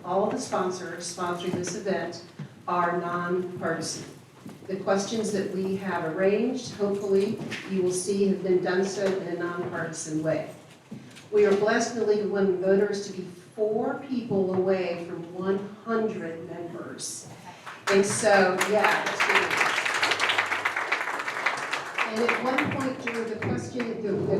all of the sponsors sponsoring this event are nonpartisan. The questions that we have arranged, hopefully, you will see have been done so in a nonpartisan way. We are blessed in the League of Women Voters to be 4 people away from 100 members. And so, yeah, it's really and at one point during the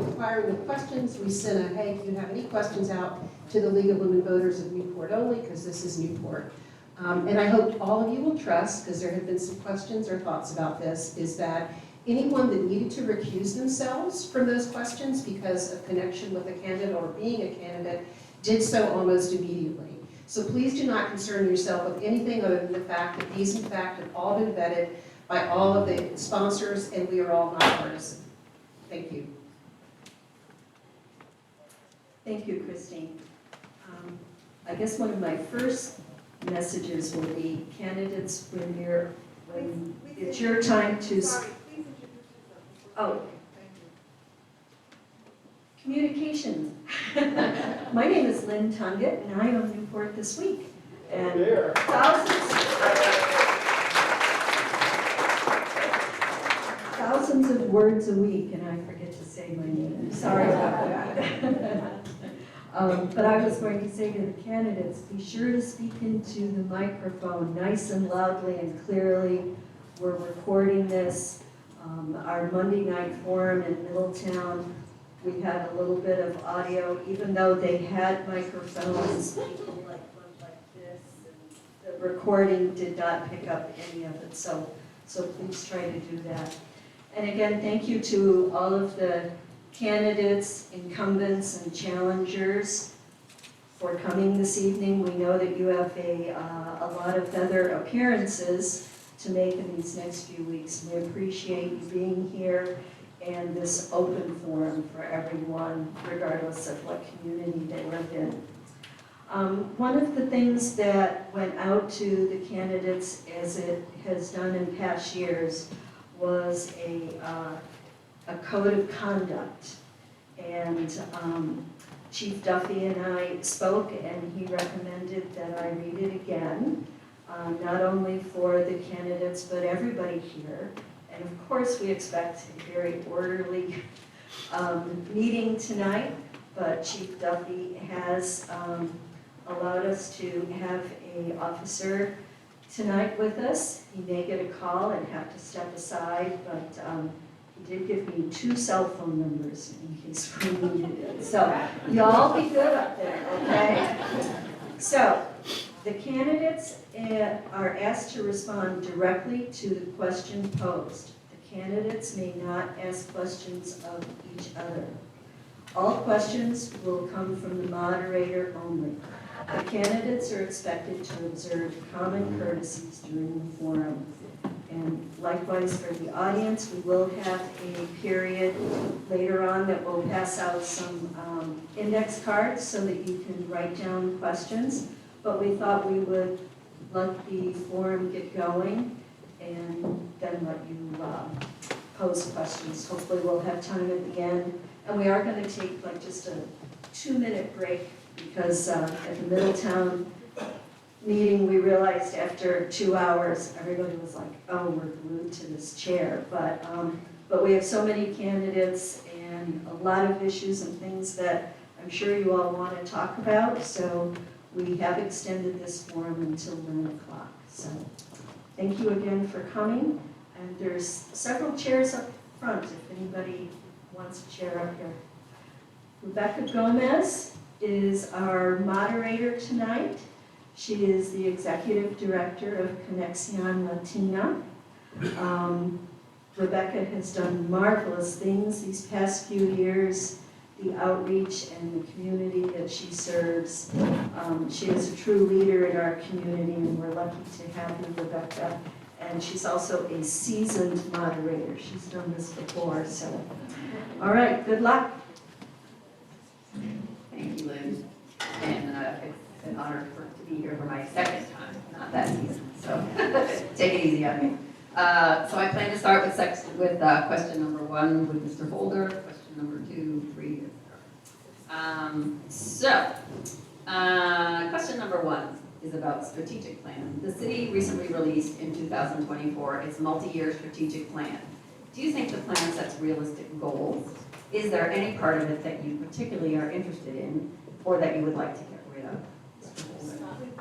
acquiring the questions, we sent a, hey, if you have any questions out to the League of Women Voters of Newport only, because this is Newport. And I hope all of you will trust, because there have been some questions or thoughts about this, is that anyone that needed to recuse themselves from those questions because of connection with a candidate or being a candidate did so almost immediately. So please do not concern yourself with anything other than the fact that these, in fact, have all been vetted by all of the sponsors, and we are all nonpartisan. Thank you. Thank you, Christine. I guess one of my first messages will be candidates when it's your time to. Sorry, please introduce yourself. Oh. Thank you. Communications. My name is Lynn Tungett, and I own Newport This Week. And thousands of words a week, and I forget to say my name. Sorry about that. But I was going to say to the candidates, be sure to speak into the microphone nice and loudly and clearly. We're recording this. Our Monday night forum in Middletown, we had a little bit of audio, even though they had microphones, people went like this, and the recording did not pick up any of it, so please try to do that. And again, thank you to all of the candidates, incumbents, and challengers for coming this evening. We know that you have a lot of other appearances to make in these next few weeks. We appreciate you being here and this open forum for everyone, regardless of what community they live in. One of the things that went out to the candidates, as it has done in past years, was a code of conduct. And Chief Duffy and I spoke, and he recommended that I read it again, not only for the candidates, but everybody here. And of course, we expect a very orderly meeting tonight, but Chief Duffy has allowed us to have an officer tonight with us. He may get a call and have to step aside, but he did give me 2 cell phone numbers in case we needed it. So y'all be good up there, okay? So the candidates are asked to respond directly to the question posed. The candidates may not ask questions of each other. All questions will come from the moderator only. The candidates are expected to observe common courtesies during the forum. And likewise for the audience, we will have a period later on that will pass out some index cards so that you can write down questions. But we thought we would let the forum get going and then let you pose questions. Hopefully we'll have time at the end. And we are going to take like just a 2-minute break because at the Middletown meeting, we realized after 2 hours, everybody was like, oh, we're glued to this chair. But we have so many candidates and a lot of issues and things that I'm sure you all want to talk about. So we have extended this forum until 9 o'clock. So thank you again for coming. And there's several chairs up front if anybody wants a chair up here. Rebecca Gomez is our moderator tonight. She is the executive director of Conexion Latina. Rebecca has done marvelous things these past few years, the outreach and the community that she serves. She is a true leader in our community, and we're lucky to have you, Rebecca. And she's also a seasoned moderator. She's done this before, so. All right, good luck. Thank you, Lynn. And it's an honor to be here for my second time, not that season, so take it easy on me. So I plan to start with question number 1 with Mr. Holder, question number 2, 3, etc. Question number 1 is about strategic plan. The city recently released in 2024 its multi-year strategic plan. Do you think the plan sets realistic goals? Is there any part of it that you particularly are interested in or that you would like to get rid of?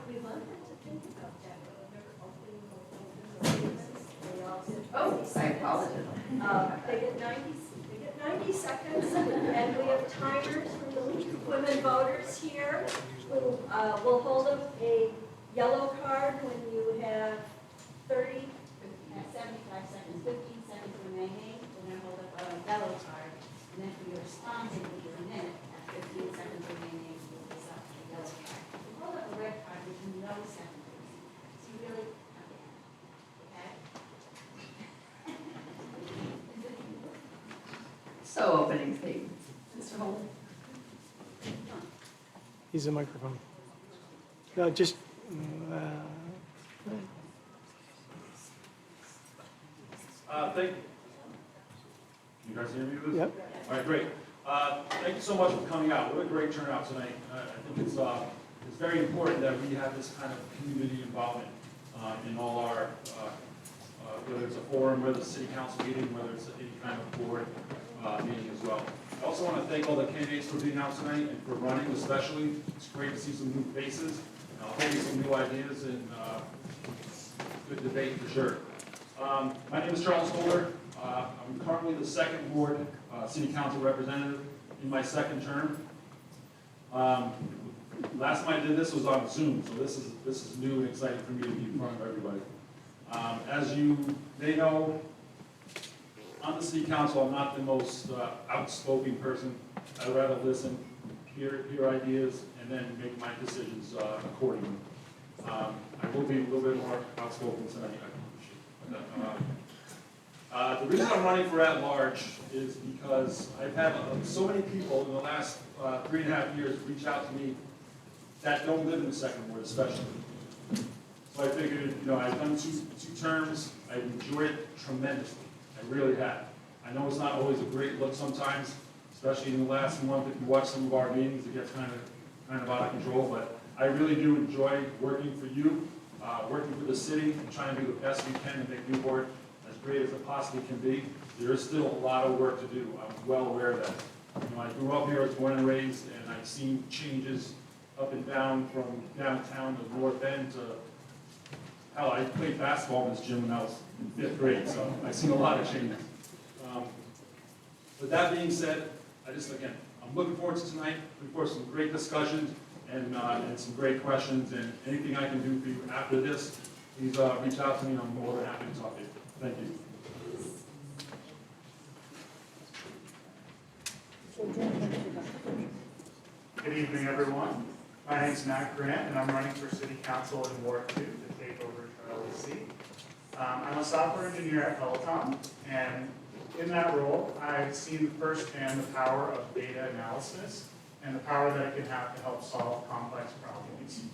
We want them to think about that, when they're opening they all sit. Oh, I apologize. They get 90 seconds, and we have timers from the League of Women Voters here, who will hold up a yellow card when you have 30, 75 seconds, 15 seconds remaining. We're going to hold up a yellow card, and then for your responding within a minute, at 15 seconds remaining, you'll hold up the yellow card. You hold up a red card with no seconds. So you really have to act, okay? So opening statement. Mr. Holden? Use the microphone. No, just, Thank you. Can you guys hear me? Liz? yep. All right, great. Thank you so much for coming out. What a great turnout tonight. I think it's very important that we have this kind of community involvement in all our, whether it's a forum, whether it's a city council meeting, whether it's any kind of board meeting as well. I also want to thank all the candidates for being out tonight and for running especially. It's great to see some new faces, hopefully some new ideas and good debate for sure. My name is Charles Kohler. I'm currently the second ward city council representative in my second term. Last time I did this was on Zoom, so this is new and exciting for me to be in front of everybody. As you may know, on the city council, I'm not the most outspoken person. I'd rather listen, hear ideas, and then make my decisions accordingly. I will be a little bit more outspoken tonight. The reason I'm running for at-large is because I've had so many people in the last 3.5 years reach out to me that don't live in the second ward especially. So I figured, I've done two terms, I enjoyed it tremendously, I really have. I know it's not always a great look sometimes, especially in the last month, if you watch some of our meetings, it gets kind of out of control, but I really do enjoy working for you, working for the city, and trying to do the best we can to make Newport as great as it possibly can be. There is still a lot of work to do. I'm well aware of that. I grew up here, I was born and raised, and I've seen changes up and down from downtown to North End to, hell, I played basketball in this gym when I was in 5th grade, so I've seen a lot of changes. With that being said, I'm looking forward to tonight, looking forward to some great discussions and some great questions, and anything I can do for you after this, please reach out to me, and I'm more than happy to talk to you. Thank you. Good evening, everyone. My name is Matt Grant, and I'm running for City Council in Ward 2 to take over Charlie's seat. I'm a software engineer at Peloton, and in that role, I've seen firsthand the power of data analysis and the power that it can have to help solve complex problems.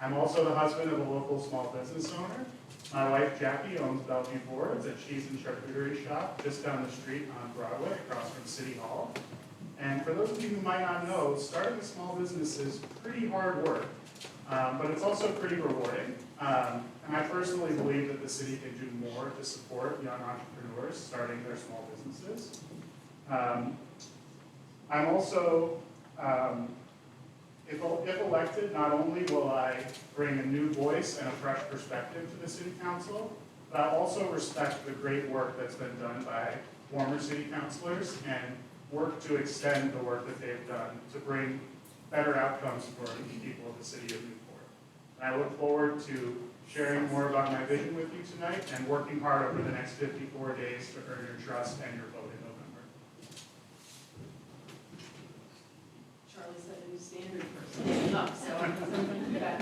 I'm also the husband of a local small business owner. My wife, Jackie, owns Bellevue Boards, a cheese and charcuterie shop just down the street on Broadway, across from City Hall. And for those of you who might not know, starting a small business is pretty hard work, but it's also pretty rewarding. And I personally believe that the city can do more to support young entrepreneurs starting their small businesses. I'm also, if elected, not only will I bring a new voice and a fresh perspective to the city council, but I also respect the great work that's been done by former city councilors and work to extend the work that they've done to bring better outcomes for the people of the city of Newport. And I look forward to sharing more about my vision with you tonight and working hard over the next 54 days to earn your trust and your vote in November. Charlie set a new standard for standing up, so I'm going to do that.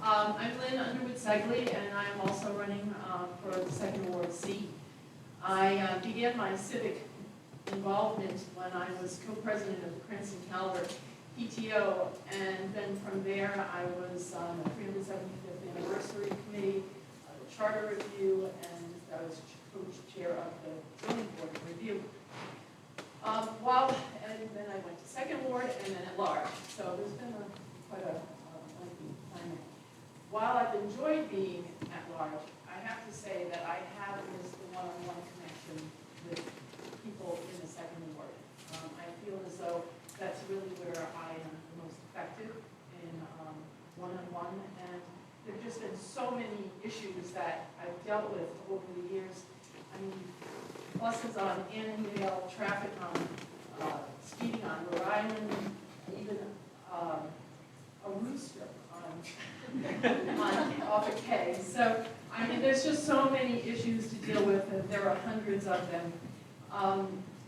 I'm Lynn Underwood-Segley, and I'm also running for the second ward seat. I began my civic involvement when I was co-president of the Cranston Calvert PTO, and then from there I was on the 375th Anniversary Committee, the Charter Review, and I was co-chair of the Zoning Board of Review. And then I went to second ward and then at large, so there's been quite a lengthy time. while I've enjoyed being at large, I have to say that I have missed the one-on-one connection with people in the second ward. I feel as though that's really where I am the most effective in one-on-one, and there've just been so many issues that I've dealt with over the years. I mean, buses on Annandale, traffic on, speeding on Rhode Island, even a rooster on off of K. So, I mean, there's just so many issues to deal with, and there are hundreds of them.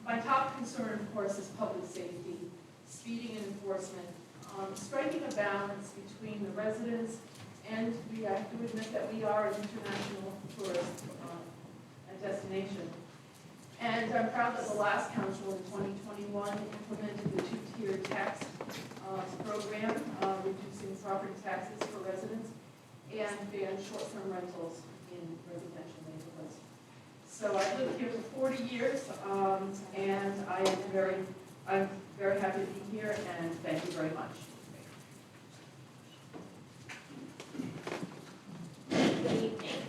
My top concern, of course, is public safety, speeding and enforcement, striking a balance between the residents, and we have to admit that we are an international tourist destination. And I'm proud that the last council in 2021 implemented the two-tier tax program, reducing property taxes for residents, and banned short-term rentals in residential neighborhoods. So I've lived here for 40 years, and I'm very happy to be here, and thank you very much. Good evening.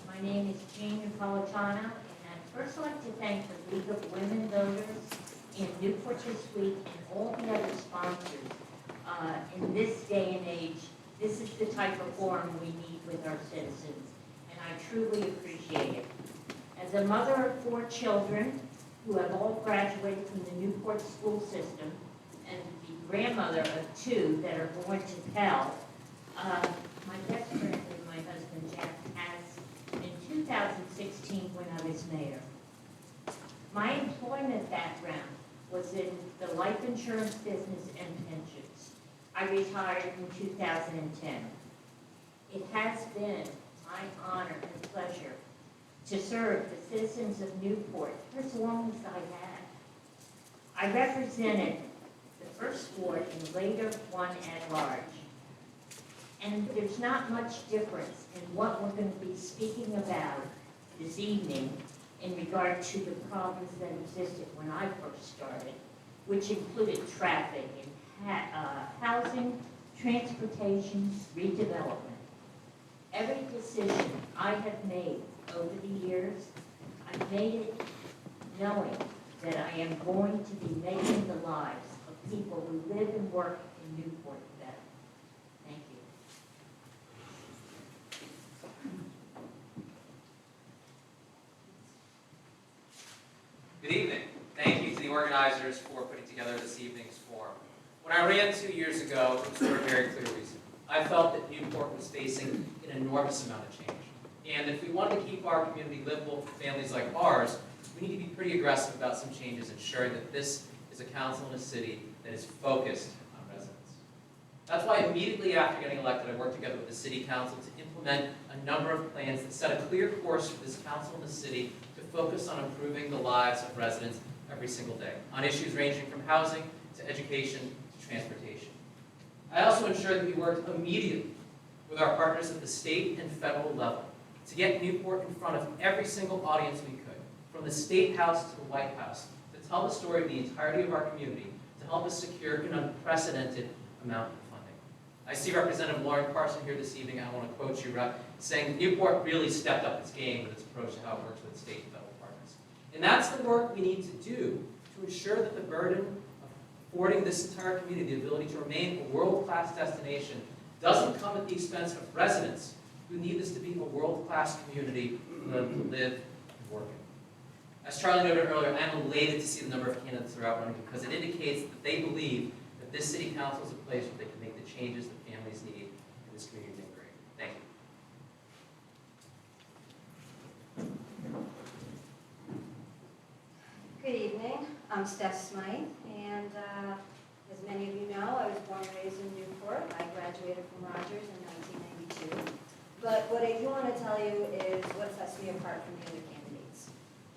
My name is Jean Napolitano, and I'd first like to thank the League of Women Voters in Newport this week and all the other sponsors. In this day and age, this is the type of forum we need with our citizens, and I truly appreciate it. As a mother of 4 children who have all graduated from the Newport school system, and the grandmother of 2 that are going to Pell, my best friend and my husband Jack passed in 2016 when I was mayor. My employment background was in the life insurance business and pensions. I retired in 2010. It has been my honor and pleasure to serve the citizens of Newport for as long as I have. I represented the 1st Ward and later one at large. And there's not much difference in what we're going to be speaking about this evening in regard to the problems that existed when I first started, which included traffic and housing, transportation, redevelopment. Every decision I have made over the years, I've made it knowing that I am going to be making the lives of people who live and work in Newport better. Thank you. Good evening. Thank you to the organizers for putting together this evening's forum. When I ran 2 years ago, it was for a very clear reason. I felt that Newport was facing an enormous amount of change. And if we wanted to keep our community livable for families like ours, we need to be pretty aggressive about some changes, ensuring that this is a council in a city that is focused on residents. That's why immediately after getting elected, I worked together with the city council to implement a number of plans that set a clear course for this council in the city to focus on improving the lives of residents every single day, on issues ranging from housing to education to transportation. I also ensured that we worked immediately with our partners at the state and federal level to get Newport in front of every single audience we could, from the State House to the White House, to tell the story of the entirety of our community, to help us secure an unprecedented amount of funding. I see Representative Lauren Carson here this evening, and I want to quote you, Rep., saying Newport really stepped up its game with its approach to how it works with state and federal partners. And that's the work we need to do to ensure that the burden of affording this entire community the ability to remain a world-class destination doesn't come at the expense of residents who need this to be a world-class community to live and work in. As Charlie noted earlier, I'm elated to see the number of candidates that are out running because it indicates that they believe that this city council is a place where they can make the changes that families need in this community to make great. Thank you. Good evening, I'm Steph Smythe, and as many of you know, I was born and raised in Newport. I graduated from Rogers in 1992. But what I do want to tell you is what sets me apart from the other candidates.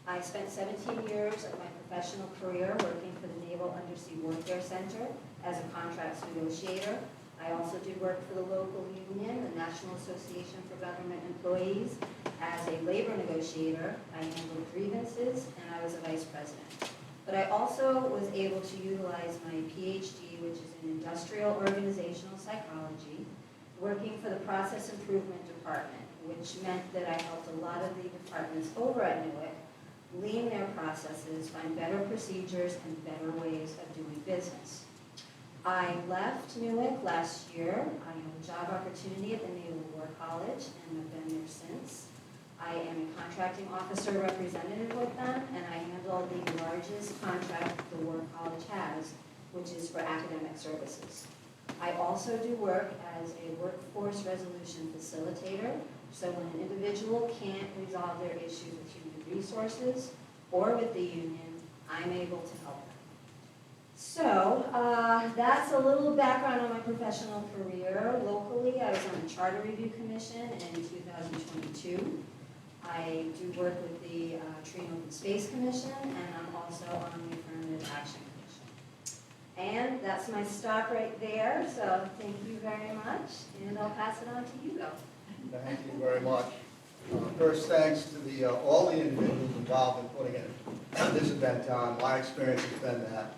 I spent 17 years of my professional career working for the Naval Undersea Warfare Center as a contracts negotiator. I also did work for the local union, the National Association for Government Employees, as a labor negotiator. I handled grievances, and I was a vice president. But I also was able to utilize my PhD, which is in industrial organizational psychology, working for the Process Improvement Department, which meant that I helped a lot of the departments over at Newark lean their processes, find better procedures and better ways of doing business. I left Newark last year. I have a job opportunity at the Naval War College and have been there since. I am a contracting officer representative with them, and I handle the largest contract the War College has, which is for academic services. I also do work as a workforce resolution facilitator, so when an individual can't resolve their issues with human resources or with the union, I'm able to help them. So that's a little background on my professional career. Locally, I was on the Charter Review Commission in 2022. I do work with the Tree and Open Space Commission, and I'm also on the Affirmative Action Commission. And that's my stop right there, so thank you very much, and I'll pass it on to Hugo. Thank you very much. First, thanks to all the individuals involved in putting this event on. My experience has been that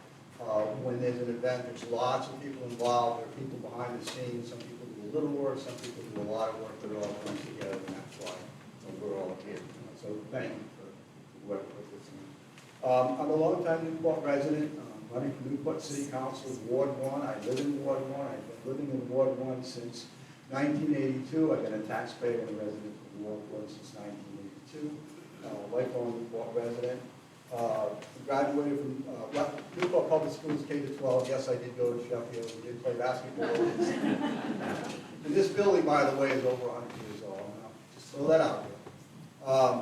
when there's an event, there's lots of people involved. There are people behind the scenes. Some people do a little work, some people do a lot of work, but it all comes together, and that's why we're all here. So thank you for working with this. I'm a longtime Newport resident, running for Newport City Council, Ward 1. I live in Ward 1. I've been living in Ward 1 since 1982. I've been a taxpayer and a resident of Ward 1 since 1982. Lifelong Newport resident. Graduated from Newport Public Schools K-12. Yes, I did go to Sheffield and did play basketball. And this building, by the way, is over 100 years old. Just throw that out there.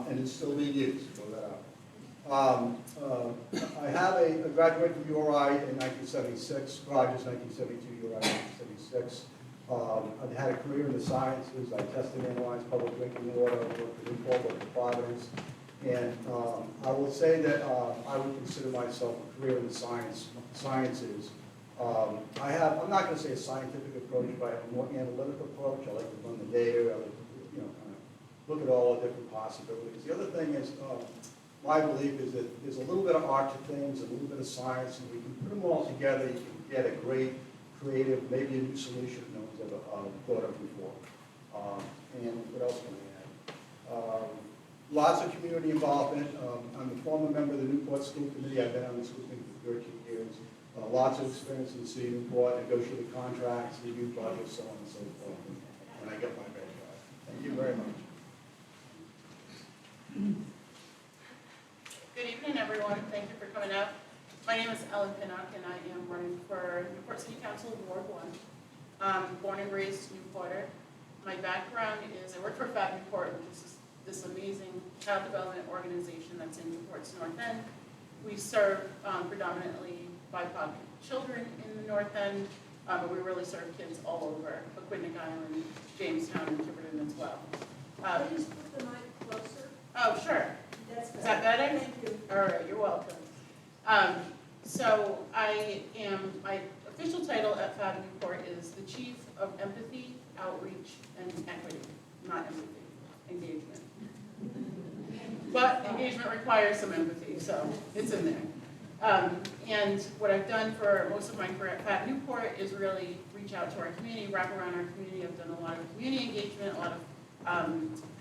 And it's still being used. Throw that out there. I have a graduate from URI in 1976. Rogers 1972, URI 1976. I've had a career in the sciences. I tested and analyzed public drinking water. I worked at Newport, worked at Providence. And I will say that I would consider myself a career in the sciences. I'm not going to say a scientific approach, but I have a more analytical approach. I like to run the data. I like to kind of look at all the different possibilities. The other thing is, my belief is that there's a little bit of art to things, a little bit of science, and we can put them all together. You can get a great, creative, maybe a new solution no one's ever thought of before. And what else can I add? Lots of community involvement. I'm a former member of the Newport School Committee. I've been on the school committee for 13 years. Lots of experience in the city of Newport, negotiating contracts, review budgets, so on and so forth. And I get my bad job. Thank you very much. Good evening, everyone. Thank you for coming out. My name is Ellen Pinnock, and I am running for Newport City Council Ward 1. Born and raised Newporter. My background is I work for Fab Newport, which is this amazing child development organization that's in Newport's North End. We serve predominantly BIPOC children in the North End, but we really serve kids all over Aquidneck Island, Jamestown, and Tiverton as well. Please put the mic closer. Oh, sure. That's better. Is that better? Thank you. All right, you're welcome. So I am, my official title at Fab Newport is the Chief of Empathy, Outreach, and Equity, not empathy, engagement. But engagement requires some empathy, so it's in there. And what I've done for most of my career at Fab Newport is really reach out to our community, wrap around our community. I've done a lot of community engagement, a lot of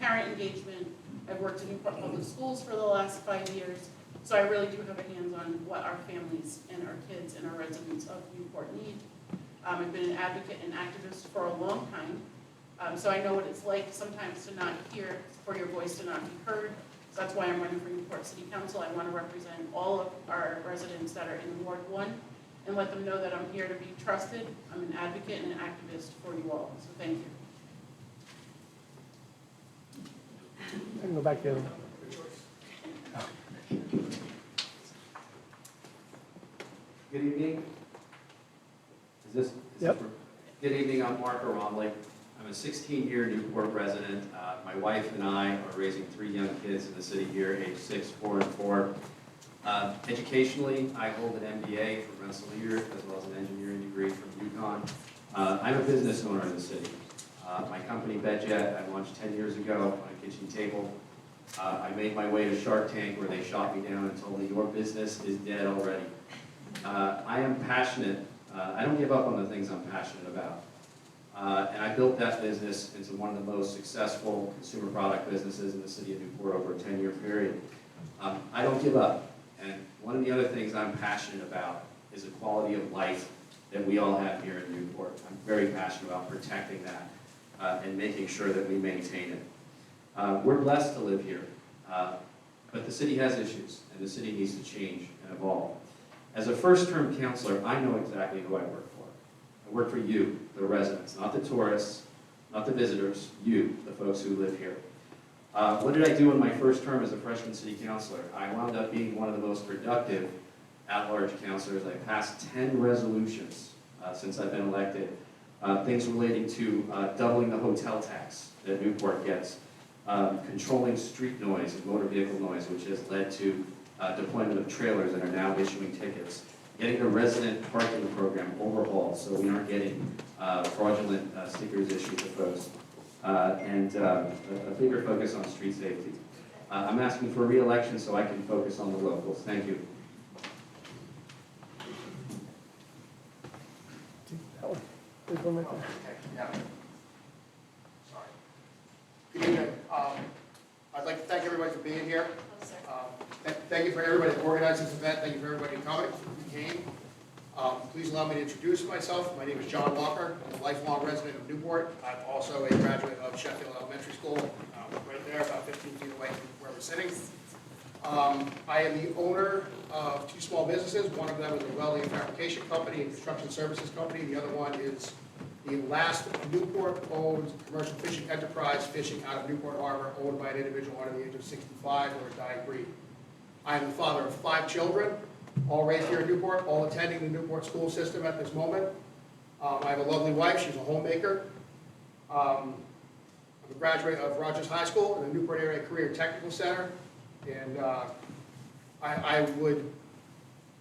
parent engagement. I've worked in Newport Public Schools for the last 5 years. So I really do have a hands on what our families and our kids and our residents of Newport need. I've been an advocate and activist for a long time. So I know what it's like sometimes to not hear, for your voice to not be heard. So that's why I'm running for Newport City Council. I want to represent all of our residents that are in Ward 1 and let them know that I'm here to be trusted. I'm an advocate and an activist for you all. So thank you. I can go back to the other one. Good evening. Yep. Good evening, I'm Mark Aromley. I'm a 16-year Newport resident. My wife and I are raising 3 young kids in the city here, age 6, 4, and 4. Educationally, I hold an MBA from Rensselaer as well as an engineering degree from UConn. I'm a business owner in the city. My company, Bedjet, I launched 10 years ago on a kitchen table. I made my way to Shark Tank where they shot me down and told me your business is dead already. I am passionate. I don't give up on the things I'm passionate about. And I built that business into one of the most successful consumer product businesses in the city of Newport over a 10-year period. I don't give up. And one of the other things I'm passionate about is the quality of life that we all have here in Newport. I'm very passionate about protecting that and making sure that we maintain it. We're blessed to live here, but the city has issues, and the city needs to change and evolve. As a first-term councilor, I know exactly who I work for. I work for you, the residents, not the tourists, not the visitors, you, the folks who live here. What did I do in my first term as a freshman city councilor? I wound up being one of the most productive at-large councilors. I passed 10 resolutions since I've been elected. Things relating to doubling the hotel tax that Newport gets, controlling street noise and motor vehicle noise, which has led to deployment of trailers that are now issuing tickets, getting the resident parking program overhauled so we aren't getting fraudulent stickers issued to folks, and a bigger focus on street safety. I'm asking for re-election so I can focus on the locals. Thank you. There's one right there. Okay, sorry. Good evening. I'd like to thank everybody for being here. Thank you for everybody that organized this event. Thank you for everybody who came. Please allow me to introduce myself. My name is John Walker. I'm a lifelong resident of Newport. I'm also a graduate of Sheffield Elementary School, right there, about 15 feet away from where we're sitting. I am the owner of two small businesses. One of them is a welding and fabrication company and construction services company. The other one is the last Newport-owned commercial fishing enterprise fishing out of Newport Harbor, owned by an individual under the age of 65 or a dying breed. I am the father of 5 children, all raised here in Newport, all attending the Newport school system at this moment. I have a lovely wife. She's a homemaker. I'm a graduate of Rogers High School and the Newport Area Career Technical Center. And I would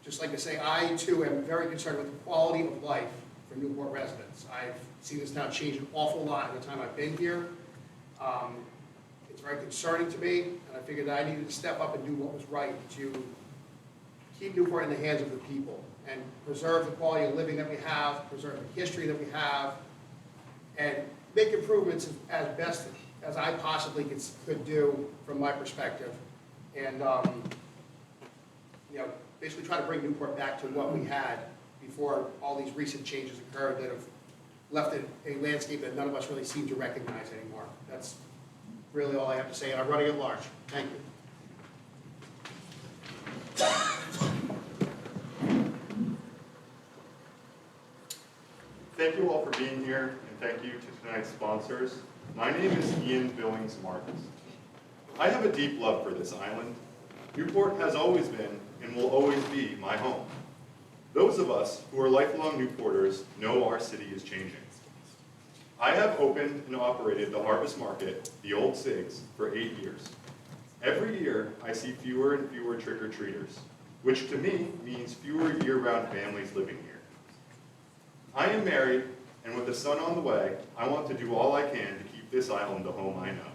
just like to say I, too, am very concerned with the quality of life for Newport residents. I've seen this town change an awful lot in the time I've been here. It's very concerning to me, and I figured that I needed to step up and do what was right to keep Newport in the hands of the people and preserve the quality of living that we have, preserve the history that we have, and make improvements as best as I possibly could do from my perspective. And basically try to bring Newport back to what we had before all these recent changes occurred that have left it a landscape that none of us really seem to recognize anymore. That's really all I have to say, and I'm running at large. Thank you. Thank you all for being here, and thank you to tonight's sponsors. My name is Ian Billings Marcus. I have a deep love for this island. Newport has always been and will always be my home. Those of us who are lifelong Newporters know our city is changing. I have opened and operated the Harvest Market, the old SIGs, for 8 years. Every year, I see fewer and fewer trick-or-treaters, which to me means fewer year-round families living here. I am married, and with a son on the way, I want to do all I can to keep this island the home I know.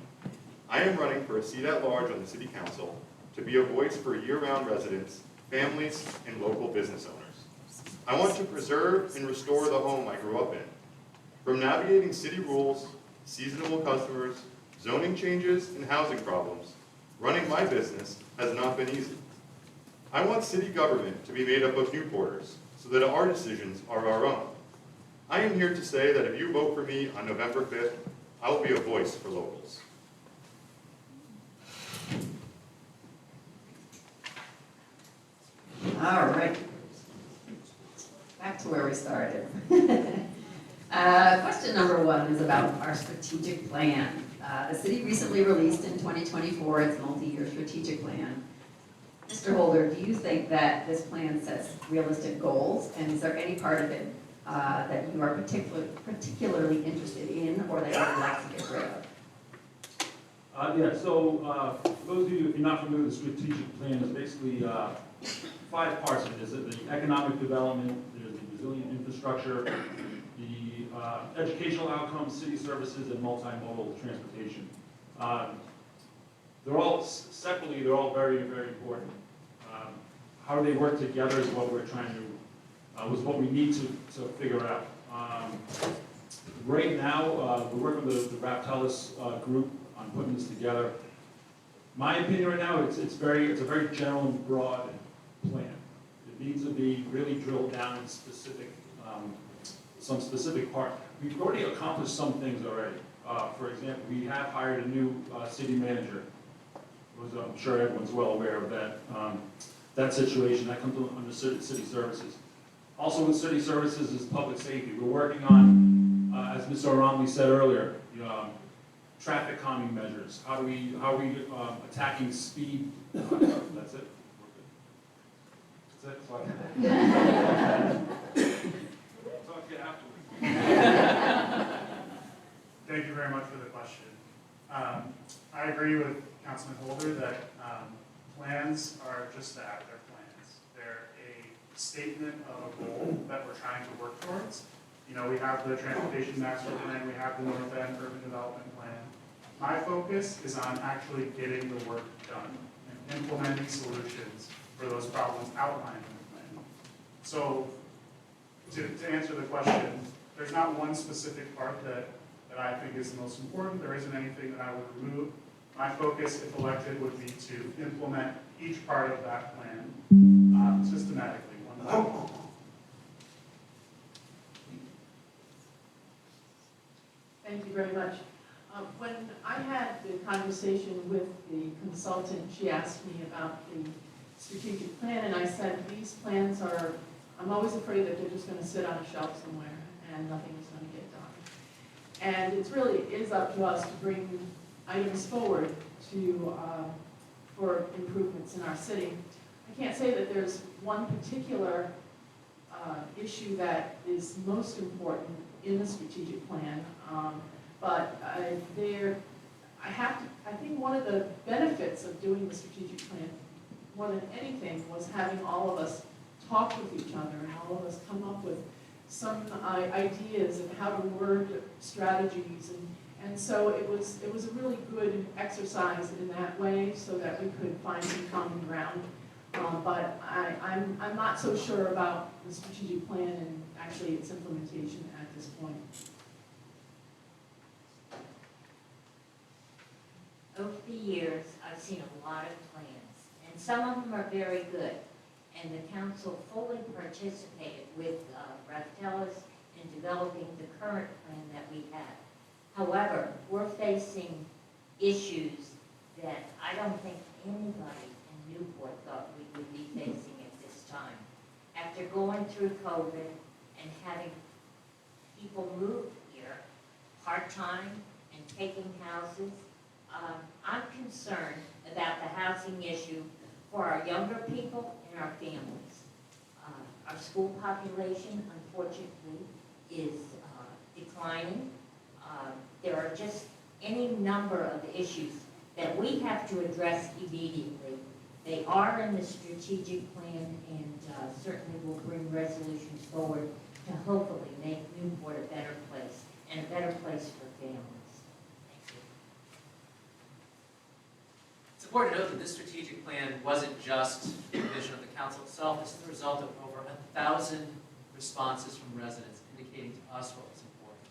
I am running for a seat at large on the City Council to be a voice for year-round residents, families, and local business owners. I want to preserve and restore the home I grew up in. From navigating city rules, seasonal customers, zoning changes, and housing problems, running my business has not been easy. I want city government to be made up of Newporters so that our decisions are our own. I am here to say that if you vote for me on November 5th, I will be a voice for locals. All right. Back to where we started. Question number 1 is about our strategic plan. The city recently released in 2024 its multi-year strategic plan. Mr. Holder, do you think that this plan sets realistic goals, and is there any part of it that you are particularly interested in or that you would like to get rid of? So for those of you, if you're not familiar with the strategic plan, it's basically 5 parts of it. There's the economic development, there's the resilient infrastructure, the educational outcomes, city services, and multimodal transportation. They're all separately, they're all very, very important. How they work together is what we're trying to, was what we need to figure out. Right now, we're working with the Raptelis group on putting this together. My opinion right now, it's a very general and broad plan. It needs to be really drilled down in specific, some specific part. We've already accomplished some things already. For example, we have hired a new city manager. I'm sure everyone's well aware of that situation. That comes under city services. Also with city services is public safety. We're working on, as Mr. Romley said earlier, traffic calming measures. How are we attacking speed? That's it. That's it. Talk to you afterwards. Thank you very much for the question. I agree with Councilman Holder that plans are just that, they're plans. They're a statement of a goal that we're trying to work towards. You know, we have the Transportation Master Plan, we have the North End Urban Development Plan. My focus is on actually getting the work done and implementing solutions for those problems outlined in the plan. So, to answer the question, there's not one specific part that I think is the most important. There isn't anything that I would remove. My focus, if elected, would be to implement each part of that plan systematically, one by one. Thank you very much. When I had the conversation with the consultant, she asked me about the strategic plan, and I said, these plans are, I'm always afraid that they're just going to sit on a shelf somewhere and nothing is going to get done. And it really is up to us to bring items forward for improvements in our city. I can't say that there's one particular issue that is most important in the strategic plan, but I think one of the benefits of doing the strategic plan, more than anything, was having all of us talk with each other and all of us come up with some ideas of how to word strategies, and so it was a really good exercise in that way, so that we could find some common ground. But I'm not so sure about the strategic plan and actually its implementation at this point. Over the years, I've seen a lot of plans, and some of them are very good. And the council fully participated with Raptelis in developing the current plan that we have. However, we're facing issues that I don't think anybody in Newport thought we would be facing at this time. After going through COVID and having people move here part-time and taking houses, I'm concerned about the housing issue for our younger people and our families. Our school population, unfortunately, is declining. There are just any number of issues that we have to address immediately. They are in the strategic plan, and certainly will bring resolutions forward to hopefully make Newport a better place and a better place for families. It's important to note that this strategic plan wasn't just the vision of the council itself. This is the result of over 1,000 responses from residents indicating to us what was important.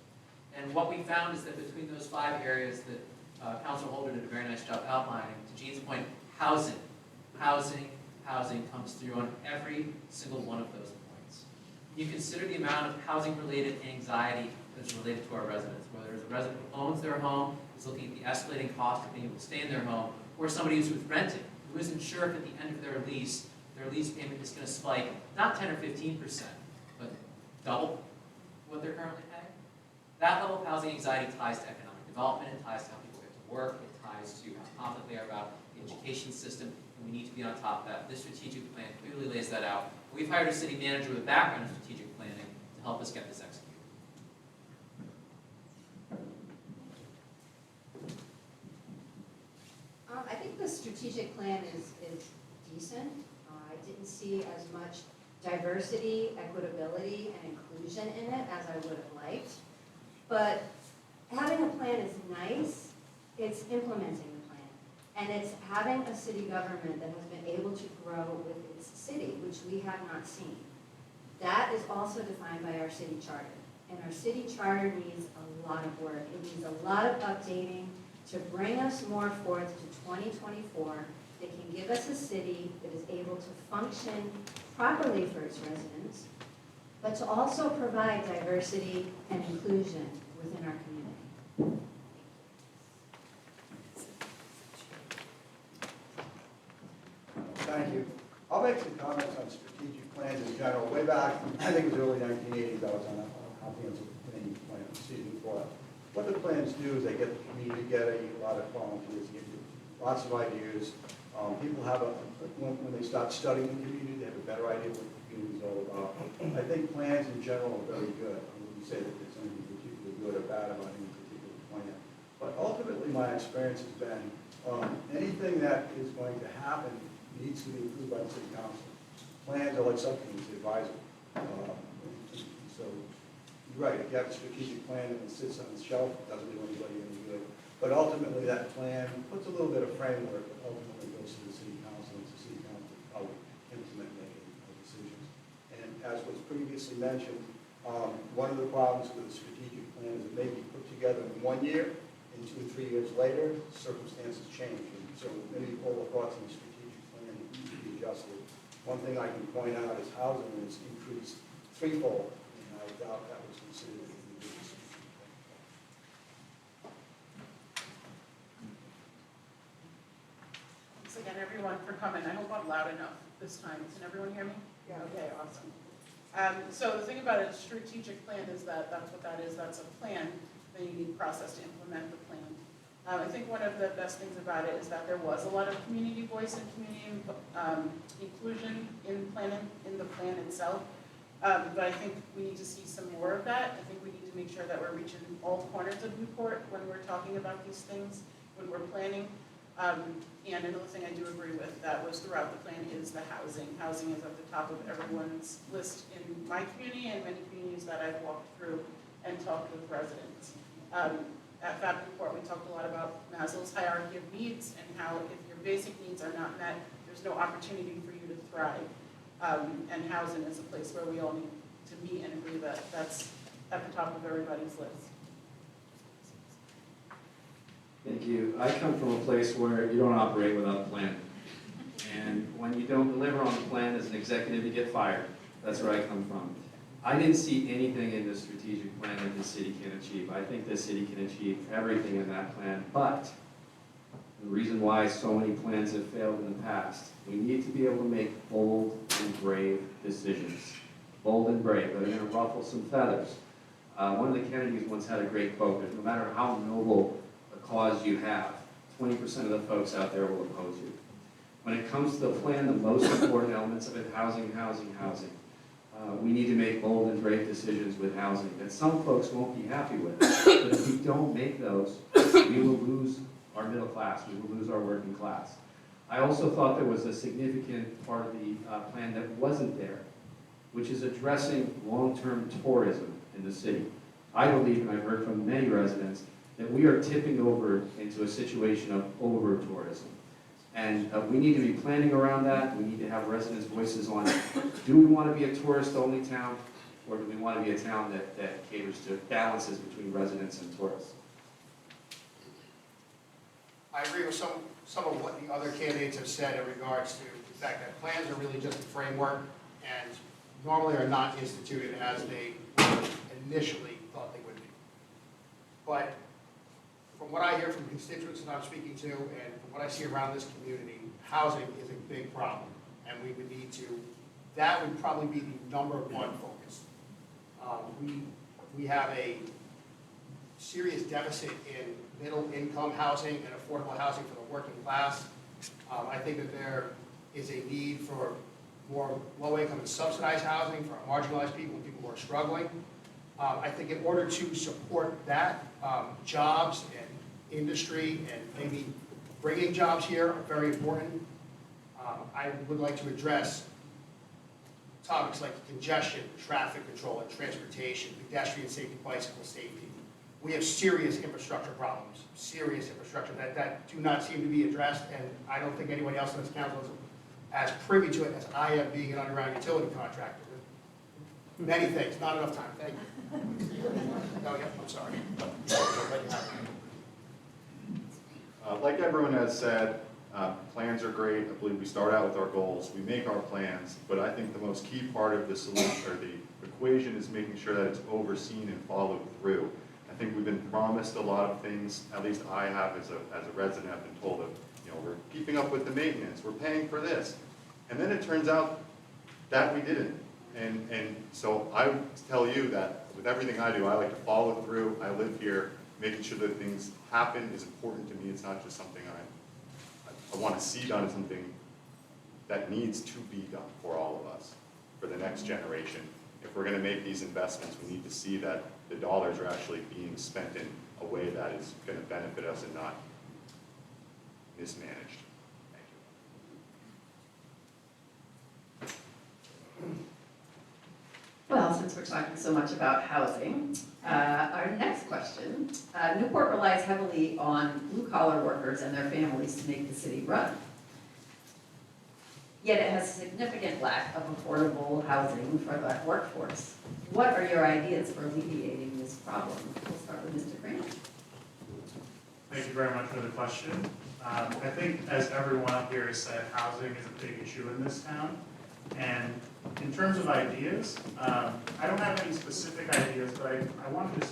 And what we found is that between those 5 areas that Councilor Holder did a very nice job outlining, to Jean's point, housing comes through on every single one of those points. You consider the amount of housing-related anxiety that is related to our residents, whether it's a resident who owns their home, who's looking at the escalating cost of being able to stay in their home, or somebody who's renting, who isn't sure if at the end of their lease payment is going to spike, not 10 or 15%, but double what they're currently paying. That level of housing anxiety ties to economic development, it ties to how people get to work, it ties to how confident they are about the education system, and we need to be on top of that. This strategic plan clearly lays that out. We've hired a city manager with a background in strategic planning to help us get this executed. I think the strategic plan is decent. I didn't see as much diversity, equitability, and inclusion in it as I would have liked. But having a plan is nice. It's implementing the plan. And it's having a city government that has been able to grow with its city, which we have not seen. That is also defined by our city charter. and our city charter needs a lot of work. It needs a lot of updating to bring us more forth to 2024 that can give us a city that is able to function properly for its residents, but to also provide diversity and inclusion within our community. Thank you. I'll make some comments on strategic plans in general. Way back, I think it was early 1980s, I was on a comprehensive planning plan, season 4. What the plans do is they get the community together, you get a lot of volunteers, you get lots of ideas. People have when they start studying the community, they have a better idea what the community is all about. I think plans in general are very good. I wouldn't say that there's anything particularly good or bad about any particular plan. But ultimately, my experience has been anything that is going to happen needs to be approved by the city council. Plans are like subcommittees, advisory. So you're right, if you have a strategic plan and it sits on the shelf, it doesn't do anybody any good. But ultimately, that plan puts a little bit of framework, but ultimately goes to the city council, and it's the city council how we implement making decisions. And as was previously mentioned, one of the problems with the strategic plan is it may be put together in 1 year, and 2 or 3 years later, circumstances change. And so maybe all the thoughts in the strategic plan need to be adjusted. One thing I can point out is housing has increased threefold, and I doubt that was considered in the business. Thanks again, everyone, for coming. I hope I'm loud enough this time. Can everyone hear me? Yeah. Okay, awesome. So the thing about a strategic plan is that that's what that is. That's a plan. Then you need process to implement the plan. I think one of the best things about it is that there was a lot of community voice and community inclusion in the plan itself. But I think we need to see some more of that. I think we need to make sure that we're reaching all corners of Newport when we're talking about these things, when we're planning. And another thing I do agree with that was throughout the plan is the housing. Housing is at the top of everyone's list in my community and many communities that I've walked through and talked with residents. At Fab Newport, we talked a lot about Maslow's hierarchy of needs and how if your basic needs are not met, there's no opportunity for you to thrive. And housing is a place where we all need to meet and agree that that's at the top of everybody's list. Thank you. I come from a place where you don't operate without a plan. And when you don't deliver on the plan as an executive, you get fired. That's where I come from. I didn't see anything in the strategic plan that the city can achieve. I think the city can achieve everything in that plan, but the reason why so many plans have failed in the past, we need to be able to make bold and brave decisions. Bold and brave, that are going to ruffle some feathers. One of the Kennedys once had a great quote, that no matter how noble a cause you have, 20% of the folks out there will oppose you. When it comes to the plan, the most important elements of it, housing, housing, housing. We need to make bold and brave decisions with housing that some folks won't be happy with. But if we don't make those, we will lose our middle class, we will lose our working class. I also thought there was a significant part of the plan that wasn't there, which is addressing long-term tourism in the city. I believe, and I've heard from many residents, that we are tipping over into a situation of over-tourism. And we need to be planning around that. We need to have residents' voices on it. Do we want to be a tourist-only town, or do we want to be a town that caters to balances between residents and tourists? I agree with some of what the other candidates have said in regards to the fact that plans are really just a framework and normally are not instituted as they initially thought they would be. But from what I hear from constituents that I'm speaking to and from what I see around this community, housing is a big problem. And we would need to, that would probably be the #1 focus. We have a serious deficit in middle income housing and affordable housing for the working class. I think that there is a need for more low income and subsidized housing for marginalized people who are struggling. I think in order to support that, jobs and industry and maybe bringing jobs here are very important. I would like to address topics like congestion, traffic control, and transportation, pedestrian safety, bicycle safety. We have serious infrastructure problems, serious infrastructure that do not seem to be addressed, and I don't think anyone else in this council is as privy to it as I am, being an underground utility contractor. Many things, not enough time, thank you. No, yeah, I'm sorry. I'll let you have it. Like everyone has said, plans are great. I believe we start out with our goals, we make our plans, but I think the most key part of the solution or the equation is making sure that it's overseen and followed through. I think we've been promised a lot of things, at least I have as a resident, I've been told that, we're keeping up with the maintenance, we're paying for this. And then it turns out that we didn't. And so I would tell you that with everything I do, I like to follow through. I live here. Making sure that things happen is important to me. It's not just something I want to see done. It's something that needs to be done for all of us, for the next generation. If we're going to make these investments, we need to see that the dollars are actually being spent in a way that is going to benefit us and not mismanaged. Well, since we're talking so much about housing, our next question, Newport relies heavily on blue-collar workers and their families to make the city run. Yet it has a significant lack of affordable housing for the workforce. What are your ideas for alleviating this problem? We'll start with Mr. Grant. Thank you very much for the question. I think, as everyone up here has said, housing is a big issue in this town. And in terms of ideas, I don't have any specific ideas, but I wanted to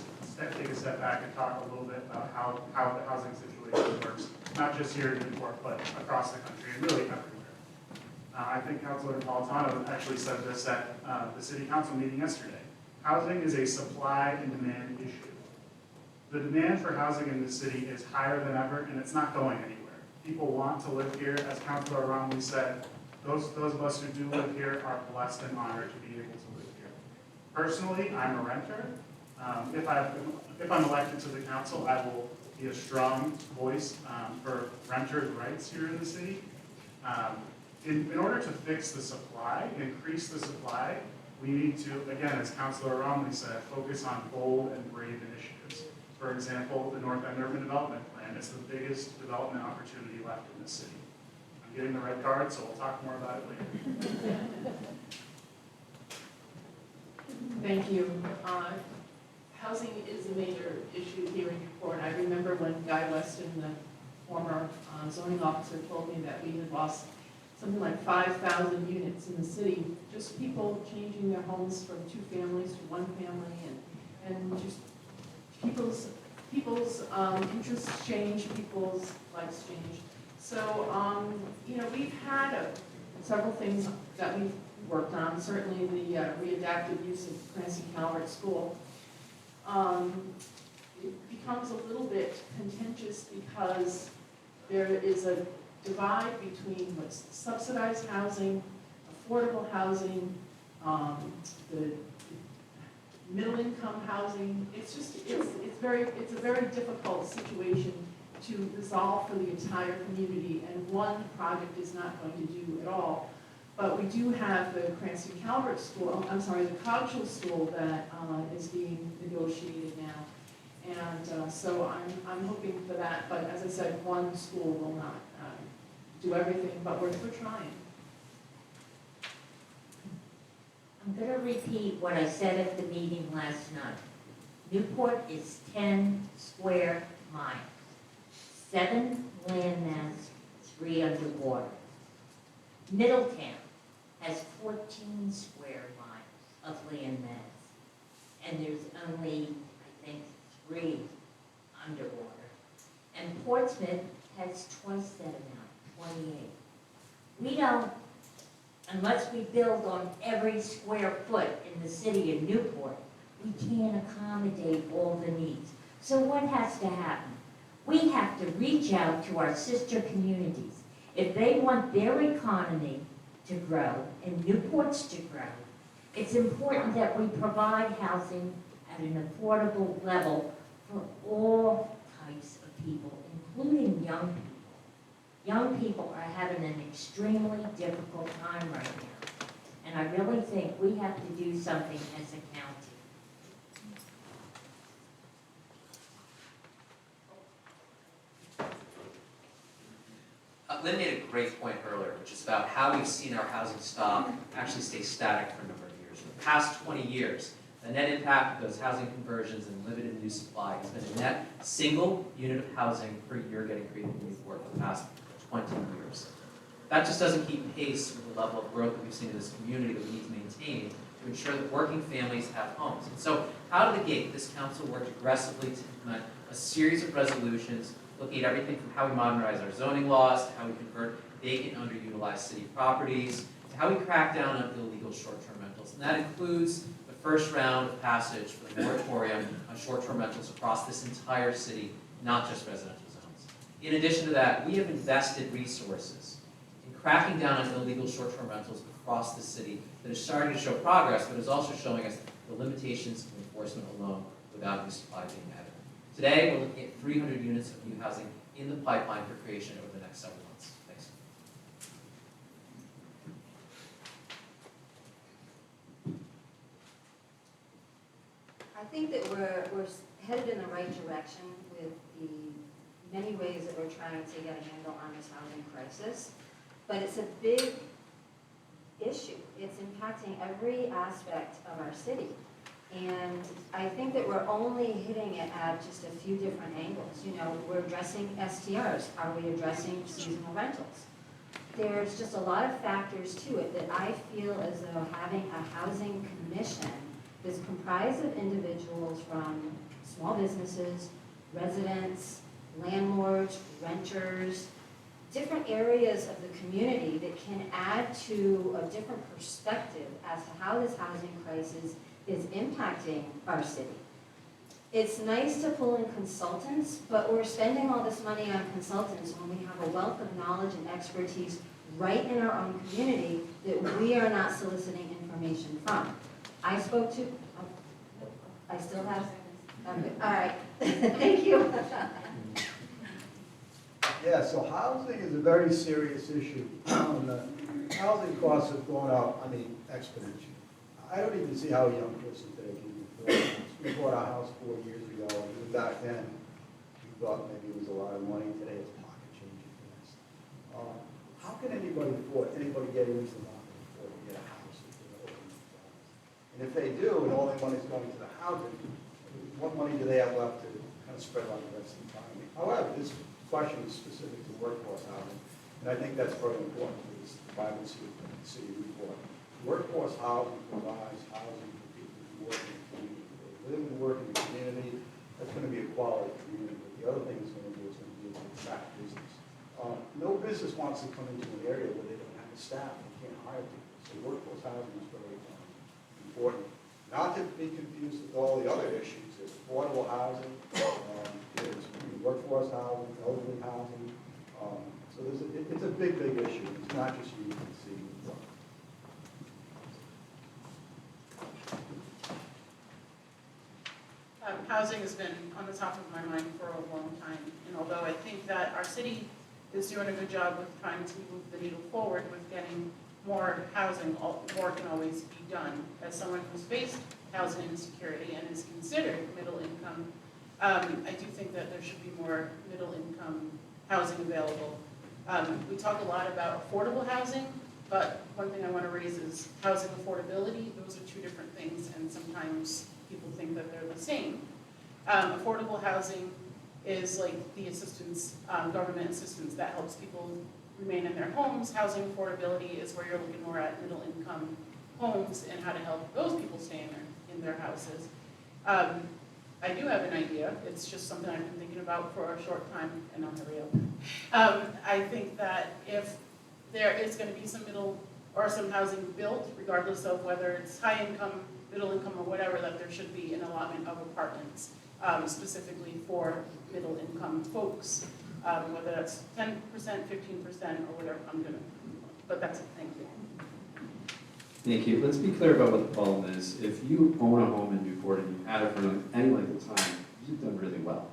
take a step back and talk a little bit about how the housing situation works, not just here in Newport, but across the country and really everywhere. I think Councilor Napolitano actually said this at the city council meeting yesterday. Housing is a supply and demand issue. The demand for housing in this city is higher than ever, and it's not going anywhere. People want to live here. As Councilor Romney said, those of us who do live here are blessed and honored to be able to live here. Personally, I'm a renter. If I'm elected to the council, I will be a strong voice for renters' rights here in the city. In order to fix the supply, increase the supply, we need to, again, as Councilor Romney said, focus on bold and brave initiatives. For example, the North End Urban Development Plan is the biggest development opportunity left in the city. I'm getting the red card, so we'll talk more about it later. Thank you. Housing is a major issue here in Newport. I remember when Guy Weston, the former zoning officer, told me that we had lost something like 5,000 units in the city, just people changing their homes from 2 families to 1 family, and just people's interests change, people's lives change. So, we've had several things that we've worked on, certainly the readaptive use of Cranston Calvert School. It becomes a little bit contentious because there is a divide between what's subsidized housing, affordable housing, the middle-income housing. It's a very difficult situation to resolve for the entire community, and one project is not going to do it all. But we do have the Cranston Calvert School, the Cogshall School that is being negotiated now. And so I'm hoping for that, but as I said, one school will not do everything, but we're trying. I'm going to repeat what I said at the meeting last night. Newport is 10 square miles, 7 land mass, 3 underwater. Middletown has 14 square miles of land mass, and there's only, I think, 3 underwater. And Portsmouth has twice that amount, 28. We don't, unless we build on every square foot in the city of Newport, we can't accommodate all the needs. So what has to happen? We have to reach out to our sister communities. If they want their economy to grow and Newport's to grow, it's important that we provide housing at an affordable level for all types of people, including young people. Young people are having an extremely difficult time right now, and I really think we have to do something as a county. Lynn made a great point earlier, which is about how we've seen our housing stock actually stay static for a number of years. past 20 years, the net impact of those housing conversions and limited new supply has been a net single unit of housing per year getting created in Newport for the past 20 years. That just doesn't keep pace with the level of growth that we've seen in this community that we need to maintain to ensure that working families have homes. And so, out of the gate, this council worked aggressively to implement a series of resolutions looking at everything from how we modernize our zoning laws, to how we convert vacant, underutilized city properties, to how we crack down on illegal short-term rentals. And that includes the first round of passage for the moratorium on short-term rentals across this entire city, not just residential zones. In addition to that, we have invested resources in cracking down on illegal short-term rentals across the city that is starting to show progress, but is also showing us the limitations of enforcement alone without new supply being added. Today, we're looking at 300 units of new housing in the pipeline for creation over the next several months. Thanks. I think that we're headed in the right direction with the many ways that we're trying to get a handle on this housing crisis, but it's a big issue. It's impacting every aspect of our city. And I think that we're only hitting it at just a few different angles. You know, we're addressing STRs. Are we addressing seasonal rentals? There's just a lot of factors to it that I feel as though having a housing commission that's comprised of individuals from small businesses, residents, landlords, renters, different areas of the community that can add to a different perspective as to how this housing crisis is impacting our city. It's nice to pull in consultants, but we're spending all this money on consultants when we have a wealth of knowledge and expertise right in our own community that we are not soliciting information from. I spoke to, I still have, okay, all right, thank you. Yeah, so housing is a very serious issue. The housing costs have gone up, exponentially. I don't even see how a young person today can afford a house. We bought our house 4 years ago, and even back then, we thought maybe it was a lot of money. Today, it's pocket change at best. How can anybody getting into the market afford to get a house if they're over $1,000? And if they do, and all their money's going to the housing, what money do they have left to kind of spread on the rest of the economy? However, this question is specific to workforce housing, and I think that's very important for this vibrancy of the city of Newport. Workforce housing provides housing for people who work in the community. They live and work in the community. That's going to be a quality community. But the other thing it's going to do is going to be to attract business. No business wants to come into an area where they don't have the staff. They can't hire people. So workforce housing is very important. Not to be confused with all the other issues. There's affordable housing, there's workforce housing, elderly housing. So it's a big, big issue. It's not just you can see. Housing has been on the top of my mind for a long time, and although I think that our city is doing a good job with trying to move the needle forward with getting more housing, more can always be done. As someone who's faced housing insecurity and is considered middle income, I do think that there should be more middle income housing available. We talk a lot about affordable housing, but one thing I want to raise is housing affordability. Those are two different things, and sometimes people think that they're the same. Affordable housing is like the assistance, government assistance that helps people remain in their homes. Housing affordability is where you're looking more at middle income homes and how to help those people stay in their houses. I do have an idea. It's just something I've been thinking about for a short time, and I'll hurry up. I think that if there is going to be some housing built, regardless of whether it's high income, middle income, or whatever, that there should be an allotment of apartments specifically for middle income folks, whether that's 10%, 15%, or whatever. But that's it. Thank you. Thank you. Let's be clear about what the problem is. If you own a home in Newport and you've had it for any length of time, you've done really well.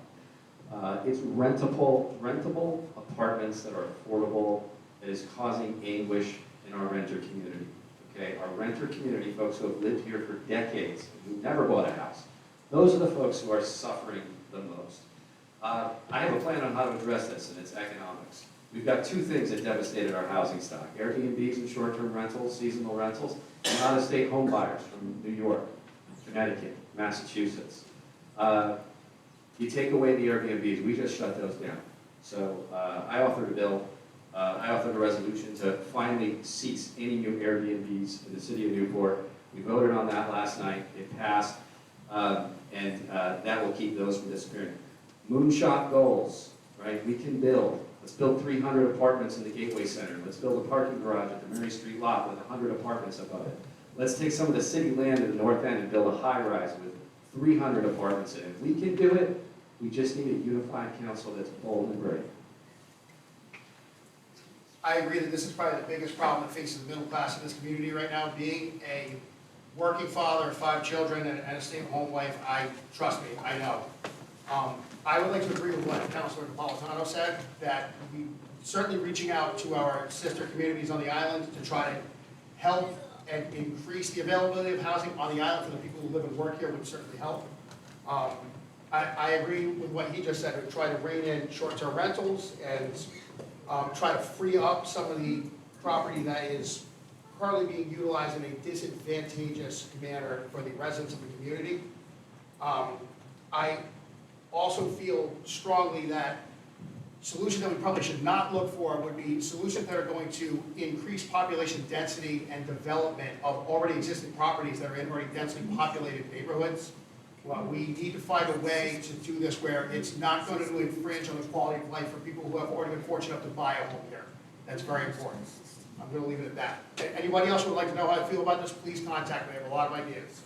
It's rentable apartments that are affordable that is causing anguish in our renter community. Okay, our renter community, folks who have lived here for decades, who never bought a house, those are the folks who are suffering the most. I have a plan on how to address this, and it's economics. We've got two things that devastated our housing stock: Airbnbs and short-term rentals, seasonal rentals, and out-of-state home buyers from New York, Connecticut, Massachusetts. You take away the Airbnbs, we just shut those down. So I authored a bill, I authored a resolution to finally cease any new Airbnbs in the city of Newport. We voted on that last night, it passed, and that will keep those from disappearing. Moonshot goals, right? We can build. Let's build 300 apartments in the Gateway Center. Let's build a parking garage at the Mary Street lot with 100 apartments above it. Let's take some of the city land in the north end and build a high-rise with 300 apartments in it. If we can do it, we just need a unified council that's bold and brave. I agree that this is probably the biggest problem that faces the middle class in this community right now. Being a working father of 5 children and a stay-at-home wife, trust me, I know. I would like to agree with what Councilor Napolitano said, that we certainly reaching out to our sister communities on the island to try to help and increase the availability of housing on the island for the people who live and work here would certainly help. I agree with what he just said, to try to rein in short-term rentals and try to free up some of the property that is currently being utilized in a disadvantageous manner for the residents of the community. I also feel strongly that solutions that we probably should not look for would be solutions that are going to increase population density and development of already existing properties that are in already densely populated neighborhoods. Well, we need to find a way to do this where it's not going to infringe on the quality of life for people who have already been fortunate enough to buy a home here. That's very important. I'm going to leave it at that. Anybody else who would like to know how I feel about this, please contact me. I have a lot of ideas.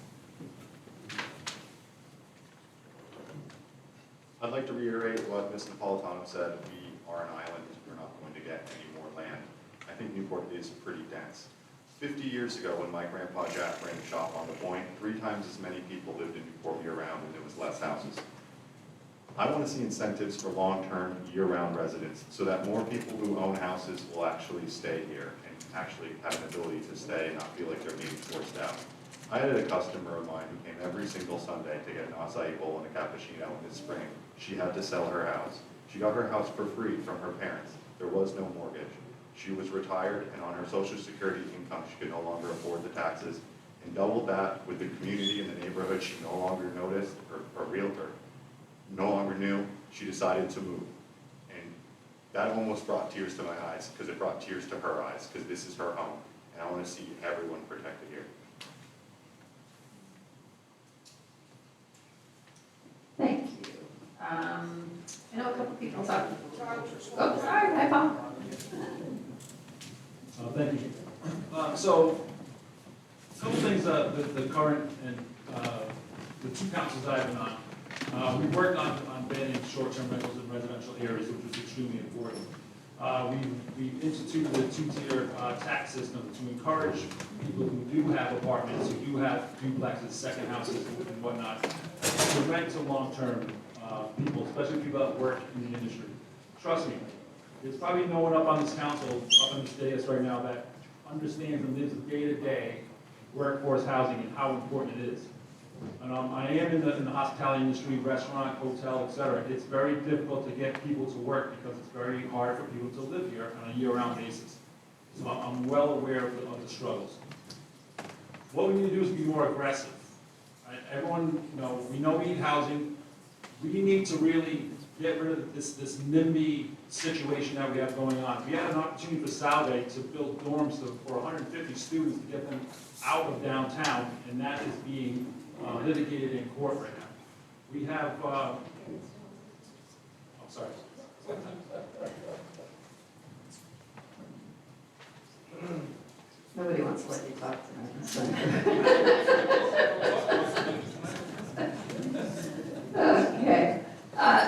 I'd like to reiterate what Ms. Napolitano said. We are an island. We're not going to get any more land. I think Newport is pretty dense. 50 years ago, when my grandpa Jack ran a shop on the Point, 3 times as many people lived in Newport year-round, and there was less houses. I want to see incentives for long-term, year-round residents, so that more people who own houses will actually stay here and actually have an ability to stay and not feel like they're being forced out. I had a customer of mine who came every single Sunday to get an acai bowl and a cappuccino in the spring. She had to sell her house. She got her house for free from her parents. There was no mortgage. She was retired, and on her Social Security income, she could no longer afford the taxes. And doubled that with the community and the neighborhood she no longer noticed, or realtor no longer knew, she decided to move. And that almost brought tears to my eyes, because it brought tears to her eyes, because this is her home. And I want to see everyone protected here. Thank you. I know a couple people talked. Oh, sorry, hi, Paul. Thank you. So, a couple things, the current and the 2 councils I've been on, we worked on banning short-term rentals in residential areas, which was extremely important. We instituted a 2-tier tax system to encourage people who do have apartments, who do have duplexes, second houses, and whatnot, to rent to long-term people, especially people that work in the industry. Trust me, there's probably no one up on this council, up on this dais right now, that understands and lives day-to-day workforce housing and how important it is. And I am in the hospitality industry, restaurant, hotel, etc. It's very difficult to get people to work because it's very hard for people to live here on a year-round basis. So I'm well aware of the struggles. What we need to do is be more aggressive. Right? Everyone, we know we need housing. We need to really get rid of this NIMBY situation that we have going on. We had an opportunity for Salve to build dorms for 150 students to get them out of downtown, and that is being litigated in court right now. We have, I'm sorry. Nobody wants to let you talk tonight. Okay.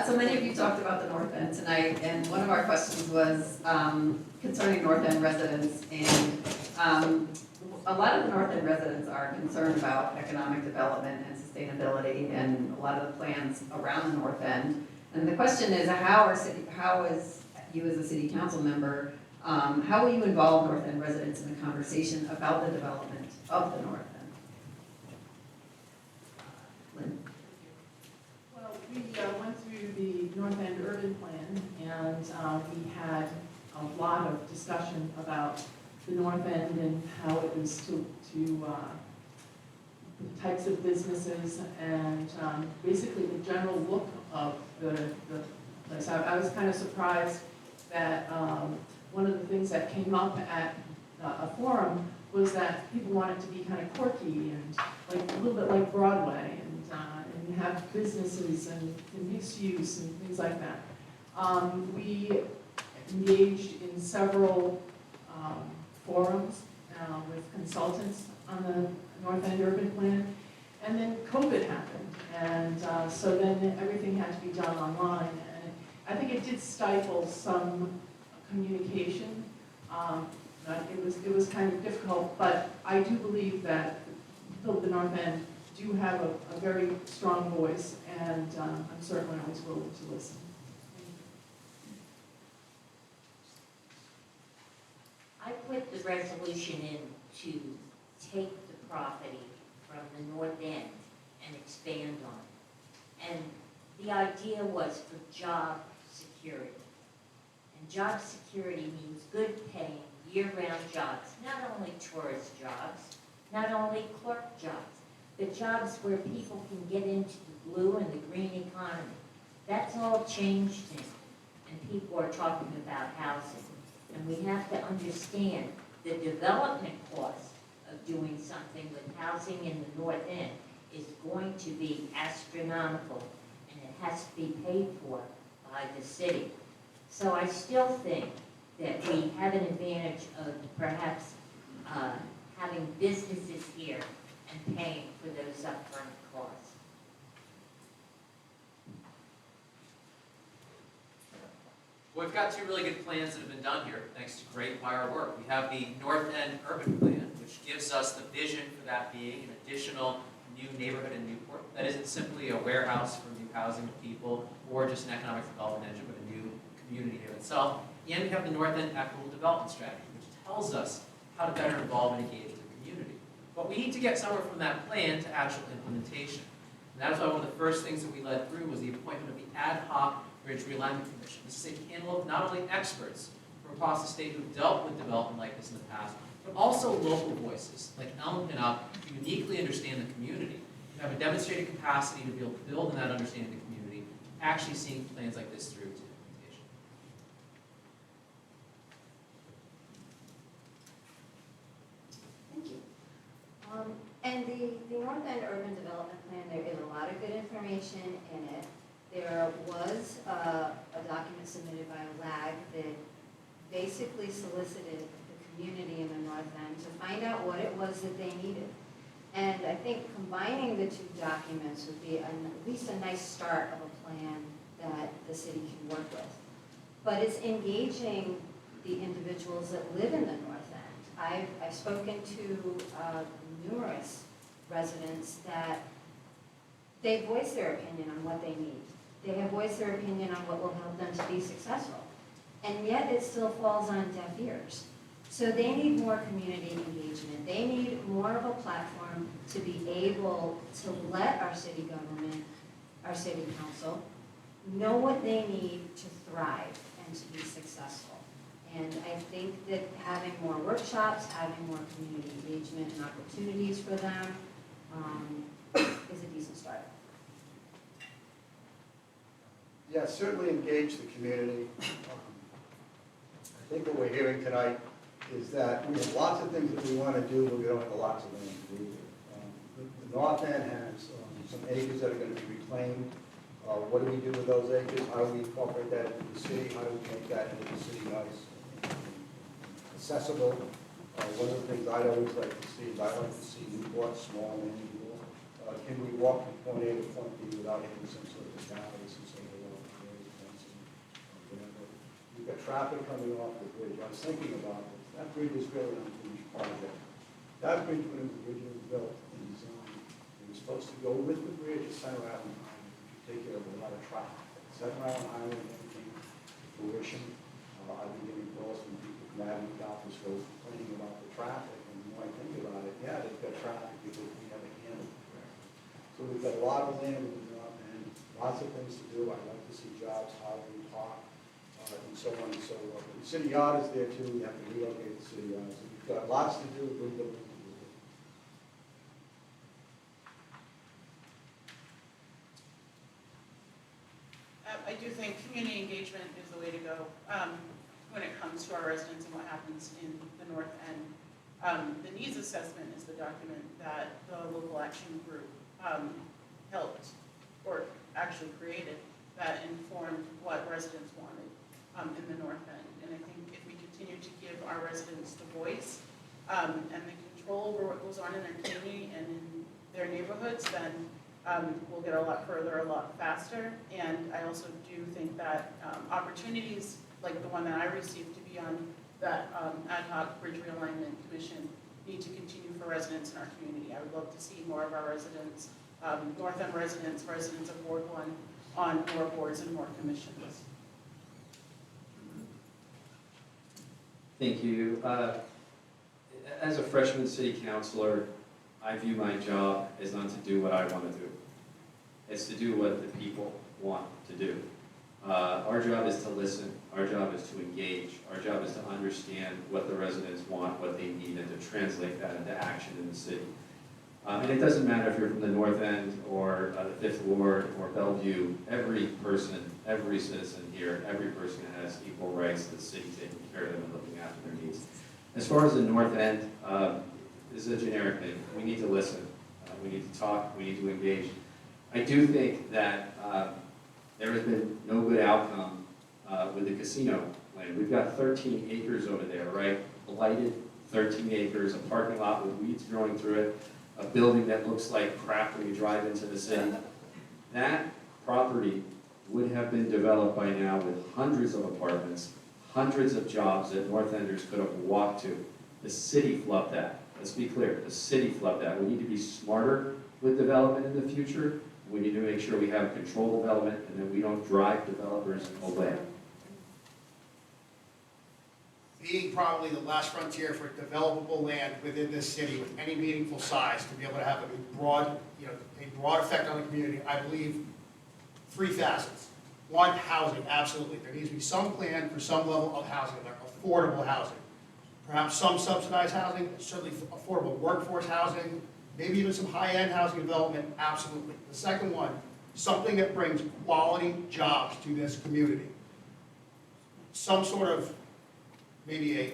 So many of you talked about the North End tonight, and one of our questions was concerning North End residents. And a lot of the North End residents are concerned about economic development and sustainability and a lot of the plans around the North End. And the question is, how is you as a city council member, how will you involve North End residents in the conversation about the development of the North End? Lynn? Well, we went through the North End urban plan, and we had a lot of discussion about the North End and how it was to the types of businesses and basically the general look of the place. I was kind of surprised that one of the things that came up at a forum was that people wanted to be kind of quirky and like a little bit like Broadway and have businesses and mixed use and things like that. We engaged in several forums with consultants on the North End Urban Plan, and then COVID happened, and so then everything had to be done online, and I think it did stifle some communication. It was kind of difficult, but I do believe that people at the North End do have a very strong voice, and I'm certainly always willing to listen. I put the resolution in to take the property from the North End and expand on it. And the idea was for job security. And job security means good paying, year-round jobs, not only tourist jobs, not only clerk jobs, but jobs where people can get into the blue and the green economy. That's all changed now, and people are talking about housing. And we have to understand the development cost of doing something with housing in the North End is going to be astronomical, and it has to be paid for by the city. So I still think that we have an advantage of perhaps having businesses here and paying for those upfront costs. Well, we've got two really good plans that have been done here, thanks to great prior work. We have the North End Urban Plan, which gives us the vision for that being an additional new neighborhood in Newport. That isn't simply a warehouse for new housing for people or just an economic development engine, but a new community in itself. And we have the North End Equitable Development Strategy, which tells us how to better involve and engage the community. But we need to get somewhere from that plan to actual implementation. And that is why one of the first things that we led through was the appointment of the Ad Hoc Bridge Realignment Commission. This is a panel of not only experts from across the state who have dealt with development like this in the past, but also local voices like Ellen Pinnock, who uniquely understand the community, who have a demonstrated capacity to be able to build on that understanding of the community, actually seeing plans like this through to implementation. Thank you. And the North End Urban Development Plan, there is a lot of good information in it. There was a document submitted by LAG that basically solicited the community in the North End to find out what it was that they needed. And I think combining the two documents would be at least a nice start of a plan that the city can work with. But it's engaging the individuals that live in the North End. I've spoken to numerous residents that they voice their opinion on what they need. They have voiced their opinion on what will help them to be successful. And yet it still falls on deaf ears. So they need more community engagement. They need more of a platform to be able to let our city government, our city council, know what they need to thrive and to be successful. And I think that having more workshops, having more community engagement and opportunities for them is a decent start. Yeah, certainly engage the community. I think what we're hearing tonight is that we have lots of things that we want to do, but we don't have lots of land to do it. The North End has some acres that are going to be reclaimed. What do we do with those acres? How do we incorporate that into the city? How do we make that into the city nice and accessible? One of the things I'd always like to see is I'd like to see Newport small and manageable. Can we walk from point A to point B without hitting some sort of a valley, some sort of whatever? You've got traffic coming off the bridge. I was thinking about it. That bridge is really an unfinished project. That bridge, when it was originally built and designed, it was supposed to go with the bridge at Center Island Highway, to take care of a lot of traffic. Center Island Highway never came to fruition. I've been getting calls from people from Avenue Office Road complaining about the traffic, and the more I think about it, yeah, they've got traffic because we haven't handled it correctly. So we've got a lot of land in the North End, lots of things to do. I'd like to see jobs, housing, park, and so on and so forth. And city yard is there too, we have to relocate the city yard, so we've got lots to do, good buildings to do. I do think community engagement is the way to go when it comes to our residents and what happens in the North End. The needs assessment is the document that the local action group helped or actually created that informed what residents wanted in the North End. And I think if we continue to give our residents the voice and the control over what goes on in their community and in their neighborhoods, then we'll get a lot further, a lot faster. And I also do think that opportunities like the one that I received to be on that ad hoc bridge realignment commission need to continue for residents in our community. I would love to see more of our residents, North End residents, residents of Ward 1 on more boards and more commissions. Thank you. As a freshman city councilor, I view my job as not to do what I want to do. It's to do what the people want to do. Our job is to listen. Our job is to engage. Our job is to understand what the residents want, what they need, and to translate that into action in the city. And it doesn't matter if you're from the North End or the Fifth Ward or Bellevue. Every person, every citizen here, every person has equal rights to the city taking care of them and looking after their needs. As far as the North End, this is a generic thing. We need to listen. We need to talk. We need to engage. I do think that there has been no good outcome with the casino land. We've got 13 acres over there, right? Blighted, 13 acres, a parking lot with weeds growing through it, a building that looks like crap when you drive into the city. That property would have been developed by now with hundreds of apartments, hundreds of jobs that North Enders could have walked to. The city flubbed that. Let's be clear, the city flubbed that. We need to be smarter with development in the future. We need to make sure we have controlled development and that we don't drive developers away. Being probably the last frontier for developable land within this city with any meaningful size to be able to have a broad, a broad effect on the community, I believe 3 facets. 1, housing, absolutely. There needs to be some plan for some level of housing, like affordable housing. Perhaps some subsidized housing, certainly affordable workforce housing, maybe even some high-end housing development, absolutely. The second one, something that brings quality jobs to this community. Some sort of, maybe a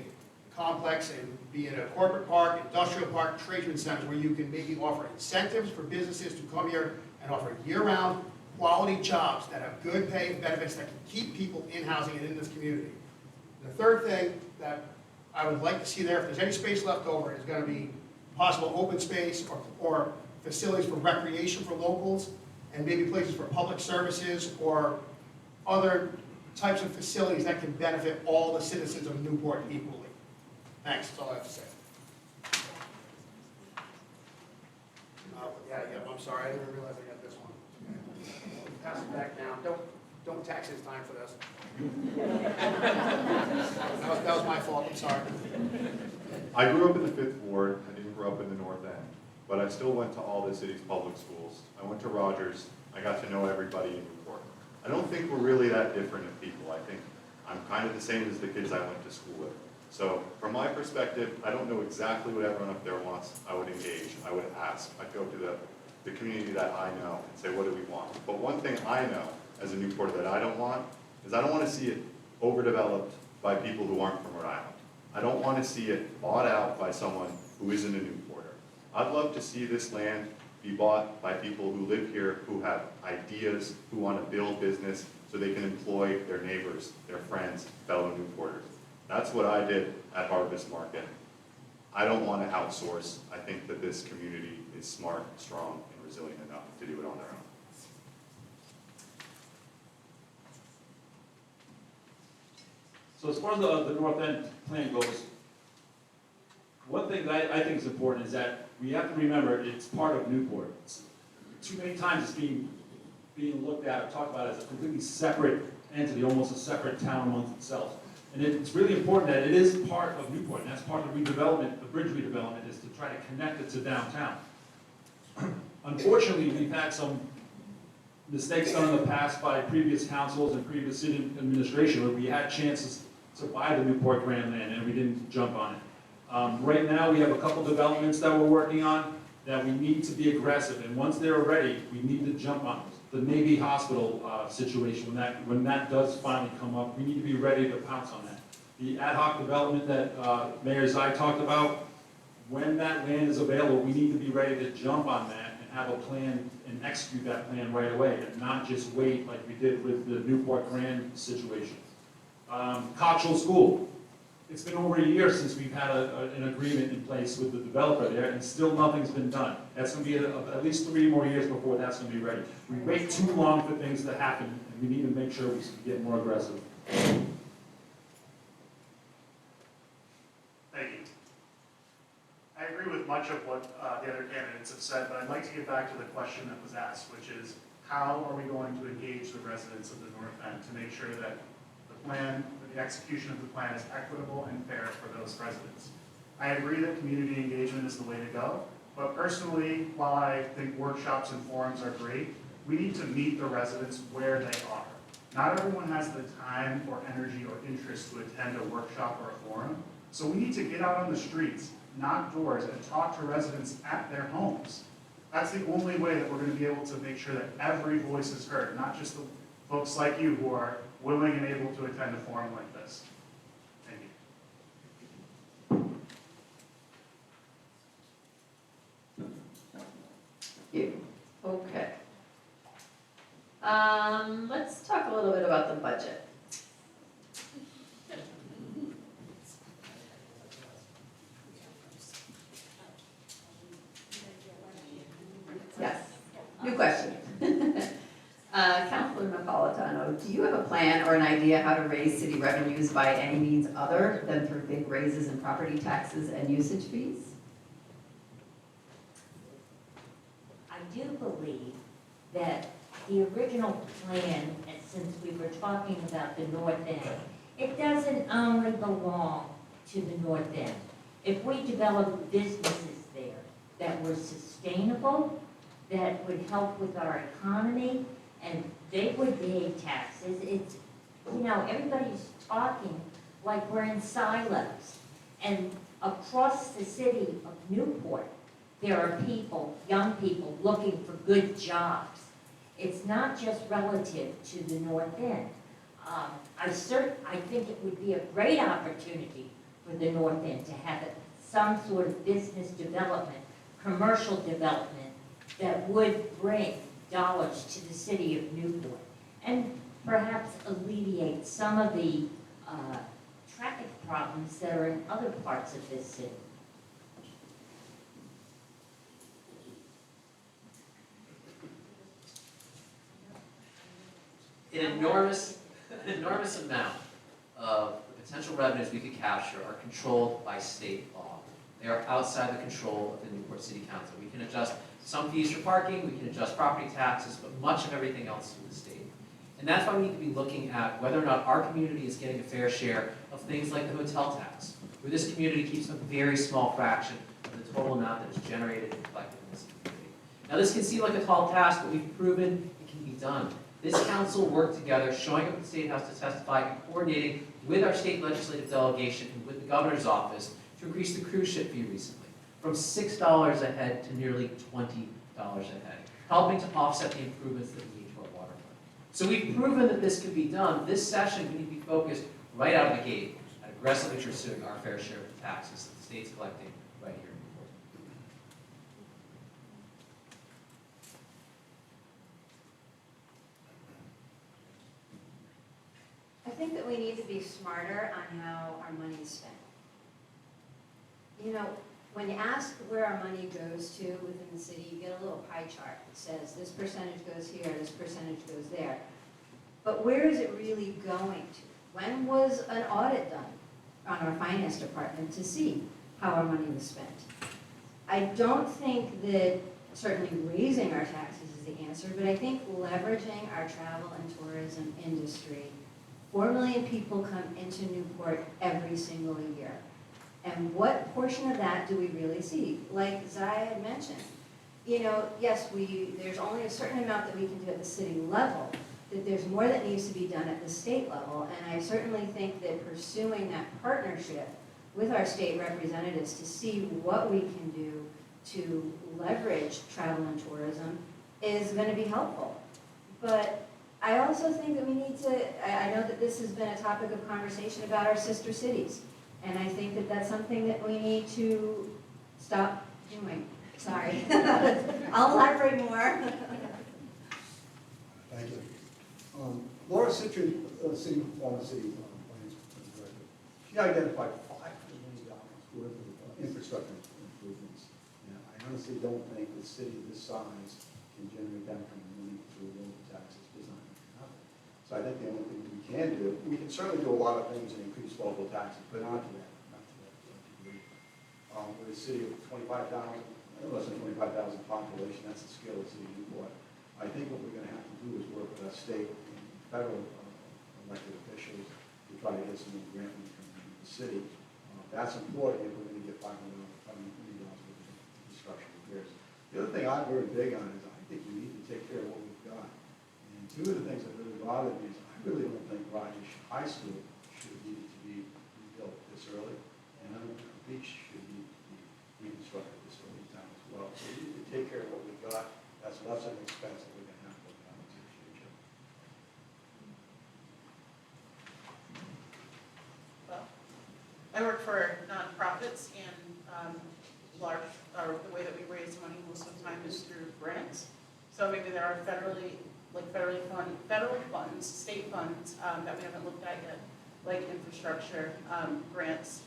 complex, and be it a corporate park, industrial park, tradesman centers, where you can maybe offer incentives for businesses to come here and offer year-round quality jobs that have good pay and benefits that can keep people in housing and in this community. The third thing that I would like to see there, if there's any space left over, is going to be possible open space or facilities for recreation for locals, and maybe places for public services or other types of facilities that can benefit all the citizens of Newport equally. Thanks, that's all I have to say. Yeah, I'm sorry, I didn't realize I got this one. Pass it back down. Don't tax his time for this. That was my fault, I'm sorry. I grew up in the Fifth Ward. I didn't grow up in the North End, but I still went to all the city's public schools. I went to Rogers. I got to know everybody in Newport. I don't think we're really that different as people. I think I'm kind of the same as the kids I went to school with. So from my perspective, I don't know exactly what everyone up there wants. I would engage. I would ask. I'd go to the community that I know and say, what do we want? But one thing I know as a Newporter that I don't want is I don't want to see it overdeveloped by people who aren't from Rhode Island. I don't want to see it bought out by someone who isn't a Newporter. I'd love to see this land be bought by people who live here, who have ideas, who want to build business so they can employ their neighbors, their friends, fellow Newporters. That's what I did at Harvest Market. I don't want to outsource. I think that this community is smart, strong, and resilient enough to do it on their own. So as far as the North End plan goes, one thing that I think is important is that we have to remember it's part of Newport. Too many times it's being looked at or talked about as a completely separate entity, almost a separate town amongst itself. And it's really important that it is part of Newport, and that's part of the redevelopment, the bridge redevelopment, is to try to connect it to downtown. Unfortunately, we've had some mistakes done in the past by previous councils and previous city administration where we had chances to buy the Newport Grand land, and we didn't jump on it. Right now, we have a couple developments that we're working on that we need to be aggressive, and once they're ready, we need to jump on the Navy Hospital situation. When that does finally come up, we need to be ready to pounce on that. The ad hoc development that Mayor Zai talked about, when that land is available, we need to be ready to jump on that and have a plan and execute that plan right away, and not just wait like we did with the Newport Grand situation. Cottrell School. It's been over a year since we've had an agreement in place with the developer there, and still nothing's been done. That's going to be at least 3 more years before that's going to be ready. We wait too long for things to happen, and we need to make sure we get more aggressive. Thank you. I agree with much of what the other candidates have said, but I'd like to get back to the question that was asked, which is how are we going to engage the residents of the North End to make sure that the plan, the execution of the plan is equitable and fair for those residents? I agree that community engagement is the way to go, but personally, while I think workshops and forums are great, we need to meet the residents where they are. Not everyone has the time or energy or interest to attend a workshop or a forum, so we need to get out on the streets, knock doors, and talk to residents at their homes. That's the only way that we're going to be able to make sure that every voice is heard, not just the folks like you who are willing and able to attend a forum like this. Thank you. Okay. Let's talk a little bit about the budget. Yes, new question. Councilor Napolitano, do you have a plan or an idea how to raise city revenues by any means other than through big raises in property taxes and usage fees? I do believe that the original plan, and since we were talking about the North End, it doesn't only belong to the North End. If we develop businesses there that were sustainable, that would help with our economy, and they would pay taxes, it's, everybody's talking like we're in silos. And across the city of Newport, there are people, young people, looking for good jobs. It's not just relative to the North End. I think it would be a great opportunity for the North End to have some sort of business development, commercial development that would bring dollars to the city of Newport and perhaps alleviate some of the traffic problems that are in other parts of this city. An enormous amount of the potential revenues we could capture are controlled by state law. They are outside the control of the Newport City Council. We can adjust some fees for parking, we can adjust property taxes, but much of everything else is through the state. And that's why we need to be looking at whether or not our community is getting a fair share of things like the hotel tax, where this community keeps a very small fraction of the total amount that is generated and collected in this community. Now this can seem like a tall task, but we've proven it can be done. This council worked together, showing up at the State House to testify and coordinating with our state legislative delegation and with the governor's office to increase the cruise ship fee recently from $6 a head to nearly $20 a head, helping to offset the improvements that we need to our waterfront. So we've proven that this can be done. This session, we need to be focused right out of the gate at aggressively pursuing our fair share of the taxes that the state's collecting right here in Newport. I think that we need to be smarter on how our money is spent. When you ask where our money goes to within the city, you get a little pie chart that says this percentage goes here, this percentage goes there. But where is it really going to? When was an audit done on our finance department to see how our money was spent? I don't think that certainly raising our taxes is the answer, but I think leveraging our travel and tourism industry. 4 million people come into Newport every single year. And what portion of that do we really see? Like Zai had mentioned, yes, there's only a certain amount that we can do at the city level, that there's more that needs to be done at the state level, and I certainly think that pursuing that partnership with our state representatives to see what we can do to leverage travel and tourism is going to be helpful. But I also think that we need to, I know that this has been a topic of conversation about our sister cities, and I think that that's something that we need to stop doing. Sorry. I'll elaborate more. Thank you. Laura Citrin, City Performance City Finance Director, she identified $500 million worth of infrastructure improvements. Now, I honestly don't think a city this size can generate that kind of money through local taxes. It's not going to happen. So I think the only thing we can do, we can certainly do a lot of things and increase local taxes, but not to that degree. With a city of 25,000, less than 25,000 population, that's the scale of the city of Newport. I think what we're going to have to do is work with our state and federal elected officials to try to get some more grant money from the city. That's important if we're going to get $500 million worth of infrastructure repairs. The other thing I'm very big on is I think we need to take care of what we've got. And two of the things that really bother me is I really don't think Rogers High School should need to be rebuilt this early, and I don't think the beach should need to be reconstructed this early in time as well. So we need to take care of what we've got. That's less of an expense that we're going to have to look out into the future. Well, I work for nonprofits, and the way that we raise money most of the time is through grants. So maybe there are federal funds, state funds that we haven't looked at yet, like infrastructure grants.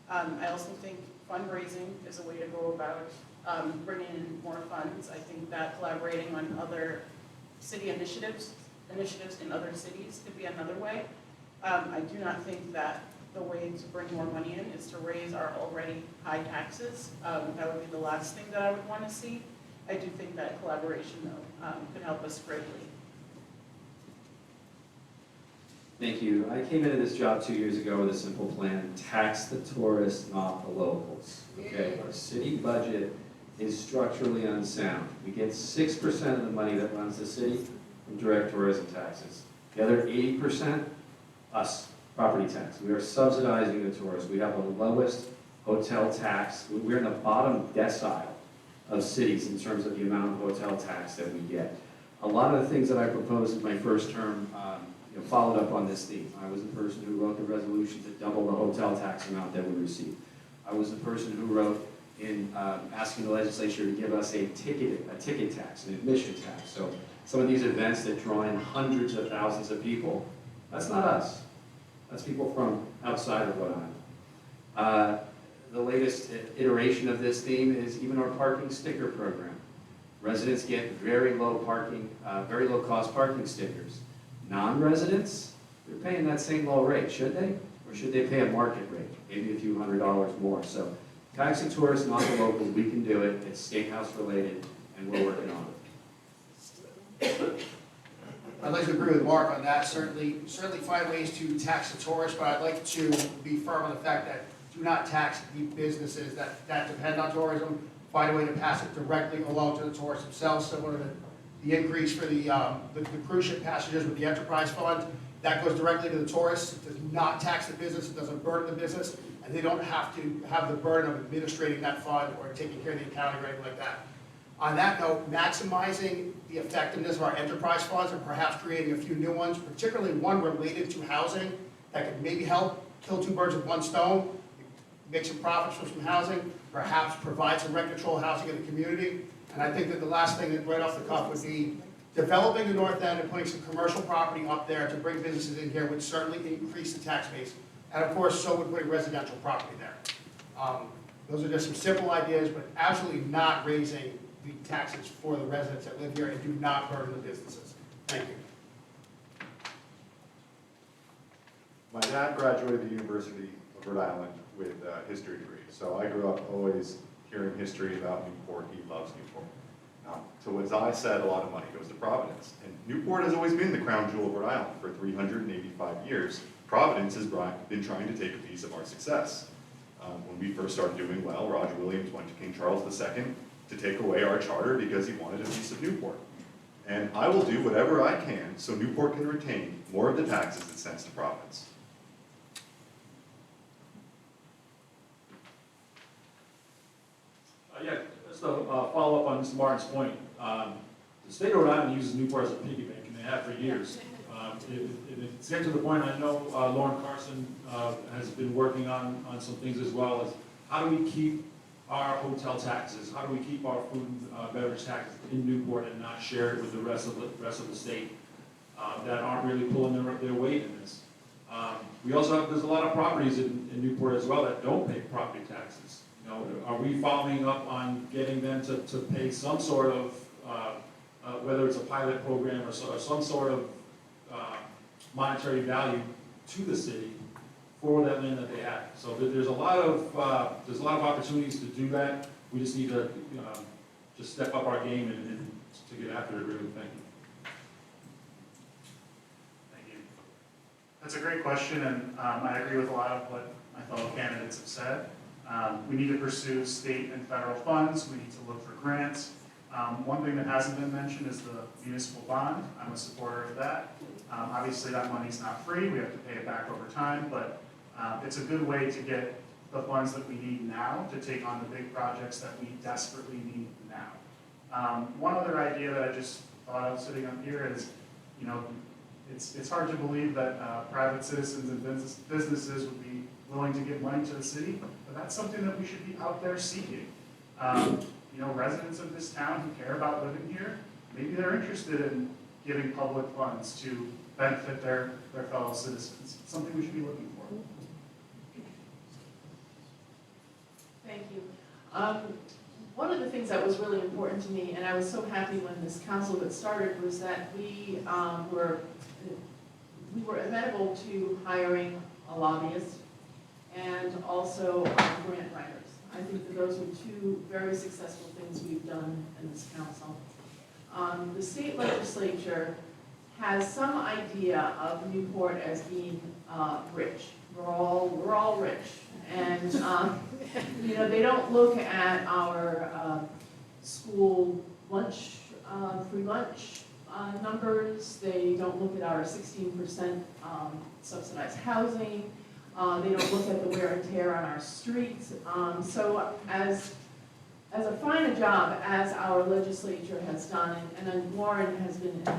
I also think fundraising is a way to go about bringing in more funds. I think that collaborating on other city initiatives in other cities could be another way. I do not think that the way to bring more money in is to raise our already high taxes. That would be the last thing that I would want to see. I do think that collaboration, though, could help us greatly. Thank you. I came into this job 2 years ago with a simple plan: tax the tourists, not the locals. Okay, our city budget is structurally unsound. We get 6% of the money that runs the city from direct tourism taxes. The other 80%, us, property tax. We are subsidizing the tourists. We have the lowest hotel tax. We're in the bottom decile of cities in terms of the amount of hotel tax that we get. A lot of the things that I proposed in my first term followed up on this theme. I was the person who wrote the resolution to double the hotel tax amount that we receive. I was the person who wrote in asking the legislature to give us a ticket tax, an admission tax. So some of these events that draw in hundreds of thousands of people, that's not us. That's people from outside of Rhode Island. The latest iteration of this theme is even our parking sticker program. Residents get very low cost parking stickers. Non-residents, they're paying that same low rate, should they? Or should they pay a market rate, maybe a few $100s more? So taxing tourists, not the locals, we can do it. It's Steakhouse related, and we're working on it. I'd like to agree with Mark on that. Certainly find ways to tax the tourists, but I'd like to be firm on the fact that do not tax the businesses that depend on tourism. Find a way to pass it directly along to the tourists themselves, similar to the increase for the cruise ship passengers with the enterprise fund. That goes directly to the tourists. It does not tax the business. It doesn't burden the business, and they don't have to have the burden of administrating that fund or taking care of the accounting or anything like that. On that note, maximizing the effectiveness of our enterprise funds and perhaps creating a few new ones, particularly one related to housing that could maybe help kill two birds with one stone, make some profits from some housing, perhaps provide some rent control housing in the community. And I think that the last thing that right off the cuff would be developing the north end and putting some commercial property up there to bring businesses in here would certainly increase the tax base. And of course, so would putting residential property there. Those are just some simple ideas, but absolutely not raising the taxes for the residents that live here and do not burden the businesses. Thank you. My dad graduated the University of Rhode Island with a history degree, so I grew up always hearing history about Newport. He loves Newport. So as I said, a lot of money goes to Providence, and Newport has always been the crown jewel of Rhode Island for 385 years. Providence has been trying to take a piece of our success. When we first started doing well, Roger Williams went to King Charles II to take away our charter because he wanted a piece of Newport. and I will do whatever I can so Newport can retain more of the taxes it sends to Providence. Yeah, just to follow up on Mr. Martin's point, the state of Rhode Island uses Newport as a piggy bank, and they have for years. It's getting to the point, I know Lauren Carson has been working on some things as well, as how do we keep our hotel taxes, how do we keep our food and beverage taxes in Newport and not share it with the rest of the state that aren't really pulling their weight in this. We also have, there's a lot of properties in Newport as well that don't pay property taxes. You know, are we following up on getting them to pay some sort of, whether it's a pilot program or some sort of monetary value to the city for that land that they have? So there's a lot of opportunities to do that. We just need to just step up our game and to get after it. Really, thank you. Thank you. That's a great question, and I agree with a lot of what my fellow candidates have said. We need to pursue state and federal funds. We need to look for grants. One thing that hasn't been mentioned is the municipal bond. I'm a supporter of that. Obviously, that money's not free. We have to pay it back over time, but it's a good way to get the funds that we need now to take on the big projects that we desperately need now. One other idea that I just thought of sitting up here is, you know, it's hard to believe that private citizens and businesses would be willing to give money to the city, but that's something that we should be out there seeking. You know, residents of this town who care about living here, maybe they're interested in giving public funds to benefit their fellow citizens. It's something we should be looking for. Thank you. One of the things that was really important to me, and I was so happy when this council got started, was that we were amenable to hiring a lobbyist and also grant writers. I think that those were two very successful things we've done in this council. The state legislature has some idea of Newport as being rich. We're all rich, and you know, they don't look at our school lunch, free lunch numbers. They don't look at our 16% subsidized housing. They don't look at the wear and tear on our streets. So as a fine a job as our legislature has done, and Warren has been an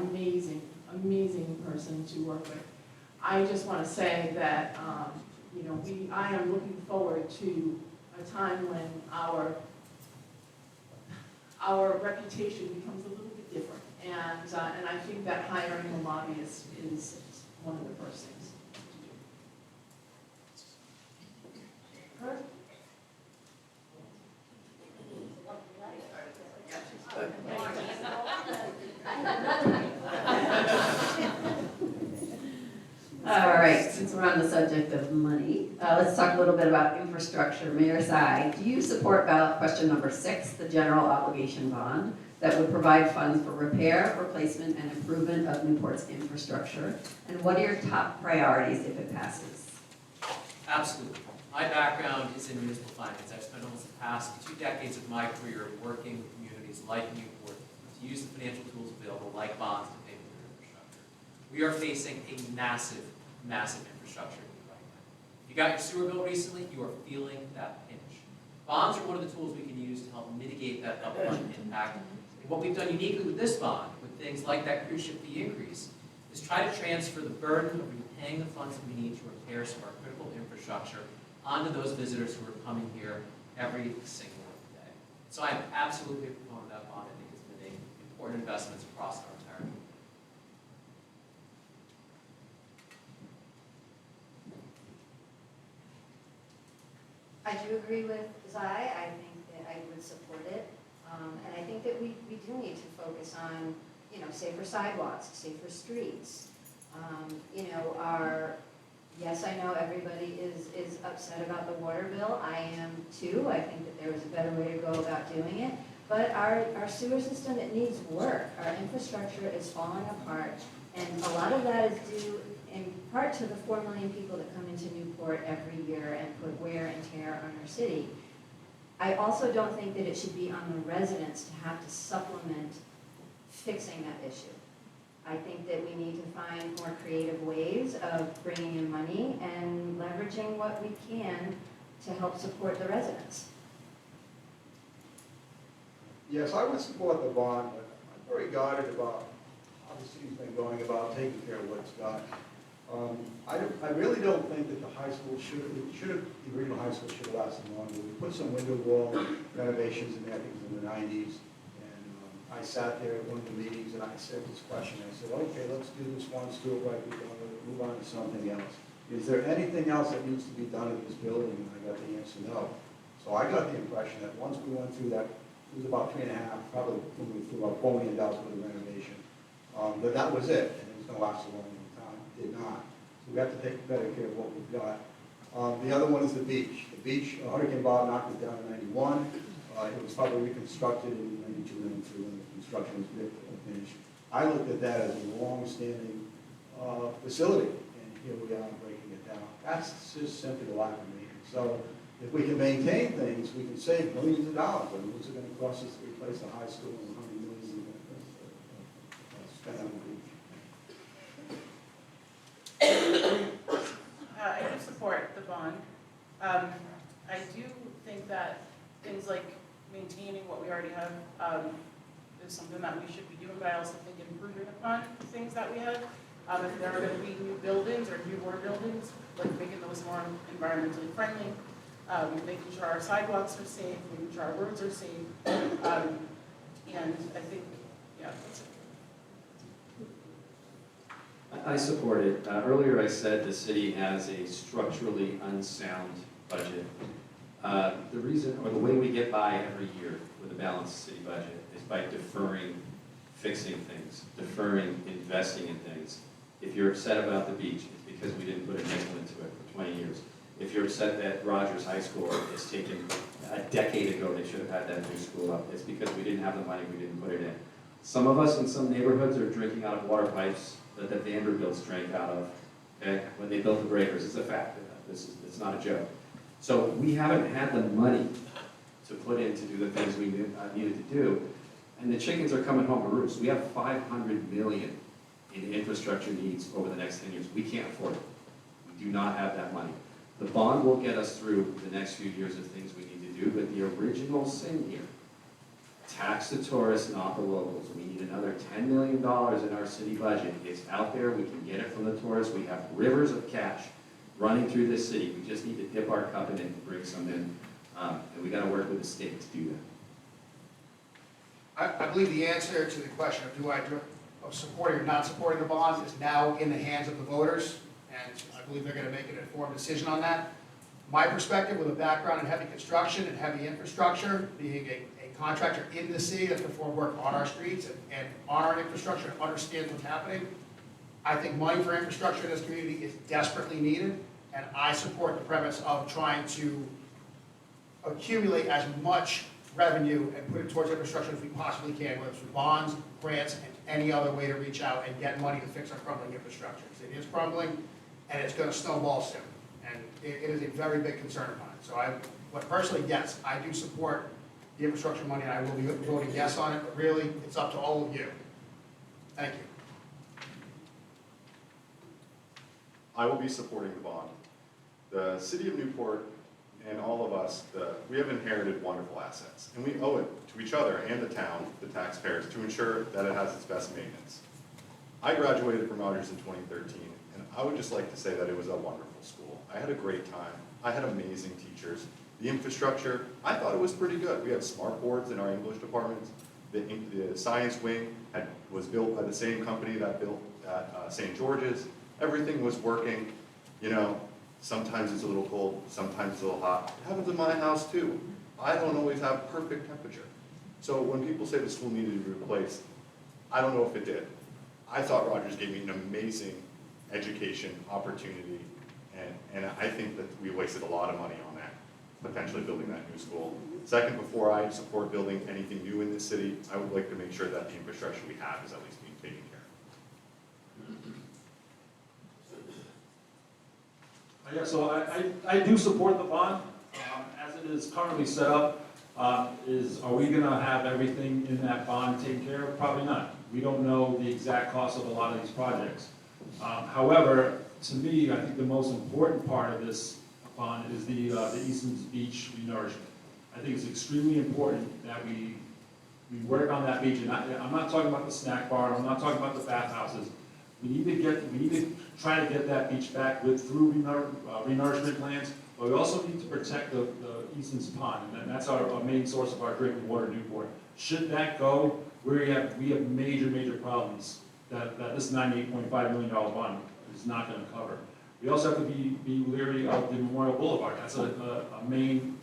amazing person to work with, I just want to say that you know, I am looking forward to a time when our reputation becomes a little bit different, and I think that hiring a lobbyist is one of the first things. All right, since we're on the subject of money, let's talk a little bit about infrastructure. Mayor Tsai, do you support ballot question number 6, the general obligation bond, that would provide funds for repair, replacement, and improvement of Newport's infrastructure? And what are your top priorities if it passes? Absolutely. My background is in municipal finance. I've spent almost the past 2 decades of my career working with communities like Newport to use the financial tools available, like bonds, to pay for their infrastructure. We are facing a massive infrastructure need right now. If you got your sewer bill recently, you are feeling that pinch. Bonds are one of the tools we can use to help mitigate that upfront impact. And what we've done uniquely with this bond, with things like that cruise ship fee increase, is try to transfer the burden of repaying the funds that we need to repair some of our critical infrastructure onto those visitors who are coming here every single day. So I'm absolutely a proponent of that bond. I think it's been an important investment across our entire community. I do agree with Zai. I think that I would support it. And I think that we do need to focus on, you know, safer sidewalks, safer streets. You know, yes, I know everybody is upset about the water bill. I am too. I think that there was a better way to go about doing it. But our sewer system, it needs work. Our infrastructure is falling apart. And a lot of that is due in part to the 4 million people that come into Newport every year and put wear and tear on our city. I also don't think that it should be on the residents to have to supplement fixing that issue. I think that we need to find more creative ways of bringing in money and leveraging what we can to help support the residents. Yes, I would support the bond, but I'm very guarded about how the city's been going about taking care of what it's got. I really don't think that the high school the original high school should have lasted longer. We put some window wall renovations in there, I think it was in the 90s. And I sat there at one of the meetings and I said this question. I said, okay, let's do this once, do it right, we're going to move on to something else. Is there anything else that needs to be done in this building? And I got the answer, no. So I got the impression that once we went through that, it was about 3.5, probably when we threw about $4 million for the renovation, that was it, and it was going to last a long time. It did not. So we have to take better care of what we've got. The other one is the beach. The beach, Hurricane Bob knocked it down in '91. It was probably reconstructed in '92, '93 when the construction was finished. I looked at that as a long-standing facility, and here we are breaking it down. That's just simply the lack of maintenance. So if we can maintain things, we can save millions of dollars. I mean, what's it going to cost us to replace the high school and how many millions are going to spend on the beach? I do support the bond. I do think that things like maintaining what we already have is something that we should be doing, but I also think improving upon things that we have. If there are going to be new buildings or newer buildings, like making those more environmentally friendly, making sure our sidewalks are safe, making sure our roads are safe, and I think, yeah, that's it. I support it. Earlier I said the city has a structurally unsound budget. The reason, or the way we get by every year with a balanced city budget is by deferring fixing things, deferring investing in things. If you're upset about the beach, it's because we didn't put a nickel into it for 20 years. If you're upset that Rogers High School is taken a decade ago, they should have had that new school up, it's because we didn't have the money, we didn't put it in. Some of us in some neighborhoods are drinking out of water pipes that the Vanderbilts drank out of, okay, when they built the breakers. It's a fact. It's not a joke. So we haven't had the money to put in to do the things we needed to do, and the chickens are coming home to roost. We have $500 million in infrastructure needs over the next 10 years. We can't afford it. We do not have that money. The bond will get us through the next few years of things we need to do, but the original sin here, tax the tourists, not the locals. We need another $10 million in our city budget. It's out there, we can get it from the tourists. We have rivers of cash running through this city. We just need to dip our cup in it and bring some in. And we got to work with the state to do that. I believe the answer to the question of supporting or not supporting the bond is now in the hands of the voters, and I believe they're going to make an informed decision on that. My perspective, with a background in heavy construction and heavy infrastructure, being a contractor in the city that performs work on our streets and on our infrastructure and understands what's happening, I think money for infrastructure in this community is desperately needed, and I support the premise of trying to accumulate as much revenue and put it towards infrastructure as we possibly can, whether it's through bonds, grants, and any other way to reach out and get money to fix our crumbling infrastructure. Because it is crumbling, and it's going to snowball soon, and it is a very big concern of mine. So but personally, yes, I do support the infrastructure money, and I will be voting yes on it, but really, it's up to all of you. Thank you. I will be supporting the bond. The city of Newport and all of us, we have inherited wonderful assets, and we owe it to each other and the town, the taxpayers, to ensure that it has its best maintenance. I graduated from Rogers in 2013, and I would just like to say that it was a wonderful school. I had a great time. I had amazing teachers. The infrastructure, I thought it was pretty good. We had smart boards in our English department. The science wing was built by the same company that built at St. George's. Everything was working. You know, sometimes it's a little cold, sometimes it's a little hot. It happens in my house too. I don't always have perfect temperature. So when people say the school needed to be replaced, I don't know if it did. I thought Rogers gave me an amazing education opportunity, and I think that we wasted a lot of money on that, potentially building that new school. Second, before I support building anything new in this city, I would like to make sure that the infrastructure we have is at least being taken care of. Yeah, so I do support the bond. As it is currently set up, are we gonna have everything in that bond taken care of? Probably not. We don't know the exact cost of a lot of these projects. However, to me, I think the most important part of this bond is the Easton's Beach renourishment. I think it's extremely important that we work on that beach, and I'm not talking about the snack bar, I'm not talking about the bathhouses. We need to try to get that beach back through renourishment plans, but we also need to protect the Easton's Pond, and that's our main source of our drinking water in Newport. Should that go, we have major problems that this $98.5 million bond is not going to cover. We also have to be leery of the Memorial Boulevard. That's a main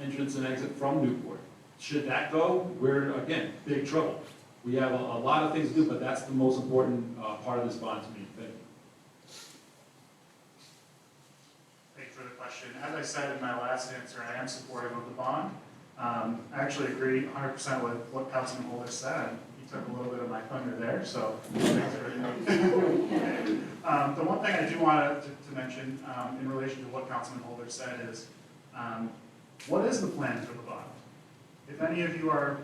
entrance and exit from Newport. Should that go, we're, again, big trouble. We have a lot of things to do, but that's the most important part of this bond to me. Thank you. Thank you for the question. As I said in my last answer, I am supportive of the bond. I actually agree 100% with what Councilman Holder said. He took a little bit of my thunder there, so thanks for everything. The one thing I do want to mention in relation to what Councilman Holder said is, what is the plan for the bond? If any of you are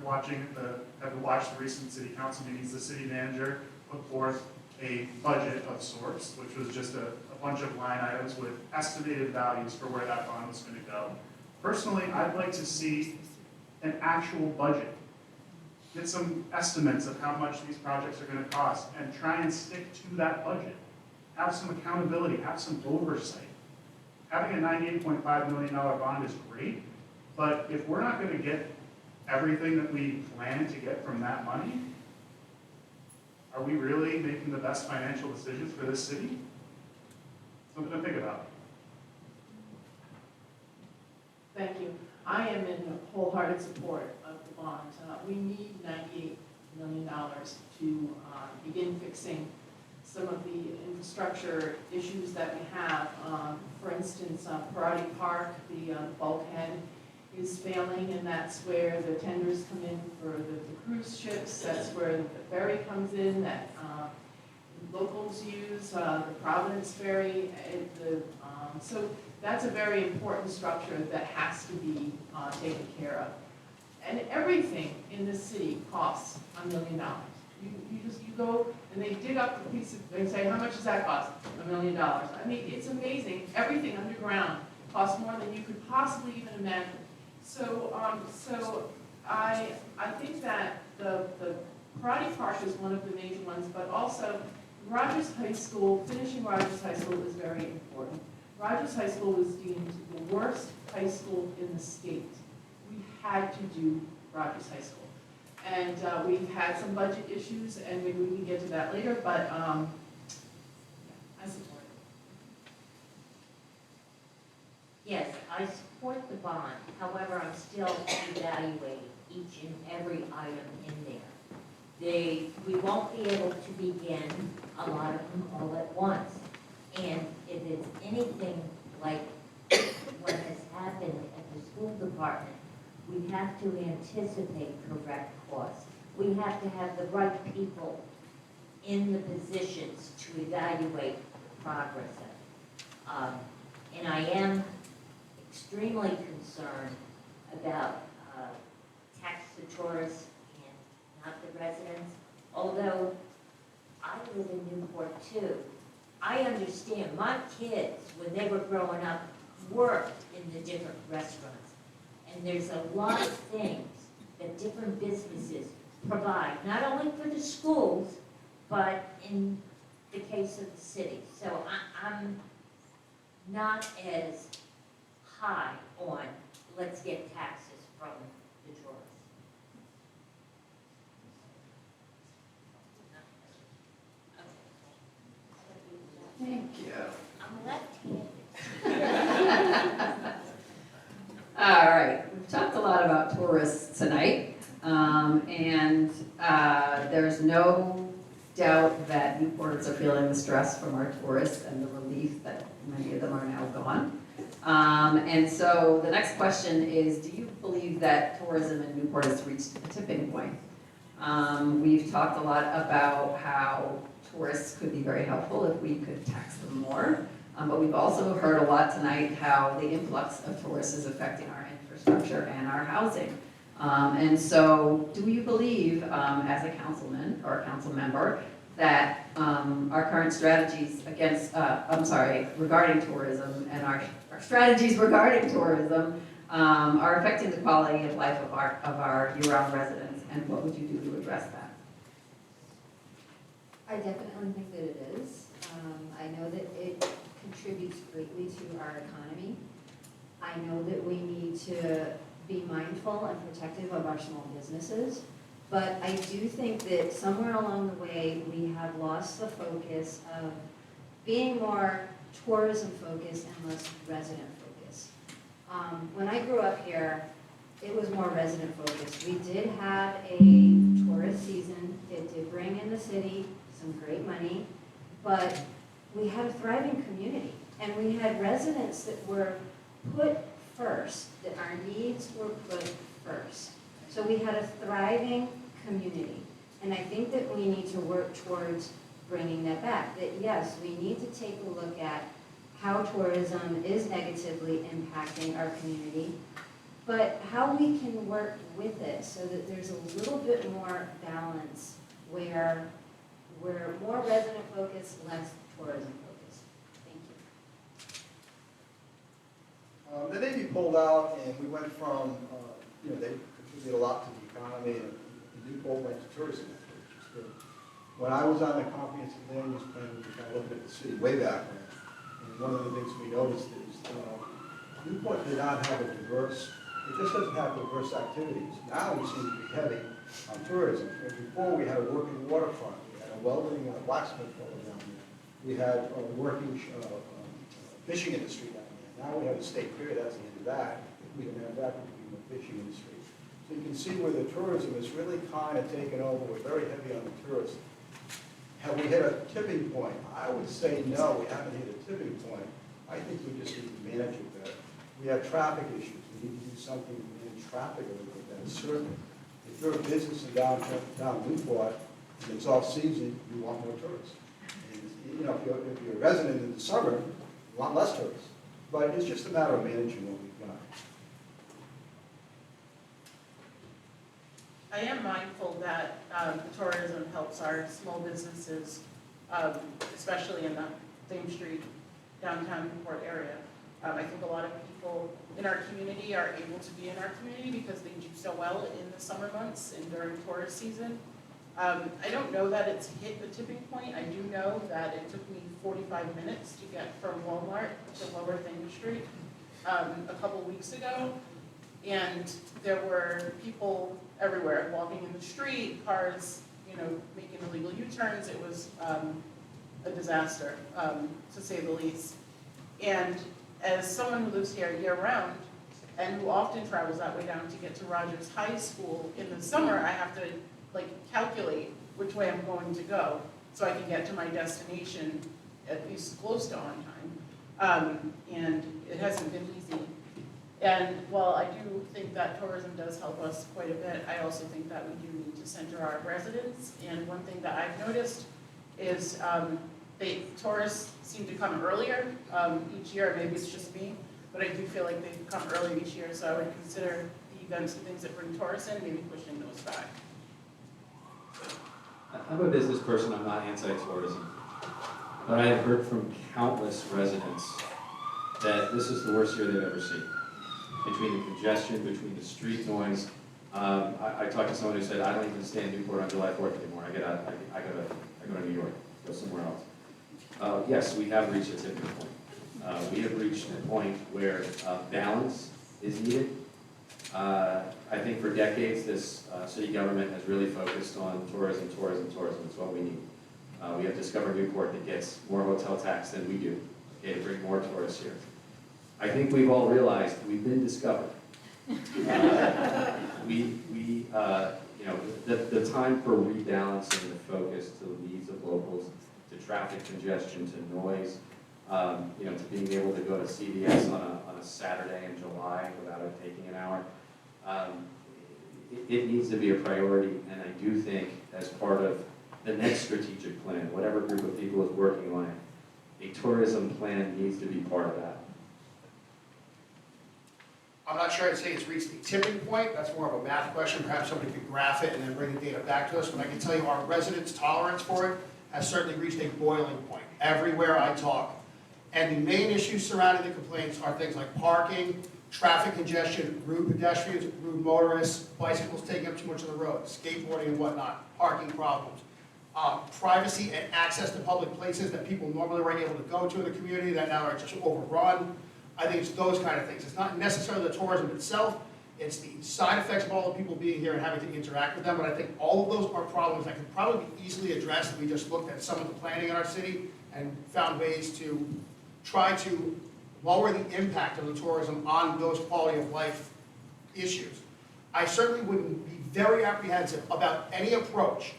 have watched the recent city council meetings, the city manager put forth a budget of sorts, which was just a bunch of line items with estimated values for where that bond was going to go. Personally, I'd like to see an actual budget. Get some estimates of how much these projects are going to cost and try and stick to that budget. Have some accountability, have some oversight. Having a $98.5 million bond is great, but if we're not going to get everything that we plan to get from that money, are we really making the best financial decisions for this city? Something to think about. Thank you. I am in wholehearted support of the bond. We need $98 million to begin fixing some of the infrastructure issues that we have. For instance, Karate Park, the bulkhead is failing, and that's where the tenders come in for the cruise ships. That's where the ferry comes in that locals use, the Providence Ferry. So that's a very important structure that has to be taken care of. And everything in this city costs $1 million. You go and they dig up a piece of, they say, how much does that cost? $1 million. I mean, it's amazing. Everything underground costs more than you could possibly even imagine. So I think that the Karate Park is one of the major ones, but also Rogers High School, finishing Rogers High School is very important. Rogers High School was deemed the worst high school in the state. We had to do Rogers High School. And we've had some budget issues, and maybe we can get to that later, but I support it. Yes, I support the bond. However, I'm still evaluating each and every item in there. We won't be able to begin a lot of them all at once. And if it's anything like what has happened at the school department, we have to anticipate correct costs. We have to have the right people in the positions to evaluate the progress of it. And I am extremely concerned about tax to tourists and not the residents. Although I live in Newport too, I understand my kids, when they were growing up, worked in the different restaurants. And there's a lot of things that different businesses provide, not only for the schools, but in the case of the city. So I'm not as high on let's get taxes from the tourists. Thank you. I'm left-handed. All right, we've talked a lot about tourists tonight, and there's no doubt that Newporters are feeling the stress from our tourists and the relief that many of them are now gone. And so the next question is, do you believe that tourism in Newport has reached a tipping point? We've talked a lot about how tourists could be very helpful if we could tax them more. But we've also heard a lot tonight how the influx of tourists is affecting our infrastructure and our housing. And so, do you believe, as a councilman or a council member, that our current strategies regarding tourism and our strategies regarding tourism are affecting the quality of life of our year-round residents, and what would you do to address that? I definitely think that it is. I know that it contributes greatly to our economy. I know that we need to be mindful and protective of our small businesses. But I do think that somewhere along the way, we have lost the focus of being more tourism focused and less resident focused. When I grew up here, it was more resident focused. We did have a tourist season. It did bring in the city some great money, but we had a thriving community. And we had residents that were put first, that our needs were put first. So we had a thriving community. And I think that we need to work towards bringing that back. That yes, we need to take a look at how tourism is negatively impacting our community, but how we can work with it so that there's a little bit more balance where we're more resident focused, less tourism focused. Thank you. The Navy pulled out, and we went from, they contribute a lot to the economy, and Newport went to tourism, which is good. When I was on the comprehensive land use plan, we were kind of looking at the city way back when, and one of the things we noticed is Newport did not have a diverse, it just doesn't have diverse activities. Now we seem to be heavy on tourism. And before we had a working waterfront, we had a welding and a blacksmith going down there. We had a working fishing industry down there. Now we have a state fair, that's the end of that. If we didn't have that, it would be the fishing industry. So you can see where the tourism is really kind of taken over. We're very heavy on the tourism. Have we hit a tipping point? I would say no, we haven't hit a tipping point. I think we just need to manage it better. We have traffic issues. We need to do something to manage traffic a little bit better. Certainly, if you're a business in down Newport and it's off season, you want more tourists. And, if you're a resident in the summer, you want less tourists. But it's just a matter of managing what we've got. I am mindful that tourism helps our small businesses, especially in the Thames Street, downtown Newport area. I think a lot of people in our community are able to be in our community because they do so well in the summer months and during tourist season. I don't know that it's hit the tipping point. I do know that it took me 45 minutes to get from Walmart to Lower Thames Street a couple weeks ago. And there were people everywhere walking in the street, cars, making illegal U-turns. It was a disaster, to say the least. And as someone who lives here year-round and who often travels that way down to get to Rogers High School in the summer, I have to calculate which way I'm going to go so I can get to my destination at least close to on time. And it hasn't been easy. And while I do think that tourism does help us quite a bit, I also think that we do need to center our residents. And one thing that I've noticed is tourists seem to come earlier each year. Maybe it's just me, but I do feel like they come earlier each year. So I would consider the events and things that bring tourists in, maybe pushing those back. I'm a business person, I'm not anti-tourism. But I have heard from countless residents that this is the worst year they've ever seen. Between the congestion, between the street noise. I talked to someone who said, I don't even stay in Newport on July 4th anymore. I go to New York, go somewhere else. Yes, we have reached a tipping point. We have reached a point where balance is needed. I think for decades, this city government has really focused on tourism. It's what we need. We have Discover Newport that gets more hotel tax than we do, to bring more tourists here. I think we've all realized we've been discovered. The time for rebalancing the focus to the needs of locals, to traffic congestion, to noise, to being able to go to CVS on a Saturday in July without it taking an hour. It needs to be a priority, and I do think as part of the next strategic plan, whatever group of people is working on it, a tourism plan needs to be part of that. I'm not sure I'd say it's reached a tipping point, that's more of a math question, perhaps somebody could graph it and then bring the data back to us, but I can tell you our residents' tolerance for it has certainly reached a boiling point, everywhere I talk. And the main issues surrounding the complaints are things like parking, traffic congestion, rude pedestrians, rude motorists, bicycles taking up too much of the road, skateboarding and whatnot, parking problems, privacy and access to public places that people normally weren't able to go to in the community that now are just overrun. I think it's those kind of things. It's not necessarily the tourism itself, it's the side effects of all the people being here and having to interact with them, but I think all of those are problems that can probably be easily addressed if we just looked at some of the planning in our city and found ways to try to lower the impact of the tourism on those quality of life issues. I certainly would be very apprehensive about any approach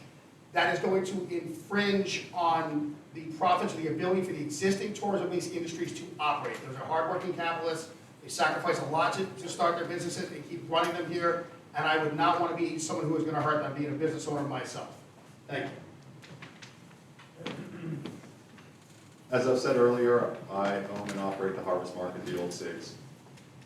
that is going to infringe on the profits or the ability for the existing tourism-based industries to operate. Those are hardworking capitalists. They sacrifice a lot to start their businesses. They keep running them here, and I would not want to be someone who is going to hurt them being a business owner myself. Thank you. As I've said earlier, I own and operate the Harvest Market, the Old Six.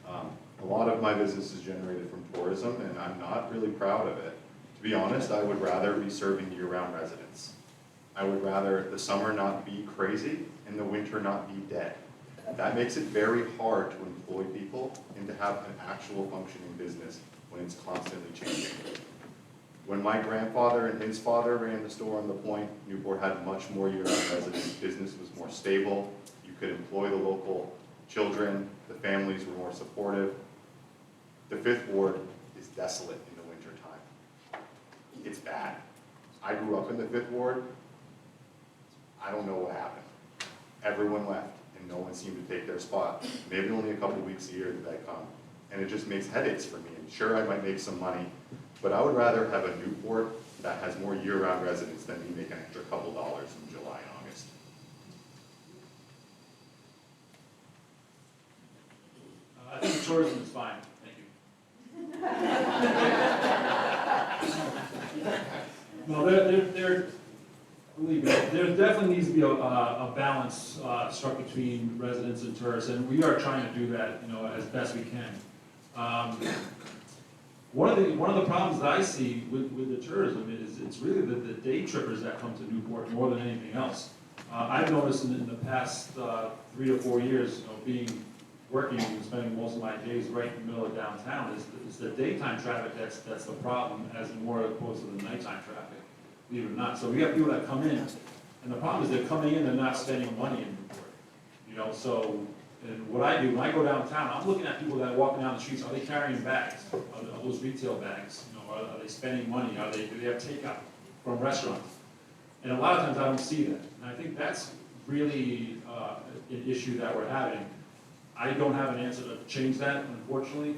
A lot of my business is generated from tourism, and I'm not really proud of it. To be honest, I would rather be serving year-round residents. I would rather the summer not be crazy and the winter not be dead. That makes it very hard to employ people and to have an actual functioning business when it's constantly changing. When my grandfather and his father ran the store on the Point, Newport had much more year-round residents. Business was more stable. You could employ the local children. The families were more supportive. The Fifth Ward is desolate in the winter time. It's bad. I grew up in the Fifth Ward. I don't know what happened. Everyone left, and no one seemed to take their spot. Maybe only a couple weeks a year did that come. And it just makes headaches for me. And sure, I might make some money, but I would rather have a Newport that has more year-round residents than me make an extra couple dollars in July and August. I think tourism is fine, thank you. No, believe me, there definitely needs to be a balance struck between residents and tourists, and we are trying to do that, as best we can. One of the problems that I see with the tourism is it's really the day trippers that come to Newport more than anything else. I've noticed in the past 3 to 4 years, working and spending most of my days right in the middle of downtown, is the daytime traffic that's the problem, as more opposed to the nighttime traffic, believe it or not. So we have people that come in, and the problem is they're coming in and not spending money in Newport. So. And what I do, when I go downtown, I'm looking at people that are walking down the streets. Are they carrying bags? Are those retail bags? Are they spending money? Do they have takeout from restaurants? And a lot of times I don't see that. And I think that's really an issue that we're having. I don't have an answer to change that, unfortunately.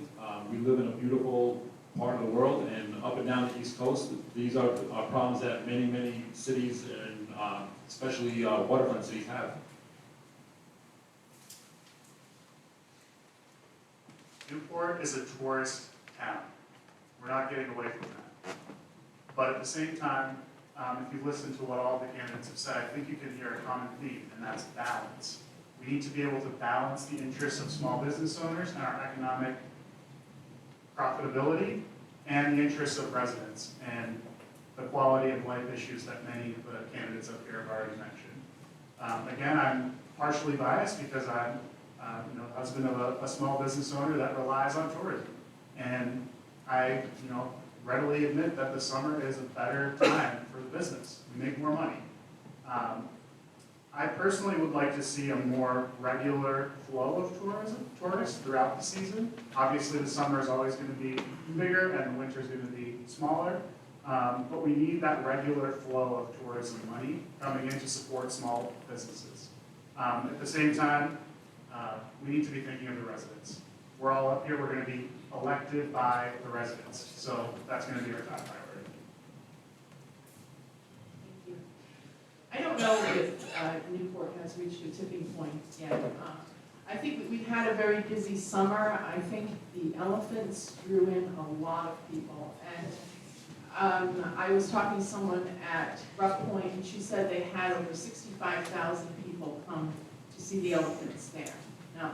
We live in a beautiful part of the world, and up and down the East Coast, these are problems that many, many cities, and especially waterfront cities, have. Newport is a tourist town. We're not getting away from that. But at the same time, if you listen to what all the candidates have said, I think you can hear a common theme, and that's balance. We need to be able to balance the interests of small business owners and our economic profitability and the interests of residents and the quality of life issues that many of the candidates up here have already mentioned. Again, I'm partially biased because I'm husband of a small business owner that relies on tourism. And I, readily admit that the summer is a better time for the business. We make more money. I personally would like to see a more regular flow of tourists throughout the season. Obviously, the summer is always going to be bigger and the winter is going to be smaller. But we need that regular flow of tourism money coming in to support small businesses. At the same time, we need to be thinking of the residents. We're all up here, we're going to be elected by the residents, so that's going to be our top priority. Thank you. I don't know if Newport has reached a tipping point yet. I think we had a very busy summer. I think the elephants drew in a lot of people, and I was talking to someone at Rough Point, and she said they had over 65,000 people come to see the elephants there. Now,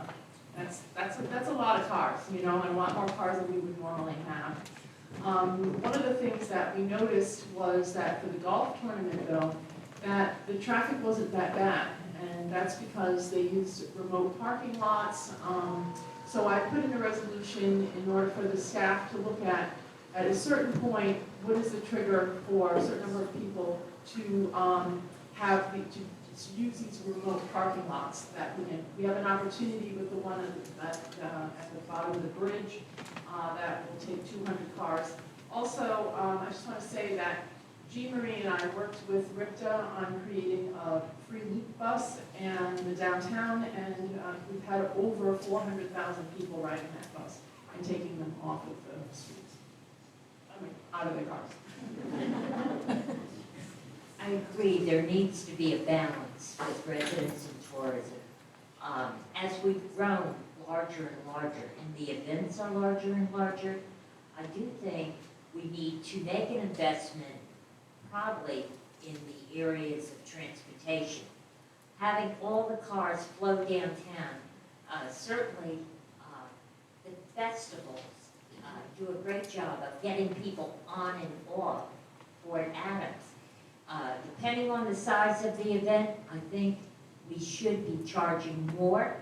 that's that's a lot of cars, you know, and a lot more cars than we would normally have. One of the things that we noticed was that for the golf tournament though, that the traffic wasn't that bad. And that's because they used remote parking lots. So I put in a resolution in order for the staff to look at a certain point, what is the trigger for a certain number of people to to use these remote parking lots that we have an opportunity with the one at the bottom of the bridge that will take 200 cars. Also, I just want to say that Jean Marie and I worked with RIPTA on creating a free loop bus and the downtown, and we've had over 400,000 people riding that bus and taking them off of the streets. I mean, out of their cars. I agree, there needs to be a balance with residents and tourism. As we've grown larger and larger, and the events are larger and larger, I do think we need to make an investment probably in the areas of transportation. Having all the cars flow downtown, certainly the festivals do a great job of getting people on and off Fort Adams. Depending on the size of the event, I think we should be charging more.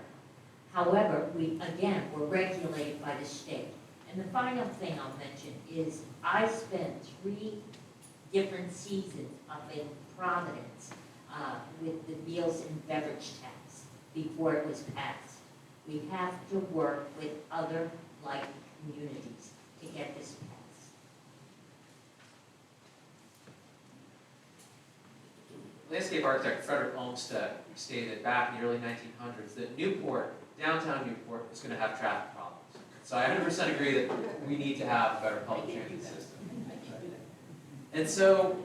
However, we're regulated by the state. And the final thing I'll mention is I spent 3 different seasons up in Providence with the meals and beverage tax before it was passed. We have to work with other like communities to get this passed. Landscape architect Frederick Olmsted stated back in the early 1900s that Newport, downtown Newport, is going to have traffic problems. So I 100% agree that we need to have a better public transit system. And so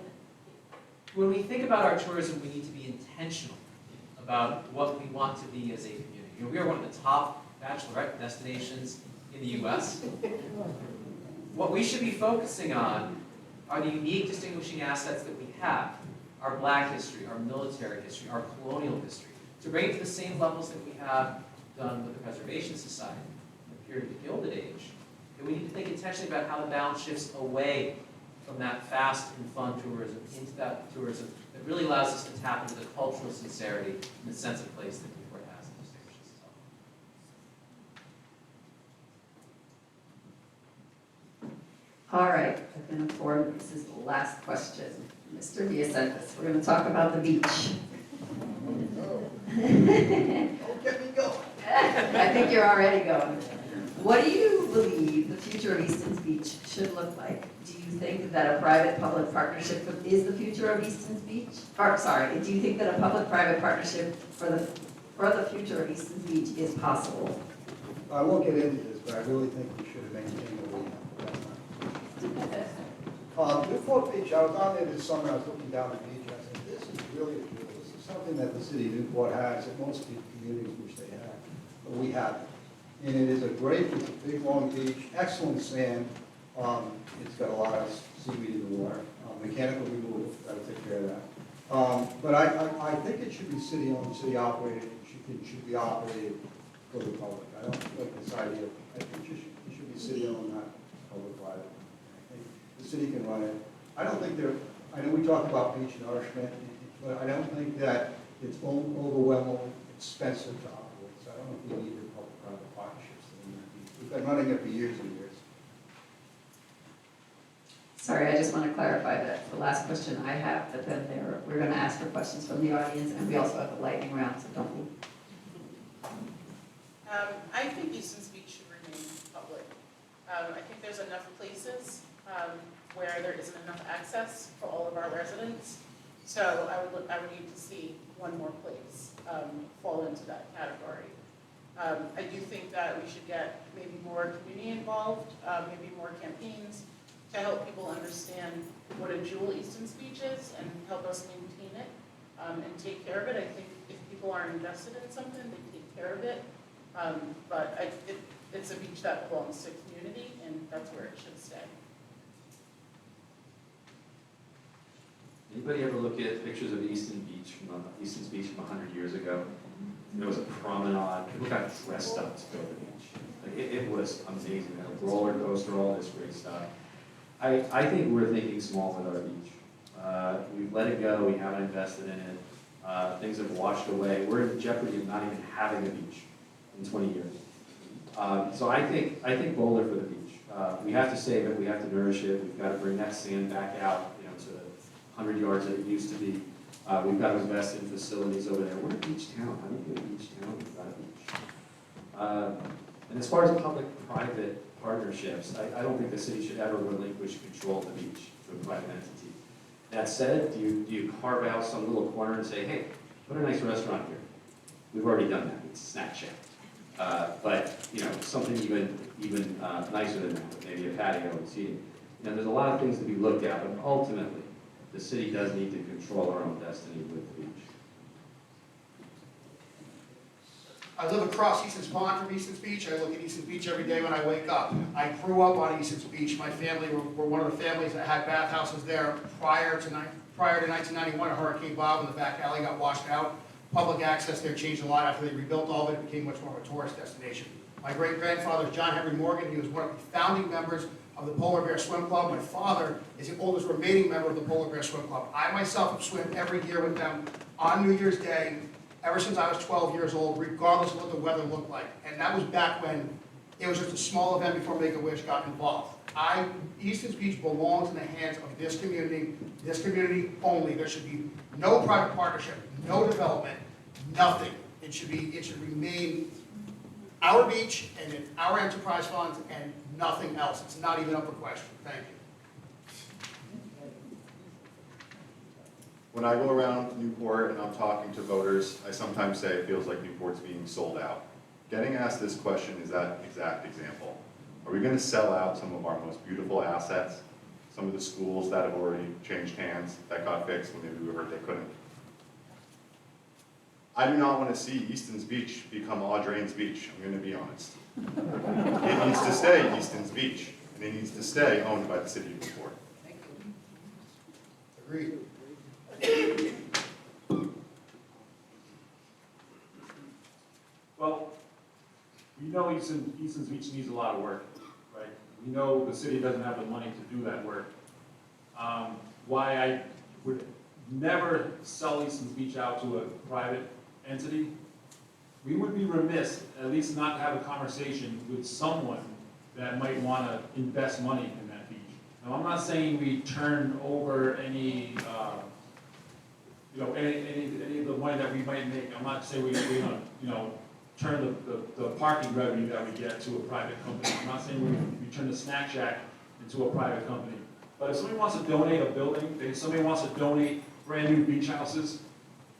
when we think about our tourism, we need to be intentional about what we want to be as a community. You know, we are one of the top bachelorette destinations in the U.S. What we should be focusing on are the unique distinguishing assets that we have. Our Black history, our military history, our colonial history, to bring it to the same levels that we have done with the Preservation Society in the period of the Gilded Age. And we need to think intentionally about how the balance shifts away from that fast and fun tourism into that tourism that really allows us to tap into the cultural sincerity and the sense of place that Newport has and distinguishes itself. All right, I've been informed this is the last question. Mr. Villasentis, we're going to talk about the beach. Don't get me going. I think you're already going. What do you believe the future of Easton's Beach should look like? Do you think that a private-public partnership is the future of Easton's Beach? Or, sorry, do you think that a public-private partnership for the future of Easton's Beach is possible? I won't get into this, but I really think we should have maintained what we have. Newport Beach, I was on there this summer, I was looking down the beach, and I said, this is really a jewel. This is something that the city of Newport has, that most communities wish they had, but we have it. And it is a great, it's a big, long beach, excellent sand. It's got a lot of seaweed in the water. Mechanical removal, that'll take care of that. But I think it should be city-owned, city-operated, it should be operated for the public. I don't like this idea. I think it should be city-owned, not public-private. I think the city can run it. I don't think I know we talk about beach nourishment, but I don't think that it's overwhelmingly expensive to operate. So I don't know if we need the public-private partnerships. We've been running it for years and years. Sorry, I just want to clarify that the last question I have, but then we're going to ask for questions from the audience, and we also have the lightning round, so don't move. I think Easton's Beach should remain public. I think there's enough places where there isn't enough access for all of our residents. So I would need to see one more place fall into that category. I do think that we should get maybe more community involved, maybe more campaigns to help people understand what a jewel Easton's Beach is and help us maintain it and take care of it. I think if people are invested in something, they take care of it. But it's a beach that belongs to community, and that's where it should stay. Anybody ever look at pictures of Easton's Beach from 100 years ago? There was a promenade. People got dressed up to go to the beach. it was amazing, a roller coaster, all this great stuff. I think we're thinking small with our beach. We've let it go, we haven't invested in it. Things have washed away. We're in jeopardy of not even having a beach in 20 years. So I think Boulder for the beach. We have to save it, we have to nourish it, we've got to bring that sand back out, to the 100 yards that it used to be. We've got to invest in facilities over there. We're a beach town. How do you get a beach town without a beach? And as far as public-private partnerships, I don't think the city should ever relinquish control of the beach to a private entity. That said, do you carve out some little corner and say, hey, put a nice restaurant here? We've already done that. It's Snack Shack. But something even nicer than that, with maybe a patio and seating. There's a lot of things to be looked at, but ultimately, the city does need to control our own destiny with the beach. I live across Easton's Pond from Easton's Beach. I look at Easton's Beach every day when I wake up. I grew up on Easton's Beach. My family were one of the families that had bathhouses there prior to 1991. A Hurricane Bob, and the back alley got washed out. Public access there changed a lot after they rebuilt all of it. It became much more of a tourist destination. My great-grandfather is John Henry Morgan. He was one of the founding members of the Polar Bear Swim Club. My father is the oldest remaining member of the Polar Bear Swim Club. I myself have swum every year with them on New Year's Day ever since I was 12 years old, regardless of what the weather looked like. And that was back when it was just a small event before Make-A-Wish got involved. Easton's Beach belongs in the hands of this community only. There should be no private partnership, no development, nothing. It should remain our beach and in our enterprise funds and nothing else. It's not even up for question. Thank you. When I go around Newport and I'm talking to voters, I sometimes say it feels like Newport's being sold out. Getting asked this question is that exact example. Are we going to sell out some of our most beautiful assets? Some of the schools that have already changed hands, that got fixed when maybe we heard they couldn't? I do not want to see Easton's Beach become Audrain's Beach, I'm going to be honest. It needs to stay Easton's Beach, and it needs to stay owned by the city of Newport. Agreed. Well, we know Easton's Beach needs a lot of work, right? We know the city doesn't have the money to do that work. Why I would never sell Easton's Beach out to a private entity, we would be remiss at least not to have a conversation with someone that might want to invest money in that beach. Now, I'm not saying we turn over any of the money that we might make. I'm not saying we turn the parking revenue that we get to a private company. I'm not saying we turn the Snack Shack into a private company. But if somebody wants to donate a building, if somebody wants to donate brand new beach houses,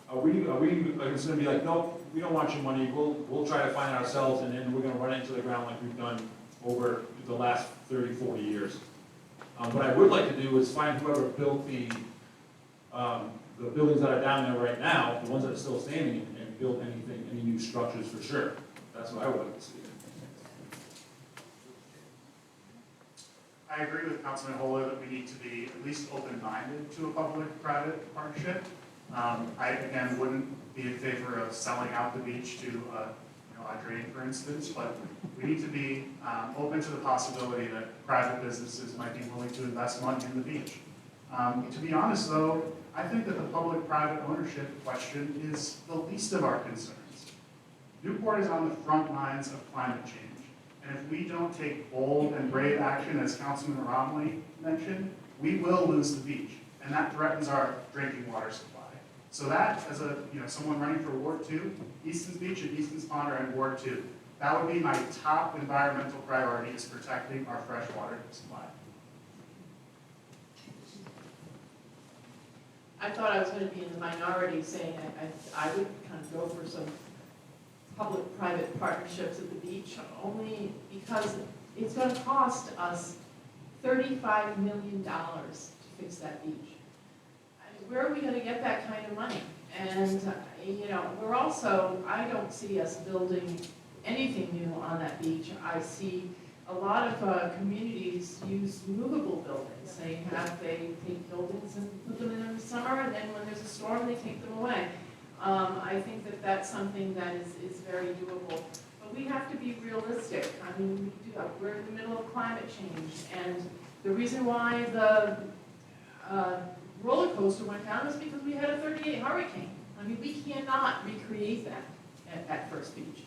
are we going to be like, no, we don't want your money, we'll try to find it ourselves, and then we're going to run it into the ground like we've done over the last 30, 40 years. What I would like to do is find whoever built the buildings that are down there right now, the ones that are still standing, and build any new structures for sure. That's what I would like to see. I agree with Councilman Holder that we need to be at least open-minded to a public-private partnership. I, again, wouldn't be in favor of selling out the beach to Audrain, for instance, but we need to be open to the possibility that private businesses might be willing to invest money in the beach. To be honest, though, I think that the public-private ownership question is the least of our concerns. Newport is on the front lines of climate change. And if we don't take bold and brave action, as Councilman Romley mentioned, we will lose the beach. And that threatens our drinking water supply. So that, as someone running for Ward 2, Easton's Beach and Easton's Pond are in Ward 2. That would be my top environmental priority, is protecting our fresh water supply. I thought I was going to be in the minority saying I would kind of go for some public-private partnerships at the beach, only because it's going to cost us $35 million to fix that beach. Where are we going to get that kind of money? And, we're also, I don't see us building anything new on that beach. I see a lot of communities use movable buildings. They take buildings and put them in the summer, and then when there's a storm, they take them away. I think that that's something that is very doable. But we have to be realistic. I mean, we're in the middle of climate change, and the reason why the roller coaster went down is because we had a 38 hurricane. I mean, we cannot recreate that at First Beach.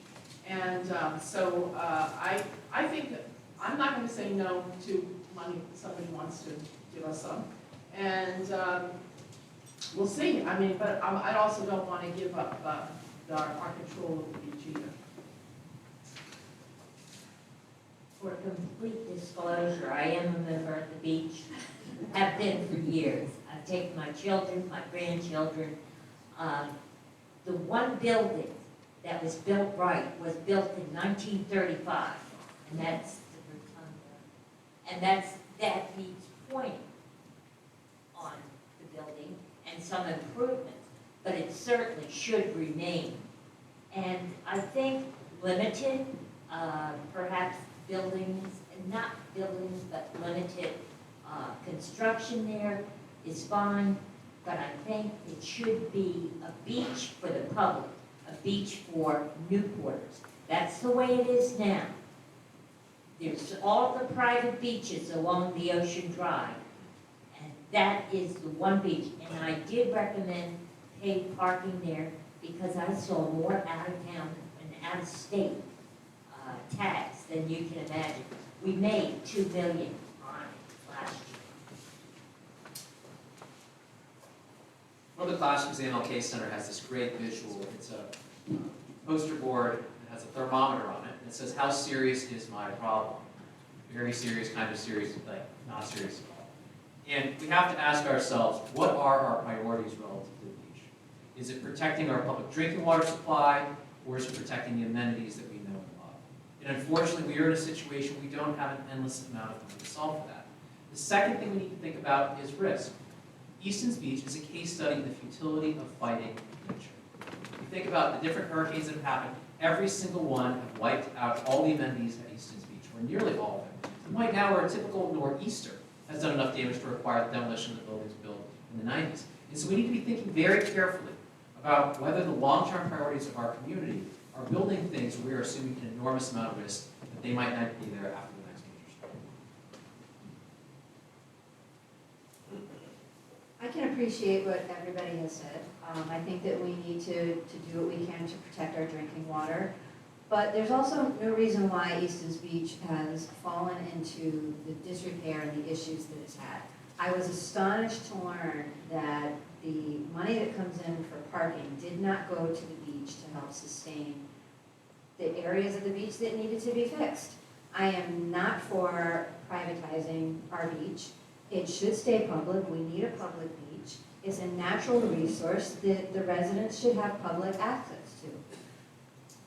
And so I think that I'm not going to say no to money if somebody wants to give us some. And we'll see. I mean, but I also don't want to give up our control of the beach either. For complete disclosure, I am a member of the beach, have been for years. I've taken my children, my grandchildren. The one building that was built right was built in 1935, and that's the rotunda. And that needs pointing on the building and some improvements, but it certainly should remain. And I think limited, perhaps buildings, not buildings, but limited construction there is fine, but I think it should be a beach for the public, a beach for Newporters. That's the way it is now. There's all the private beaches along the Ocean Drive, and that is the one beach. And I did recommend paid parking there because I saw more out-of-town and out-of-state tags than you can imagine. We made $2 million on it last year. One of the classrooms in the MLK Center has this great visual. It's a poster board. It has a thermometer on it. And it says, how serious is my problem? Very serious, kind of serious, like not serious at all. And we have to ask ourselves, what are our priorities relative to the beach? Is it protecting our public drinking water supply, or is it protecting the amenities that we know and love? And unfortunately, we are in a situation we don't have an endless amount of money to solve for that. The second thing we need to think about is risk. Easton's Beach is a case study in the futility of fighting nature. If you think about the different hurricanes that have happened, every single one have wiped out all the amenities at Easton's Beach, or nearly all of them. And right now, where a typical nor'easter has done enough damage to require the demolition of the buildings built in the 90s. And so we need to be thinking very carefully about whether the long-term priorities of our community are building things where we are assuming an enormous amount of risk that they might not be there after the next major storm. I can appreciate what everybody has said. I think that we need to do what we can to protect our drinking water. But there's also no reason why Easton's Beach has fallen into the disrepair and the issues that it's had. I was astonished to learn that the money that comes in for parking did not go to the beach to help sustain the areas of the beach that needed to be fixed. I am not for privatizing our beach. It should stay public. We need a public beach. It's a natural resource that the residents should have public access to.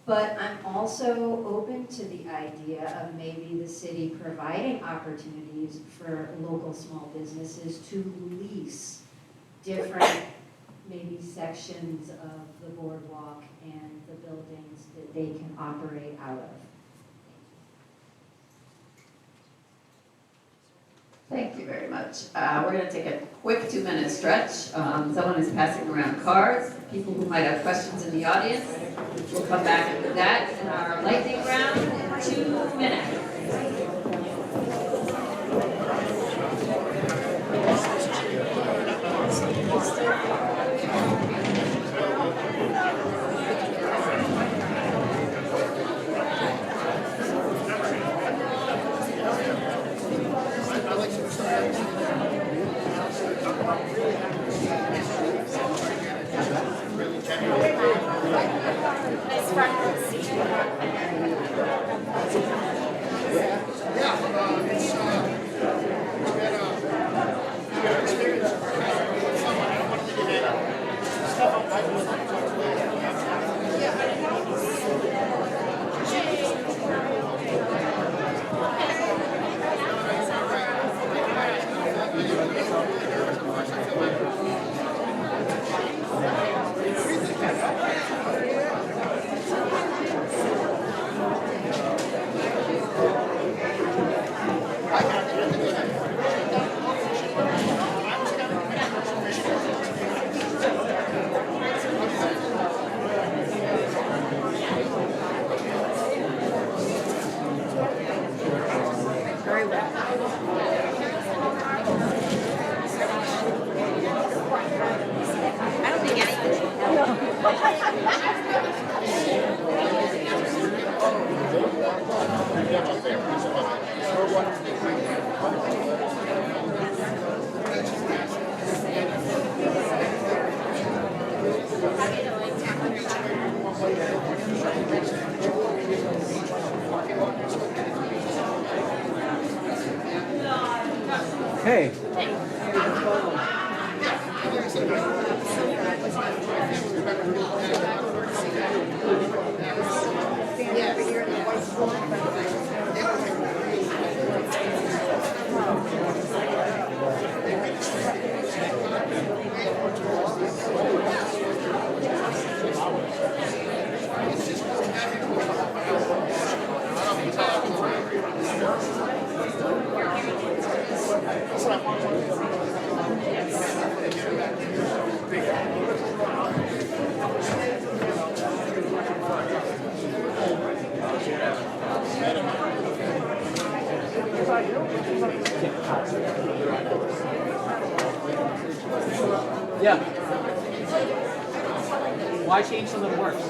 But I'm also open to the idea of maybe the city providing opportunities for local small businesses to lease different maybe sections of the boardwalk and the buildings that they can operate out of. Thank you very much. We're going to take a quick 2-minute stretch. Someone is passing around cards. People who might have questions in the audience, we'll come back with that in our lightning round in 2 minutes. Nice front row seat. Hey. Yeah. Why change something that works?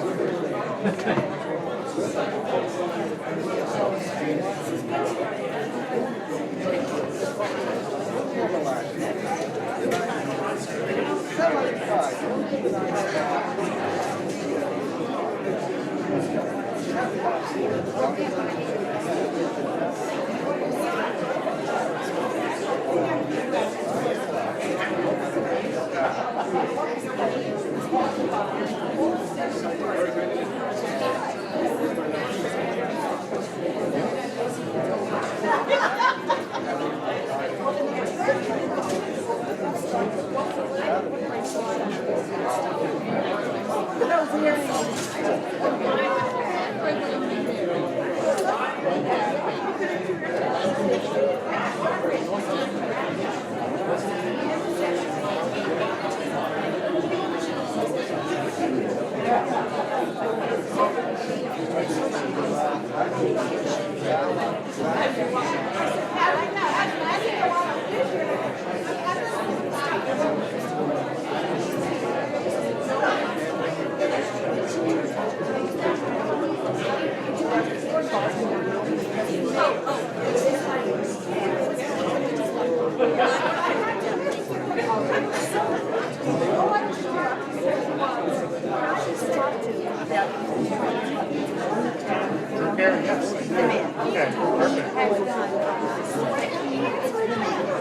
Karen, yes. Okay, perfect.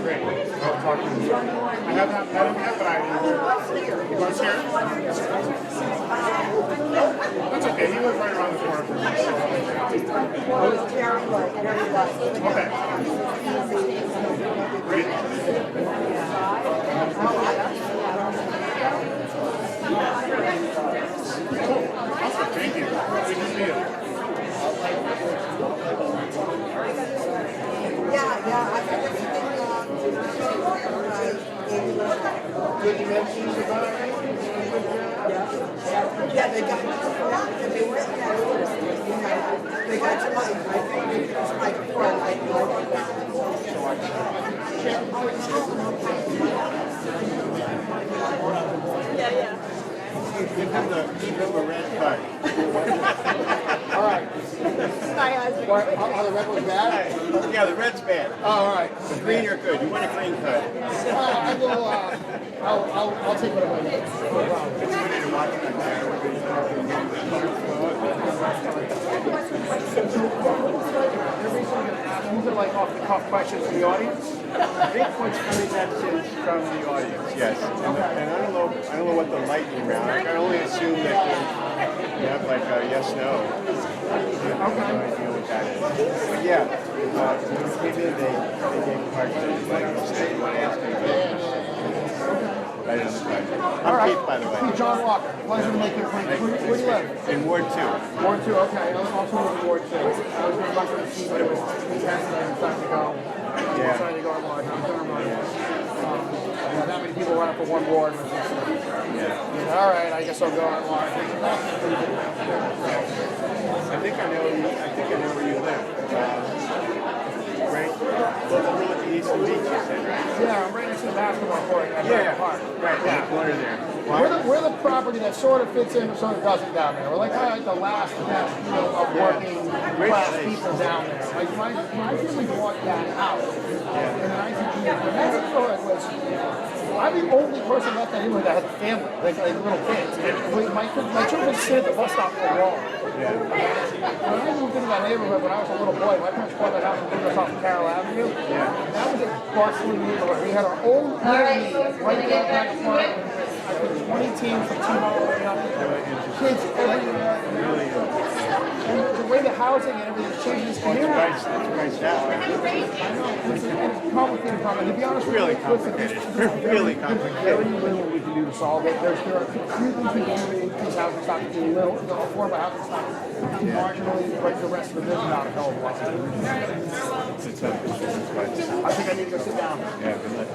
Great. I'll talk to you. I have not met him yet, but I will. You want to share? That's okay. He lives right around the corner from me. Okay. Great. Thank you. Good to see you. Yeah, they got and they were they got to like I think it's like for Yeah. Give him a red card. all right. What, are the red ones bad? Yeah, the red's bad. Oh, all right. The green are good. You want a green card. I will. I'll take what I want. It's funny to watch that These are like off the cuff questions from the audience. I think what's funny that's from the audience, yes. And I don't know what the lightning round. I can only assume that you have like a yes no. I have no idea what that is. But yeah, when we came in, they gave cards to everybody. So you want to ask me? Right on the side. I'm Keith, by the way. John Walker. Pleasure to make your acquaintance. Where do you live? In Ward 2. Ward 2, okay. I also live in Ward 2. I was very lucky to see that it was contested and decided to go. Yeah. Decided to go at large. I'm going to run. Yeah, that many people running for one ward. Was just, all right, I guess I'll go at large. I think I know where you live. Right? Well, at the Eastern Beach, you said, right? Yeah, I'm right next to the basketball court at the park. Right, in the corner there. We're the property that sort of fits in, sort of doesn't down there. We're like, all right, the last of working class people down there. Like my family bought that house in the 1980s. The neighborhood was, I'm the only person left in the neighborhood that had a family, like little kids. My children sit at the bus stop for long. When I moved into that neighborhood when I was a little boy, my parents bought that house and moved us off of Carroll Avenue. That was a bustling neighborhood. We had our own right there back front. I think 20 teams from kids everywhere. And the way the housing and everything is changing this community. That's nice now. I know, it's complicated problem. To be honest with you, Really complicated. Really complicated. Very little we can do to solve it. There are a few things we can do to increase housing stock, to do little, affordable housing stock, marginally break the rest of the business out of hell of a lot. I think I need to go sit down. Yeah, good luck.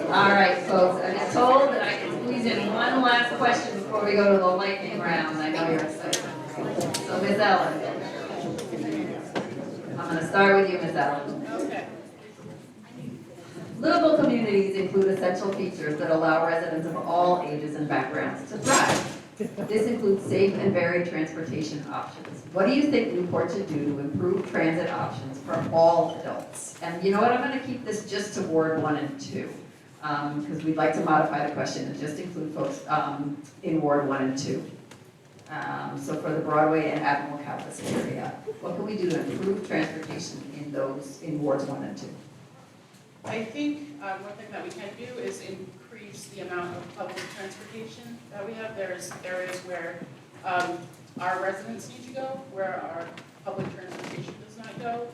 All right, folks, I'm told that I can squeeze in one last question before we go to the lightning round. I know you're excited. So, Ms. Ellen. I'm going to start with you, Ms. Ellen. Okay. Livable communities include essential features that allow residents of all ages and backgrounds to thrive. This includes safe and varied transportation options. What do you think Newport should do to improve transit options for all adults? And you know what, I'm going to keep this just to Ward 1 and 2, because we'd like to modify the question and just include folks in Ward 1 and 2. So for the Broadway and Admiral Calvis area, what can we do to improve transportation in Wards 1 and 2? I think one thing that we can do is increase the amount of public transportation that we have. There's areas where our residents need to go, where our public transportation does not go.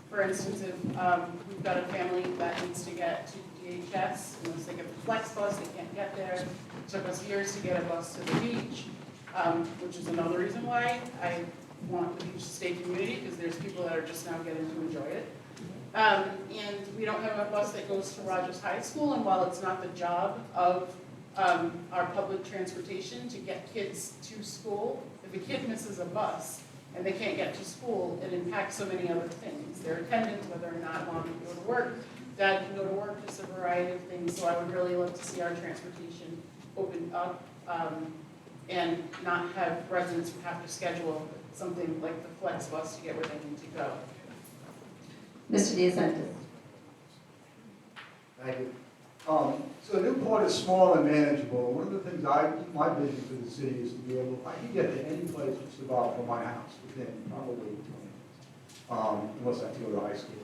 For instance, if we've got a family that needs to get to DHS, unless they get the flex bus, they can't get there. It took us years to get a bus to the beach, which is another reason why I want the beach to stay community, because there's people that are just now getting to enjoy it. And we don't have a bus that goes to Rogers High School, and while it's not the job of our public transportation to get kids to school, if a kid misses a bus and they can't get to school, it impacts so many other things. Their attendance, whether or not mom can go to work, dad can go to work, just a variety of things. So I would really love to see our transportation open up and not have residents who have to schedule something like the flex bus to get where they need to go. Mr. DeSantis. Thank you. So Newport is small and manageable. One of the things my vision for the city is to be able, I can get to any place just about from my house within probably 20 minutes, unless I have to go to high school.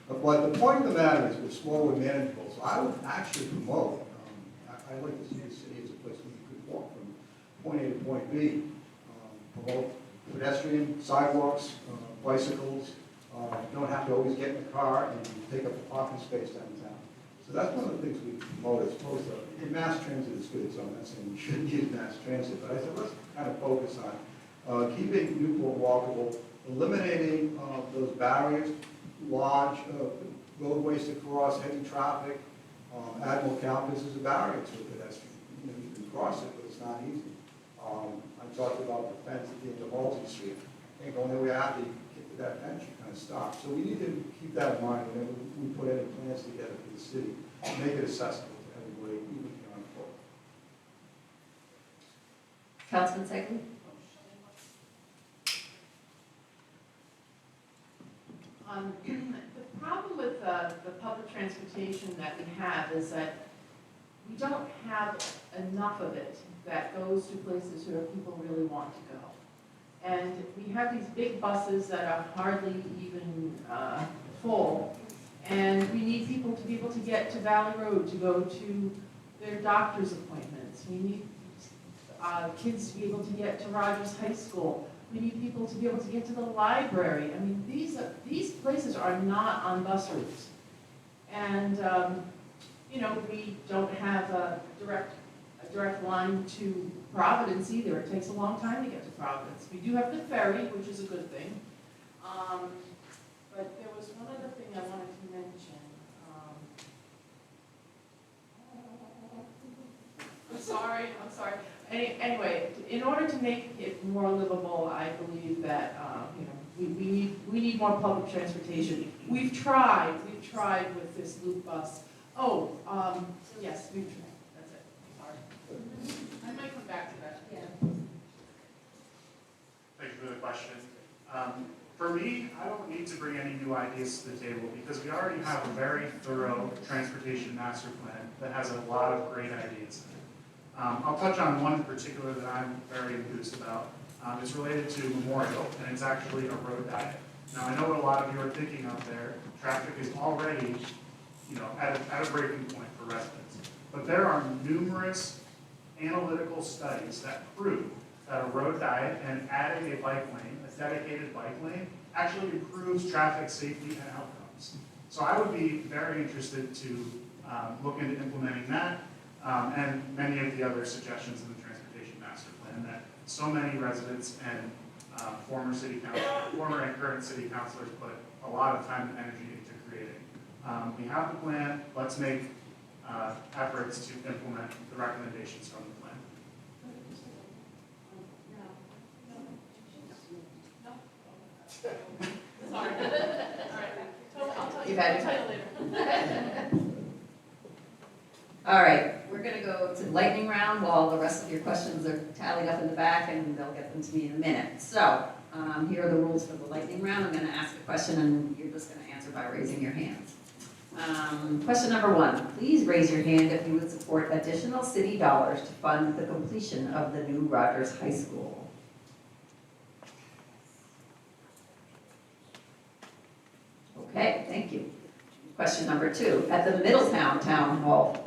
But the point of the matter is we're small and manageable. So I would actually promote, I like to see the city as a place where you could walk from point A to point B, promote pedestrian, sidewalks, bicycles. You don't have to always get in the car and take up a parking space downtown. So that's one of the things we promote as opposed to, and mass transit is good, so I'm not saying we shouldn't use mass transit, but I said let's kind of focus on keeping Newport walkable, eliminating those barriers, large roadways to cross, heavy traffic. Admiral Campus is a barrier to a pedestrian. You can cross it, but it's not easy. I talked about the fence at the end of Halsey Street. I think only we have to get to that fence, you kind of stop. So we need to keep that in mind whenever we put any plans together for the city, make it accessible to everybody, even beyond foot. Councilman Segley? The problem with the public transportation that we have is that we don't have enough of it that goes to places where people really want to go. And we have these big buses that are hardly even full. And we need people to be able to get to Valley Road, to go to their doctor's appointments. We need kids to be able to get to Rogers High School. We need people to be able to get to the library. I mean, these places are not on bus routes. And, you know, we don't have a direct line to Providence either. It takes a long time to get to Providence. We do have the ferry, which is a good thing. But there was one other thing I wanted to mention. I'm sorry. Anyway, in order to make it more livable, I believe that, you know, we need more public transportation. We've tried with this loop bus. Oh, yes, we've tried. That's it. Sorry. I might come back to that. Yeah. Thank you for the question. For me, I don't need to bring any new ideas to the table because we already have a very thorough transportation master plan that has a lot of great ideas in it. I'll touch on one in particular that I'm very enthused about. It's related to Memorial, and it's actually a road diet. Now, I know what a lot of you are thinking out there. Traffic is already, you know, at a breaking point for residents. But there are numerous analytical studies that prove that a road diet and adding a bike lane, a dedicated bike lane, actually improves traffic safety and outcomes. So I would be very interested to look into implementing that and many of the other suggestions in the Transportation Master Plan that so many residents and former and current city councilors put a lot of time and energy into creating. We have the plan. Let's make efforts to implement the recommendations from the plan. Sorry. All right. I'll tell You've had you later. All right, we're going to go to the lightning round while the rest of your questions are tallied up in the back, and they'll get them to me in a minute. So here are the rules for the lightning round. I'm going to ask a question, and you're just going to answer by raising your hands. Question number 1, please raise your hand if you would support additional city dollars to fund the completion of the new Rogers High School. Okay, thank you. Question number 2, at the Middletown Town Town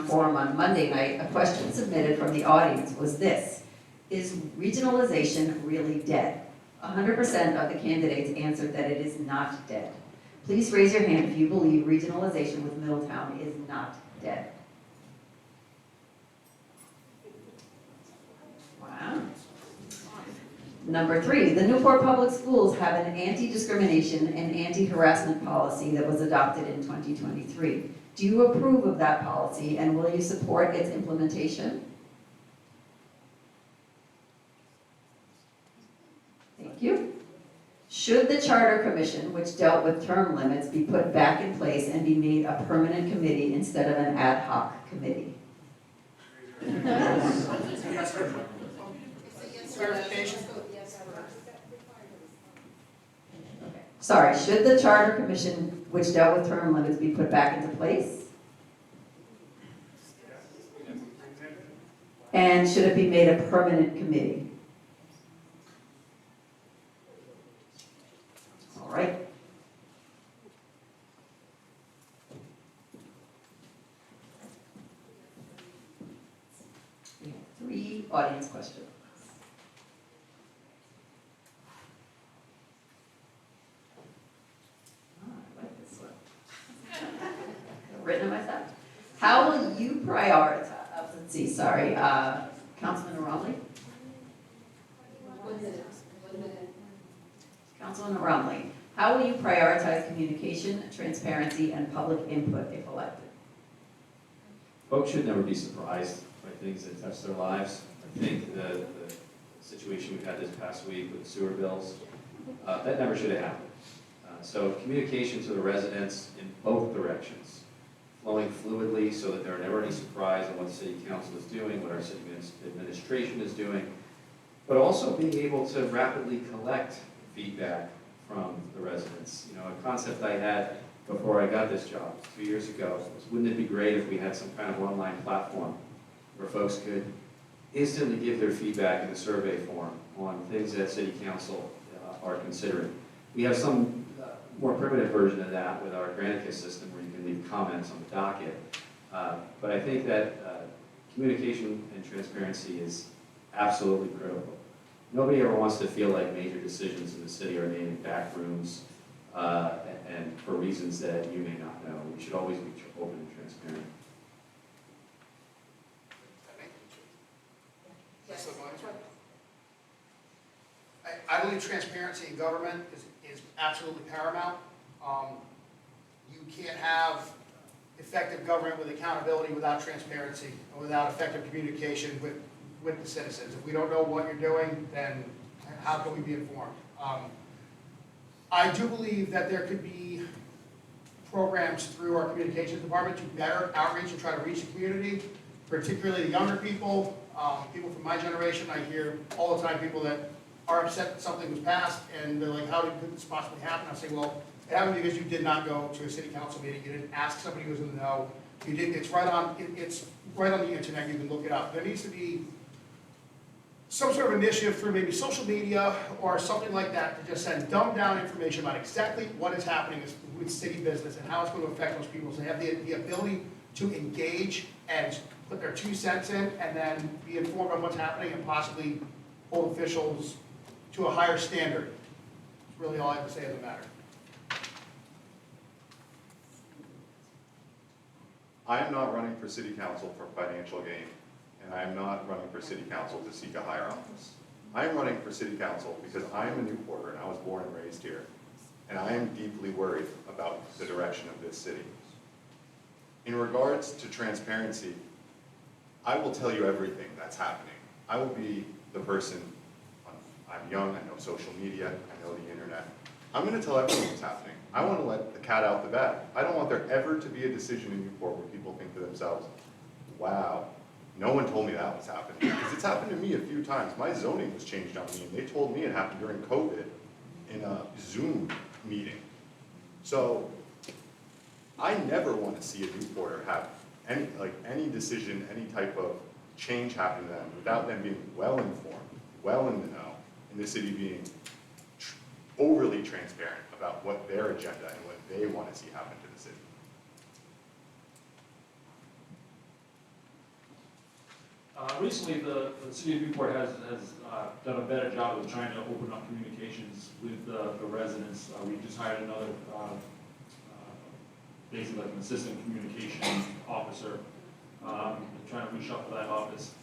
Forum on Monday night, a question submitted from the audience was this: is regionalization really dead? 100% of the candidates answered that it is not dead. Please raise your hand if you believe regionalization with Middletown is not dead. Wow. Number 3, the Newport Public Schools have an anti-discrimination and anti-harassment policy that was adopted in 2023. Do you approve of that policy, and will you support its implementation? Thank you. Should the Charter Commission, which dealt with term limits, be put back in place and be made a permanent committee instead of an ad hoc committee? Clarification? Sorry, should the Charter Commission, which dealt with term limits, be put back into place? And should it be made a permanent committee? All right. We have 3 audience questions. Written it myself. How will you prioritize, let's see, sorry, Councilman Romley? 1 minute. 1 minute. Councilman Romley, how will you prioritize communication, transparency, and public input if elected? Folks should never be surprised by things that touch their lives. I think the situation we've had this past week with sewer bills, that never should have happened. So communication to the residents in both directions, flowing fluidly so that there are never any surprise on what the city council is doing, what our city administration is doing, but also being able to rapidly collect feedback from the residents. You know, a concept I had before I got this job 2 years ago was, wouldn't it be great if we had some kind of online platform where folks could instantly give their feedback in a survey form on things that city council are considering. We have some more primitive version of that with our Granicus system where you can leave comments on the docket. But I think that communication and transparency is absolutely critical. Nobody ever wants to feel like major decisions in the city are made in back rooms, and for reasons that you may not know. We should always be open and transparent. Yes. I believe transparency in government is absolutely paramount. You can't have effective government with accountability without transparency and without effective communication with the citizens. If we don't know what you're doing, then how can we be informed? I do believe that there could be programs through our communications department to better outreach and try to reach the community, particularly the younger people, people from my generation. I hear all the time people that are upset that something was passed, and they're like, how could this possibly happen? I say, well, it happened because you did not go to a city council meeting, you didn't ask somebody who was in the know, you did, it's right on the internet, you can look it up. There needs to be some sort of initiative through maybe social media or something like that to just send dumbed down information about exactly what is happening with city business and how it's going to affect those people, so they have the ability to engage and put their 2 cents in and then be informed on what's happening and possibly hold officials to a higher standard. That's really all I have to say on the matter. I am not running for city council for financial gain, and I am not running for city council to seek a higher office. I am running for city council because I am a Newporter and I was born and raised here, and I am deeply worried about the direction of this city. In regards to transparency, I will tell you everything that's happening. I will be the person, I'm young, I know social media, I know the internet. I'm going to tell everyone what's happening. I want to let the cat out the bag. I don't want there ever to be a decision in Newport where people think to themselves, wow, no one told me that was happening. Because it's happened to me a few times. My zoning was changed on me, and they told me it happened during COVID in a Zoom meeting. So I never want to see a Newporter have any decision, any type of change happen to them without them being well informed, well in the know, and the city being overly transparent about what their agenda and what they want to see happen to the city. Recently, the city of Newport has done a better job of trying to open up communications with the residents. We just hired another, basically like an assistant communication officer, trying to reshuffle that office.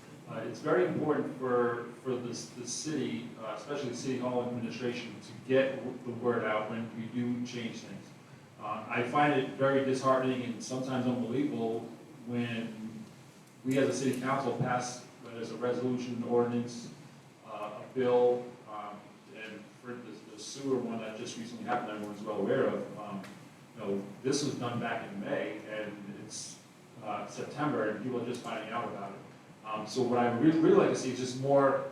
It's very important for the city, especially the City Hall administration, to get the word out when we do change things. I find it very disheartening and sometimes unbelievable when we as a city council pass, whether it's a resolution, an ordinance, a bill, and for the sewer one that just recently happened, everyone's well aware of. This was done back in May, and it's September, and people are just finding out about it. So what I really like to see is just more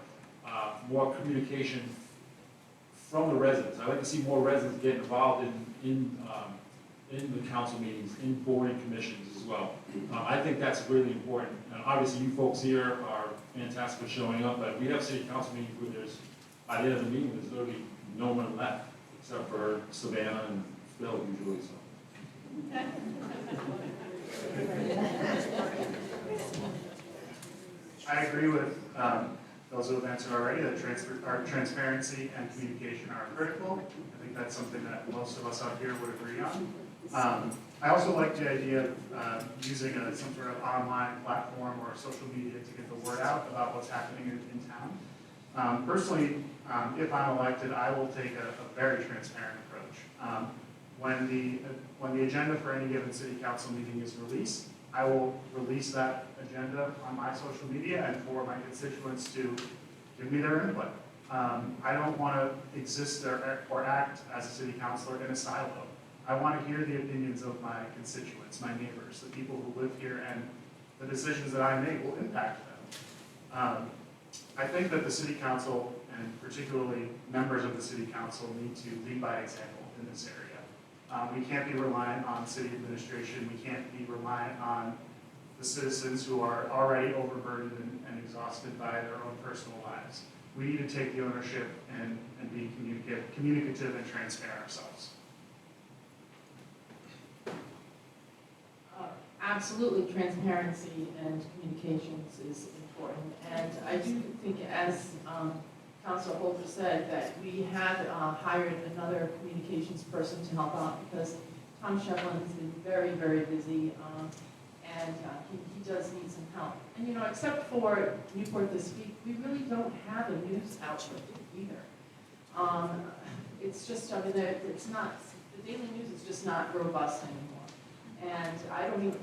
communication from the residents. I like to see more residents get involved in the council meetings, in board and commissions as well. I think that's really important. And obviously, you folks here are fantastic for showing up, but we have city council meetings where there's, by the end of the meeting, there's literally no one left, except for Savannah and Phil usually, so. I agree with those who have answered already, that transparency and communication are critical. I think that's something that most of us out here would agree on. I also like the idea of using some sort of online platform or social media to get the word out about what's happening in town. Personally, if I'm elected, I will take a very transparent approach. When the agenda for any given city council meeting is released, I will release that agenda on my social media and for my constituents to give me their input. I don't want to exist or act as a city councilor in a silo. I want to hear the opinions of my constituents, my neighbors, the people who live here, and the decisions that I make will impact them. I think that the city council, and particularly members of the city council, need to lead by example in this area. We can't be reliant on city administration. We can't be reliant on the citizens who are already overburdened and exhausted by their own personal lives. We need to take the ownership and be communicative and transparent ourselves. Absolutely, transparency and communications is important. And I do think as Councilor Holder said, that we had hired another communications person to help out because Tom Shevlin has been very, very busy, and he does need some help. And you know, except for Newport This Week, we really don't have a news outlet either. It's just, I mean, it's not, the daily news is just not robust anymore. And I don't even,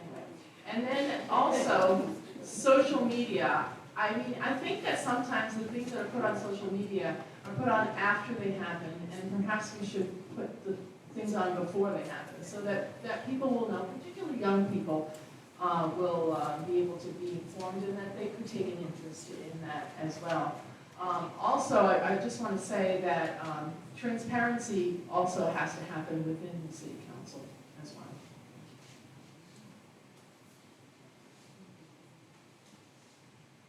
anyway. And then also, social media. I mean, I think that sometimes the things that are put on social media are put on after they happen, and perhaps we should put the things on before they happen, so that people will know, particularly young people, will be able to be informed, and that they could take an interest in that as well. Also, I just want to say that transparency also has to happen within the city council as well.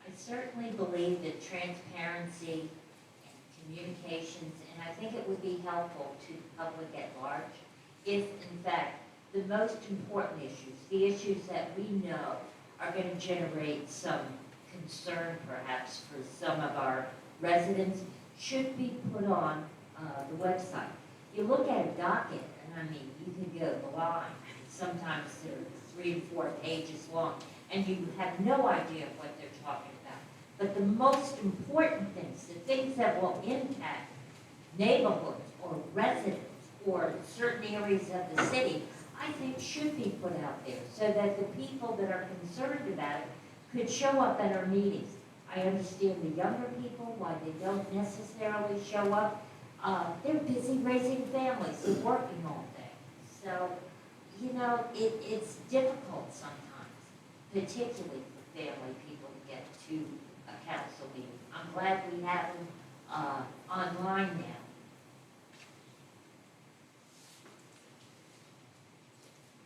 I certainly believe that transparency and communications, and I think it would be helpful to the public at large if, in fact, the most important issues, the issues that we know are going to generate some concern perhaps for some of our residents, should be put on the website. You look at a docket, and I mean, you can go blind. Sometimes they're 3 and 4 pages long, and you have no idea what they're talking about. But the most important things, the things that will impact neighborhoods or residents or certain areas of the city, I think should be put out there so that the people that are concerned about it could show up at our meetings. I understand the younger people, why they don't necessarily show up. They're busy raising families and working all day. So, you know, it's difficult sometimes, particularly for family people to get to a council meeting. I'm glad we have them online now.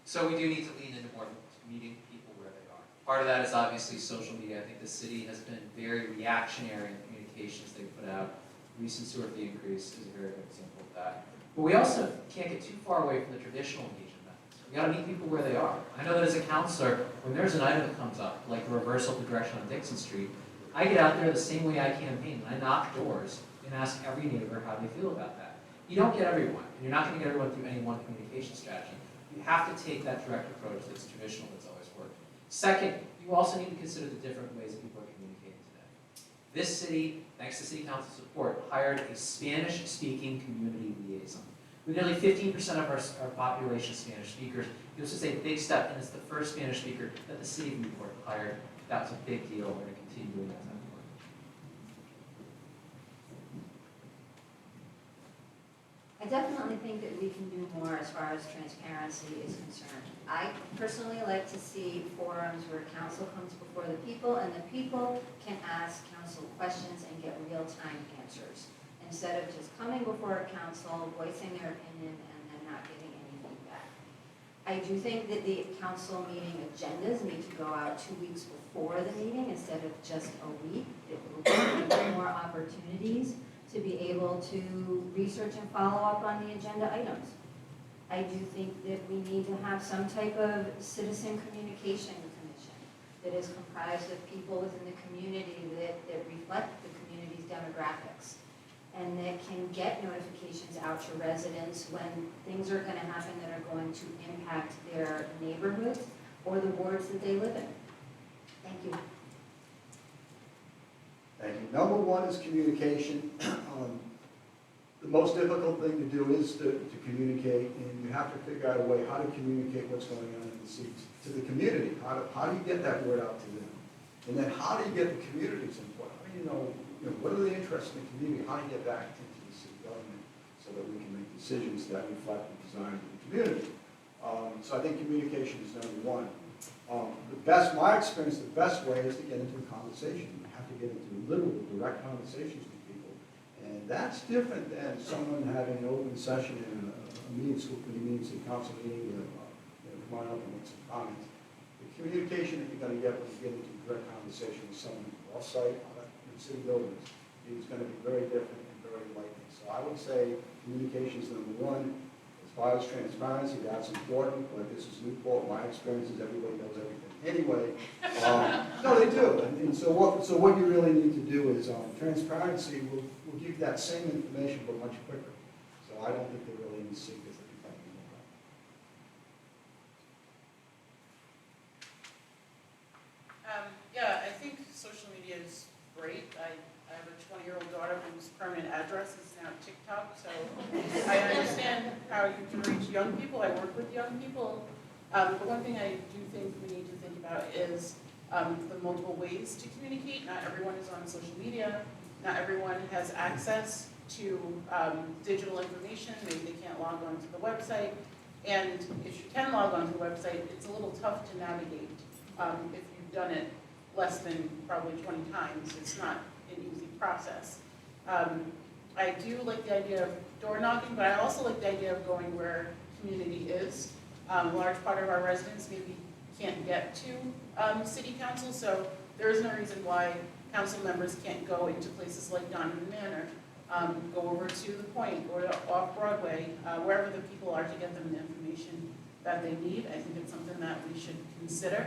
So we do need to lean into more meeting people where they are. Part of that is obviously social media. I think the city has been very reactionary in the communications they put out. Recent sewer fee increase is a very good example of that. But we also can't get too far away from the traditional engagement methods. We gotta meet people where they are. I know that as a counselor, when there's an item that comes up, like the reversal of the direction on Dixon Street, I get out there the same way I campaign. I knock doors and ask every neighbor how they feel about that. You don't get everyone, and you're not gonna get everyone through any one communication strategy. You have to take that direct approach that's traditional, that's always worked. Second, you also need to consider the different ways that people are communicating today. This city, thanks to City Council support, hired a Spanish-speaking community liaison. With nearly 15% of our population Spanish speakers, this is a big step, and it's the first Spanish speaker that the city of Newport hired. That was a big deal. We're going to continue doing that. I definitely think that we can do more as far as transparency is concerned. I personally like to see forums where council comes before the people and the people can ask council questions and get real-time answers, instead of just coming before a council, voicing their opinion, and then not getting any feedback. I do think that the council meeting agendas need to go out 2 weeks before the meeting instead of just a week. It will give people more opportunities to be able to research and follow up on the agenda items. I do think that we need to have some type of citizen communication commission that is comprised of people within the community that reflect the community's demographics, and that can get notifications out to residents when things are going to happen that are going to impact their neighborhoods or the wards that they live in. Thank you. Thank you. Number one is communication. The most difficult thing to do is to communicate, and you have to figure out a way how to communicate what's going on in the city to the community. How do you get that word out to them? And then how do you get the community's input? How do you know what are the interests in the community? How do you get back into the city government so that we can make decisions that reflect the design of the community? So I think communication is number one. My experience, the best way is to get into a conversation. You have to get into literal, direct conversations with people. And that's different than someone having an open session in a meeting, school committee meeting, city council meeting, come on up and make some comments. The communication that you're going to get when you get into a direct conversation with someone off-site in city buildings is going to be very different and very likely. So I would say communication is number one. As far as transparency, that's important, but this is Newport. My experience is everybody knows everything. Anyway, no, they do. And so what you really need to do is, transparency will give you that same information, but much quicker. So I don't think they're really any secrets that you're talking about. Yeah, I think social media is great. I have a 20-year-old daughter whose permanent address is now TikTok, so I understand how you can reach young people. I work with young people. But one thing I do think we need to think about is the multiple ways to communicate. Not everyone is on social media. Not everyone has access to digital information. Maybe they can't log on to the website. And if you can log on to the website, it's a little tough to navigate. If you've done it less than probably 20 times, it's not an easy process. I do like the idea of door knocking, but I also like the idea of going where community is. A large part of our residents maybe can't get to city council, so there is no reason why council members can't go into places like Donovan Manor, go over to the Point, or off Broadway, wherever the people are, to get them the information that they need. I think it's something that we should consider.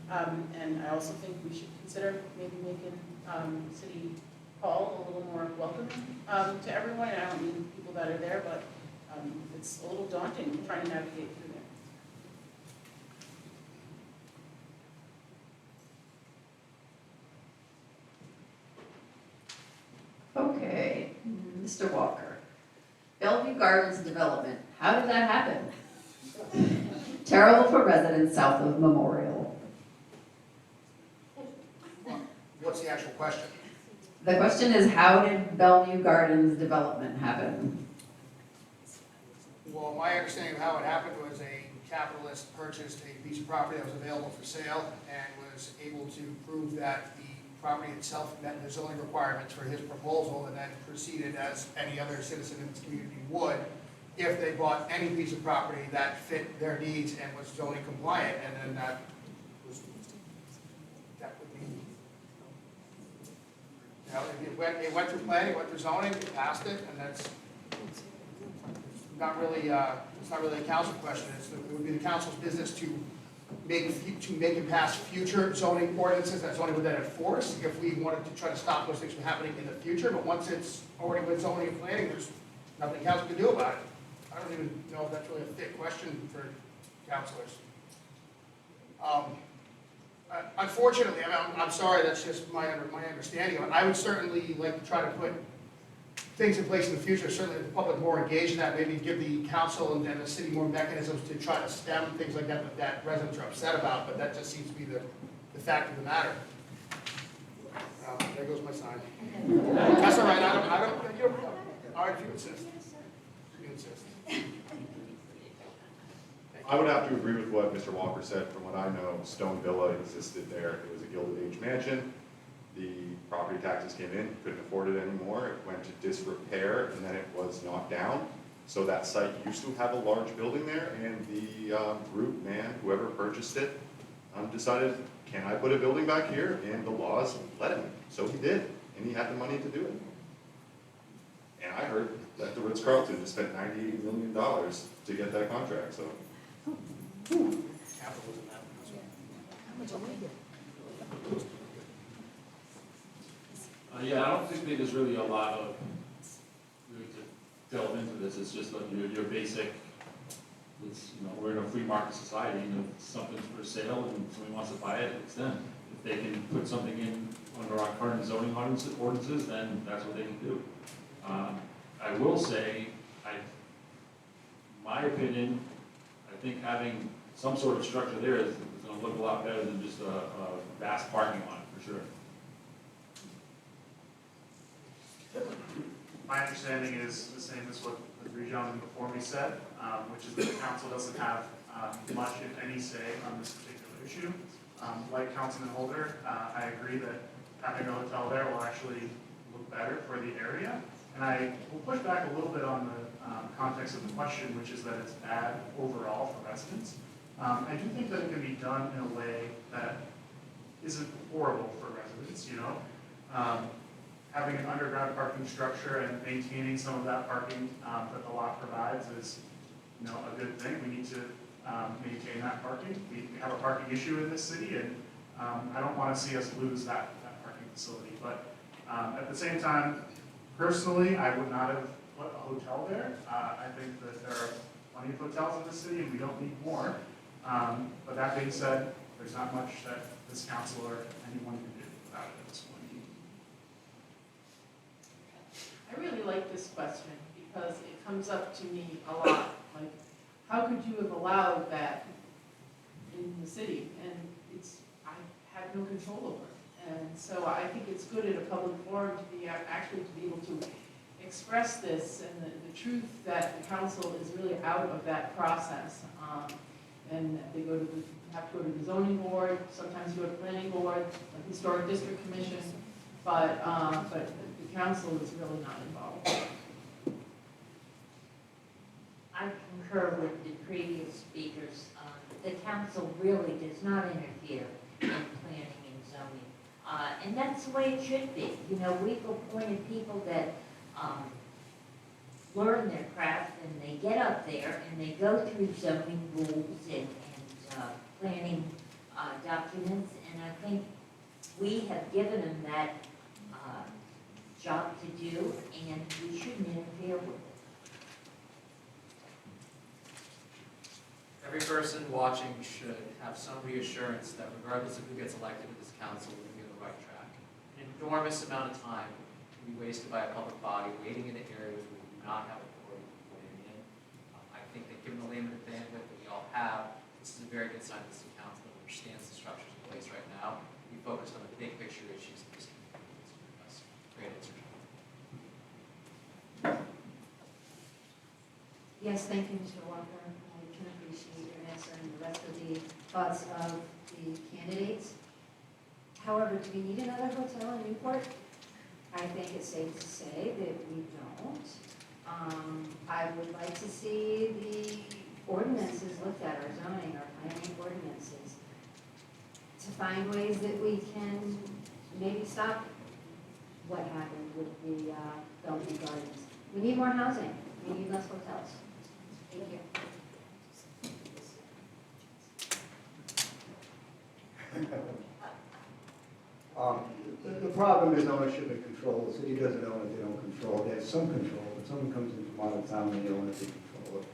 And I also think we should consider maybe making City Hall a little more welcoming to everyone. And I don't mean people that are there, but it's a little daunting trying to navigate through there. Okay, Mr. Walker. Bellevue Gardens development, how did that happen? Terrible for residents south of Memorial. What's the actual question? The question is, how did Bellevue Gardens development happen? Well, my understanding of how it happened was a capitalist purchased a piece of property that was available for sale and was able to prove that the property itself met the zoning requirements for his proposal, and then proceeded as any other citizen in this community would if they bought any piece of property that fit their needs and was zoning compliant, and then that would be, you know, it went through planning, it went through zoning, it passed it, and that's not really, it's not really a council question. It would be the council's business to make it pass future zoning ordinances that zoning would then enforce if we wanted to try to stop those things from happening in the future. But once it's already with zoning and planning, there's nothing council can do about it. I don't even know if that's really a fit question for councilors. Unfortunately, I'm sorry, that's just my understanding of it. I would certainly like to try to put things in place in the future, certainly the public more engaged in that, maybe give the council and the city more mechanisms to try to stem things like that residents are upset about, but that just seems to be the fact of the matter. There goes my sign. That's all right, I don't, all right, if you insist. You insist. I would have to agree with what Mr. Walker said. From what I know, Stone Villa existed there. It was a Gilded Age mansion. The property taxes came in, couldn't afford it anymore. It went to disrepair, and then it was knocked down. So that site used to have a large building there, and the group man, whoever purchased it, decided, can I put a building back here? And the laws let him. So he did, and he had the money to do it. And I heard that the Ritz-Carlton just spent $98 million to get that contract, so. Yeah, I don't think there's really a lot of, really to delve into this. It's just like your basic, it's, you know, we're in a free market society, and if something's for sale and somebody wants to buy it, it's them. If they can put something in under our current zoning ordinances, then that's what they can do. I will say, my opinion, I think having some sort of structure there is going to look a lot better than just a vast parking lot, for sure. My understanding is the same as what the three gentlemen before me said, which is that the council doesn't have much, if any, say on this particular issue. Like Councilman Holder, I agree that having a hotel there will actually look better for the area. And I will push back a little bit on the context of the question, which is that it's bad overall for residents. I do think that it can be done in a way that isn't horrible for residents, you know. Having an underground parking structure and maintaining some of that parking that the lot provides is, you know, a good thing. We need to maintain that parking. We have a parking issue in this city, and I don't want to see us lose that parking facility. But at the same time, personally, I would not have put a hotel there. I think that there are plenty of hotels in the city, and we don't need more. But that being said, there's not much that this council or anyone can do about it at this point. I really like this question because it comes up to me a lot. Like, how could you have allowed that in the city? And I had no control over it. And so I think it's good at a public forum to be actually to be able to express this and the truth that the council is really out of that process. And they have to go to the zoning board, sometimes go to planning board, the historic district commission, but the council is really not involved. I concur with the previous speakers. The council really does not interfere in planning and zoning. And that's the way it should be. You know, we've appointed people that learn their craft and they get up there and they go through zoning rules and planning documents. And I think we have given them that job to do, and we shouldn't interfere with it. Every person watching should have some reassurance that regardless of who gets elected to this council, we're going to be on the right track. An enormous amount of time can be wasted by a public body waiting in areas where we do not have authority to weigh in. I think that given the limited bandwidth that we all have, this is a very good sign that this council understands the structures in place right now. We focused on the big picture issues that this community needs to address. Great answer. Yes, thank you, Mr. Walker. I can appreciate your answer and the rest of the thoughts of the candidates. However, do we need another hotel in Newport? I think it's safe to say that we don't. I would like to see the ordinances looked at, our zoning, our planning ordinances, to find ways that we can maybe stop what happened with the Bellevue Gardens. We need more housing. We need less hotels. Thank you. The problem is ownership and control. The city doesn't own it, they don't control it. They have some control, but someone comes in from out of town and they own it, they control it.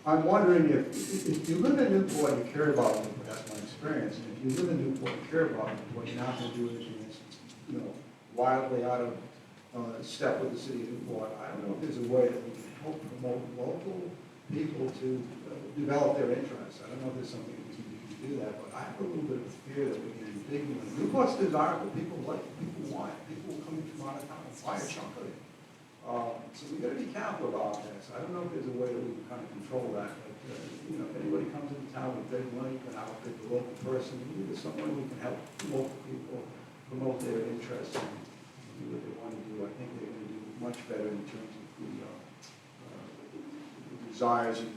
I'm wondering if you live in Newport, you care about Newport, that's my experience. And if you live in Newport, you care about Newport, you're not going to do anything that's, wildly out of step with the city of Newport. I don't know if there's a way that we can help promote local people to develop their interests. I don't know if there's something we can do that, but I have a little bit of fear that we can be big. Newport's desirable, people like it, people want it, people will come from out of town and buy a chunk of it. So we've got to be careful about this. I don't know if there's a way that we can kind of control that, but if anybody comes into town with big money, then I'll pick the local person. Maybe there's some way we can help local people promote their interests and do what they want to do. I think they're going to do much better in terms of the desires and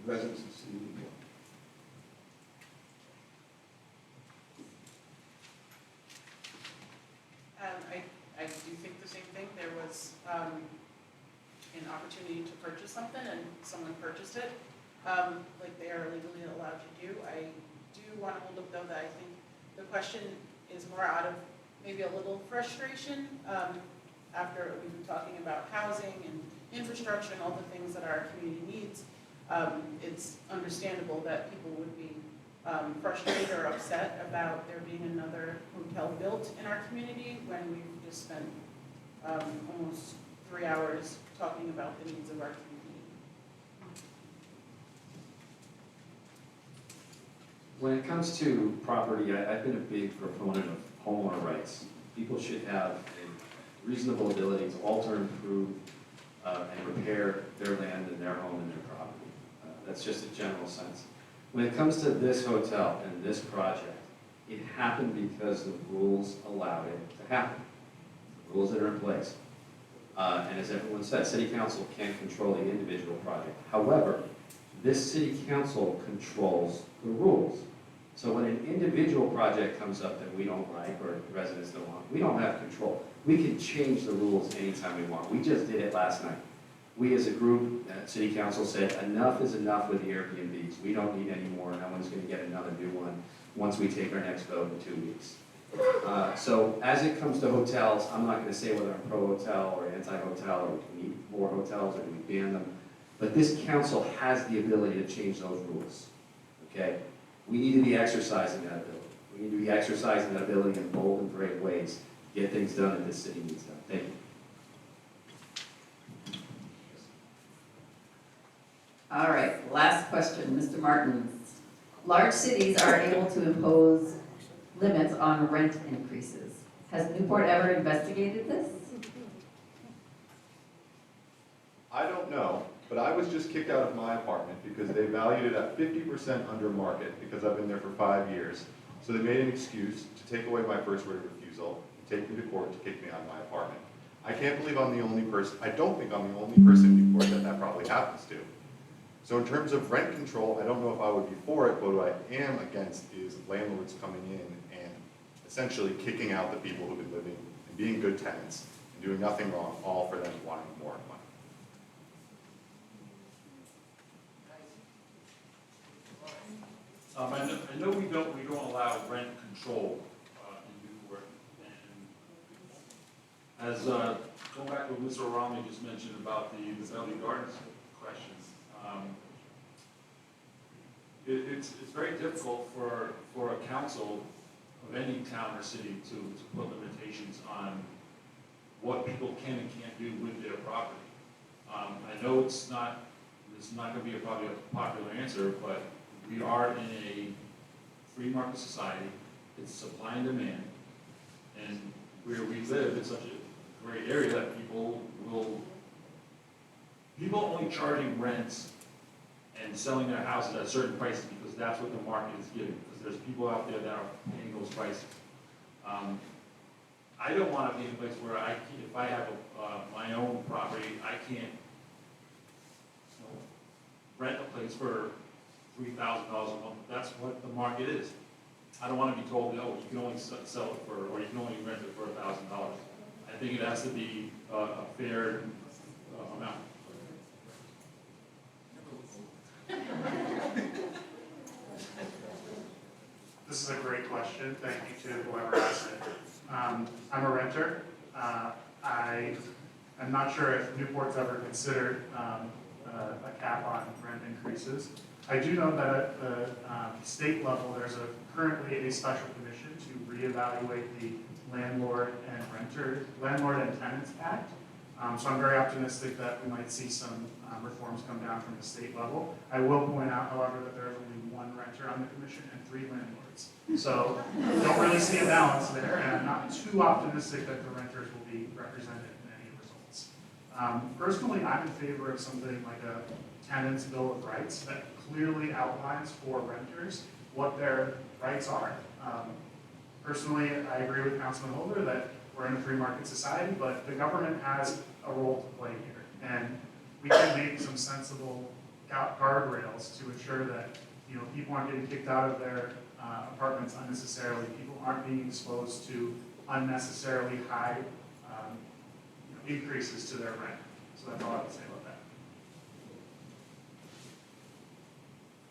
residents of the city of Newport. I do think the same thing. There was an opportunity to purchase something and someone purchased it, like they are legally allowed to do. I do want to hold up though that I think the question is more out of maybe a little frustration after we've been talking about housing and infrastructure and all the things that our community needs. It's understandable that people would be frustrated or upset about there being another hotel built in our community when we've just spent almost 3 hours talking about the needs of our community. When it comes to property, I've been a big proponent of homeowner rights. People should have a reasonable ability to alter, improve, and repair their land and their home and their property. That's just a general sense. When it comes to this hotel and this project, it happened because the rules allowed it to happen. The rules that are in place. And as everyone said, city council can't control the individual project. However, this city council controls the rules. So when an individual project comes up that we don't like or residents don't want, we don't have control. We can change the rules anytime we want. We just did it last night. We as a group at City Council said enough is enough with the Airbnbs. We don't need any more. No one's going to get another new one once we take our next vote in 2 weeks. So as it comes to hotels, I'm not going to say whether I'm pro-hotel or anti-hotel, or we can need more hotels, or do we ban them. But this council has the ability to change those rules, okay? We need to be exercising that ability. We need to be exercising that ability in bold and brave ways to get things done that this city needs done. Thank you. All right, last question, Mr. Martin. Large cities are able to impose limits on rent increases. Has Newport ever investigated this? I don't know, but I was just kicked out of my apartment because they valued it at 50% under market because I've been there for 5 years. So they made an excuse to take away my first right of refusal, and take me to court to kick me out of my apartment. I can't believe I'm the only person, I don't think I'm the only person in Newport that probably happens to. So in terms of rent control, I don't know if I would be for it, but what I am against is landlords coming in and essentially kicking out the people who've been living and being good tenants and doing nothing wrong, all for them wanting more money. I know we don't allow rent control in Newport. And as going back to what Mr. O'Rahmey just mentioned about the Valley Gardens questions, it's very difficult for a council of any town or city to put limitations on what people can and can't do with their property. I know it's not going to be probably a popular answer, but we are in a free market society. It's supply and demand, and where we live, it's such a great area that people only charging rents and selling their houses at certain prices because that's what the market is giving. Because there's people out there that are paying those prices. I don't want to be in a place where if I have my own property, I can't rent a place for $3,000 a month. That's what the market is. I don't want to be told, oh, you can only sell it for, or you can only rent it for $1,000. I think it has to be a fair amount. This is a great question. Thank you to whoever asked it. I'm a renter. I'm not sure if Newport's ever considered a cap on rent increases. I do know that at the state level, there's currently a special commission to reevaluate the Landlord and Tenants Act. So I'm very optimistic that we might see some reforms come down from the state level. I will point out, however, that there is only one renter on the commission and 3 landlords. So don't really see a balance there, and I'm not too optimistic that the renters will be represented in any results. Personally, I'm in favor of something like a tenant's bill of rights that clearly outlines for renters what their rights are. Personally, I agree with Councilman Holder that we're in a free market society, but the government has a role to play here. And we can make some sensible guardrails to ensure that people aren't getting kicked out of their apartments unnecessarily. People aren't being exposed to unnecessarily high increases to their rent. So that's all I have to say about that.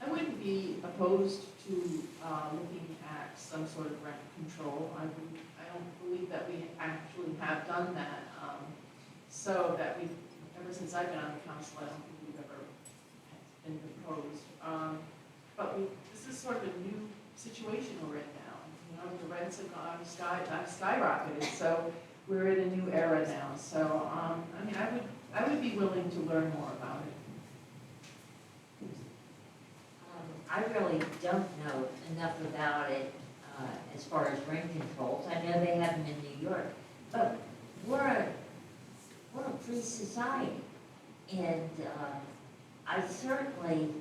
I wouldn't be opposed to looking at some sort of rent control. I don't believe that we actually have done that. So that ever since I've been on the council, I don't think we've ever been proposed. But this is sort of a new situation we're in now. The rents have skyrocketed, so we're in a new era now. So I would be willing to learn more about it. I really don't know enough about it as far as rent controls. I know they have them in New York, but we're a free society, and I certainly,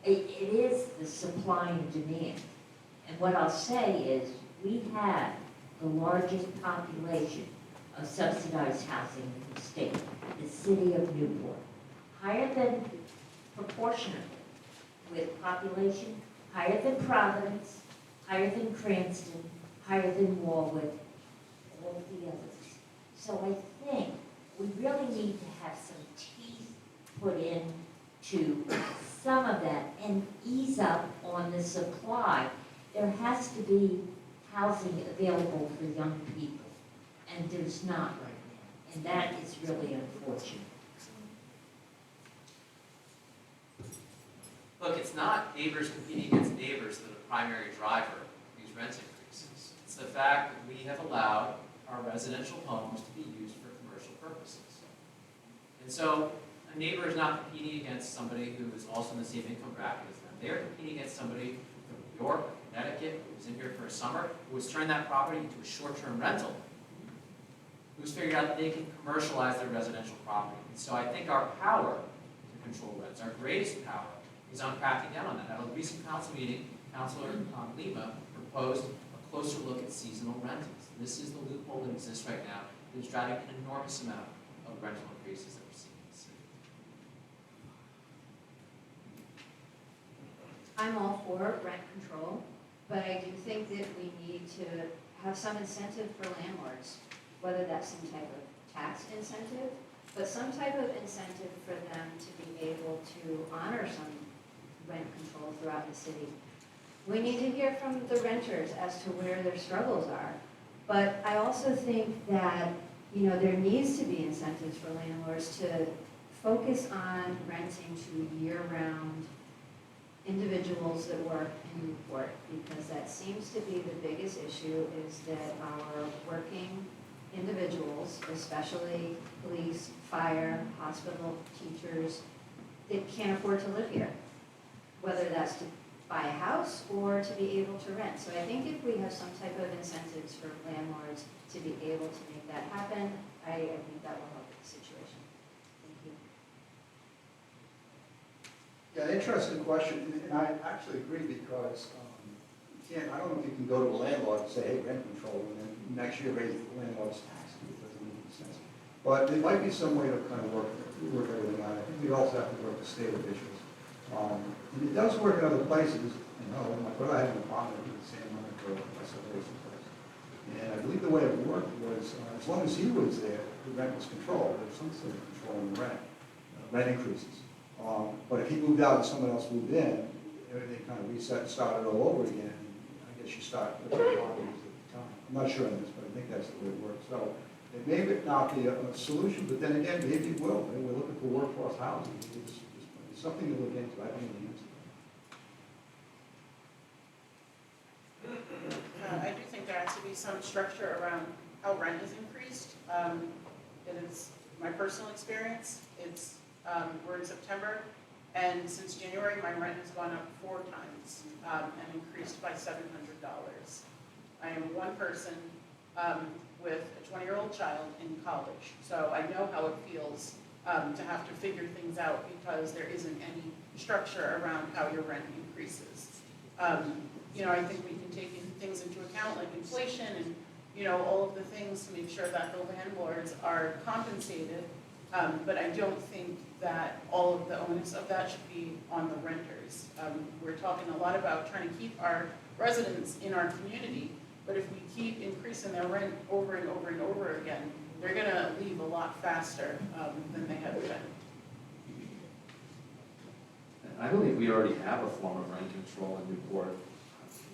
it is the supply and demand. And what I'll say is we have the largest population of subsidized housing in the state, the city of Newport, higher than proportionately with population, higher than Providence, higher than Cranston, higher than Walwood, all of the others. So I think we really need to have some teeth put into some of that and ease up on the supply. There has to be housing available for young people, and there's not right now. And that is really unfortunate. Look, it's not neighbors competing against neighbors that are the primary driver of these rent increases. It's the fact that we have allowed our residential homes to be used for commercial purposes. And so a neighbor is not competing against somebody who is also in the same income bracket as them. They are competing against somebody from New York, Connecticut, who was in here for a summer, who has turned that property into a short-term rental, who's figured out that they can commercialize their residential property. And so I think our power to control rents, our greatest power, is on cracking down on that. At a recent council meeting, Councilor Lima proposed a closer look at seasonal rentals. This is the loophole that exists right now. It is driving an enormous amount of rental increases that we're seeing in the city. I'm all for rent control, but I do think that we need to have some incentive for landlords, whether that's some type of tax incentive, but some type of incentive for them to be able to honor some rent control throughout the city. We need to hear from the renters as to where their struggles are. But I also think that, there needs to be incentives for landlords to focus on renting to year-round individuals that work in Newport, because that seems to be the biggest issue, is that our working individuals, especially police, fire, hospital, teachers, that can't afford to live here, whether that's to buy a house or to be able to rent. So I think if we have some type of incentives for landlords to be able to make that happen, I think that will help the situation. Thank you. Yeah, interesting question, and I actually agree because I don't know if you can go to a landlord and say, hey, rent control, and then next year raise the landlord's tax. It doesn't make any sense. But there might be some way to kind of work everything out. I think we also have to work with state officials. And it does work in other places. My brother had an apartment in Santa Monica, and I believe the way it worked was, as long as he was there, the rent was controlled. There was some sort of control in the rent increases. But if he moved out and someone else moved in, everything kind of reset and started all over again. I guess you start with the properties at the time. I'm not sure on this, but I think that's the way it works. So it may not be a solution, but then again, maybe it will. Maybe we're looking for workforce housing. It's something to look into. I don't know the answer. I do think there has to be some structure around how rent is increased. It is my personal experience. We're in September, and since January, my rent has gone up 4 times and increased by $700. I am one person with a 20-year-old child in college, so I know how it feels to have to figure things out because there isn't any structure around how your rent increases. I think we can take things into account like inflation and all of the things to make sure that the landlords are compensated, but I don't think that all of the onus of that should be on the renters. We're talking a lot about trying to keep our residents in our community, but if we keep increasing their rent over and over and over again, they're going to leave a lot faster than they have been. I believe we already have a form of rent control in Newport.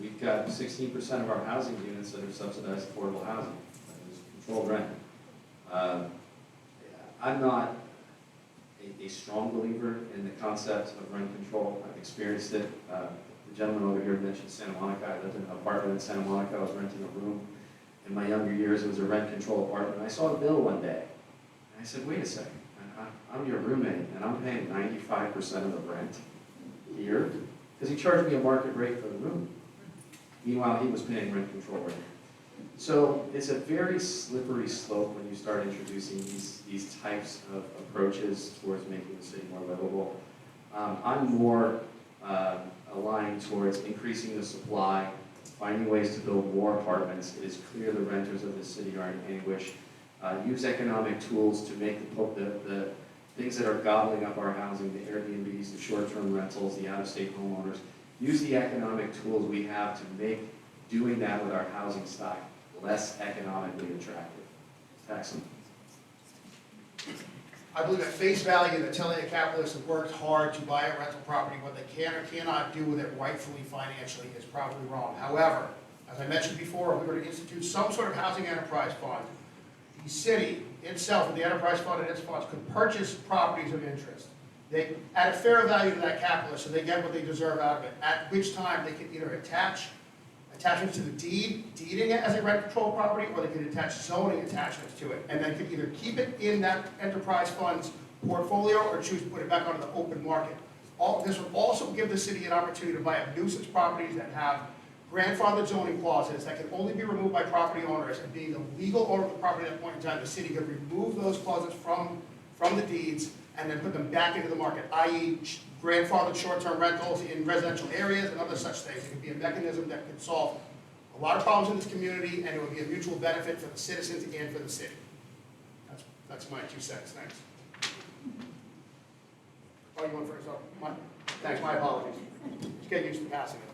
We've got 16% of our housing units that are subsidized affordable housing. That is controlled rent. I'm not a strong believer in the concept of rent control. I've experienced it. The gentleman over here mentioned Santa Monica. I lived in an apartment in Santa Monica. I was renting a room. In my younger years, it was a rent control apartment. I saw the bill one day, and I said, wait a second. I'm your roommate, and I'm paying 95% of the rent here because he charged me a market rate for the room. Meanwhile, he was paying rent control rate. So it's a very slippery slope when you start introducing these types of approaches towards making the city more livable. I'm more aligned towards increasing the supply, finding ways to build more apartments. It is clear the renters of the city are in anguish. Use economic tools to make the things that are gobbling up our housing, the Airbnbs, the short-term rentals, the out-of-state homeowners. Use the economic tools we have to make doing that with our housing stock less economically attractive. Excellent. I believe at face value that telling a capitalist have worked hard to buy a rental property, what they can or cannot do with it rightfully financially is probably wrong. However, as I mentioned before, if we were to institute some sort of housing enterprise fund, the city itself, with the enterprise fund and its funds, could purchase properties of interest. They, at a fair value to that capitalist, so they get what they deserve out of it, at which time they can either attach attachments to the deeding it as a rent control property, or they could attach zoning attachments to it, and then could either keep it in that enterprise fund's portfolio or choose to put it back onto the open market. This would also give the city an opportunity to buy up nuisance properties that have grandfathered zoning clauses that can only be removed by property owners, and being the legal owner of the property at that point in time, the city could remove those clauses from the deeds and then put them back into the market, i.e. grandfathered short-term rentals in residential areas and other such things. It could be a mechanism that could solve a lot of problems in this community, and it would be a mutual benefit for the citizens and for the city. That's my 2 cents. Thanks. Oh, you want first? Oh, thanks, my apologies. Just getting used to passing it.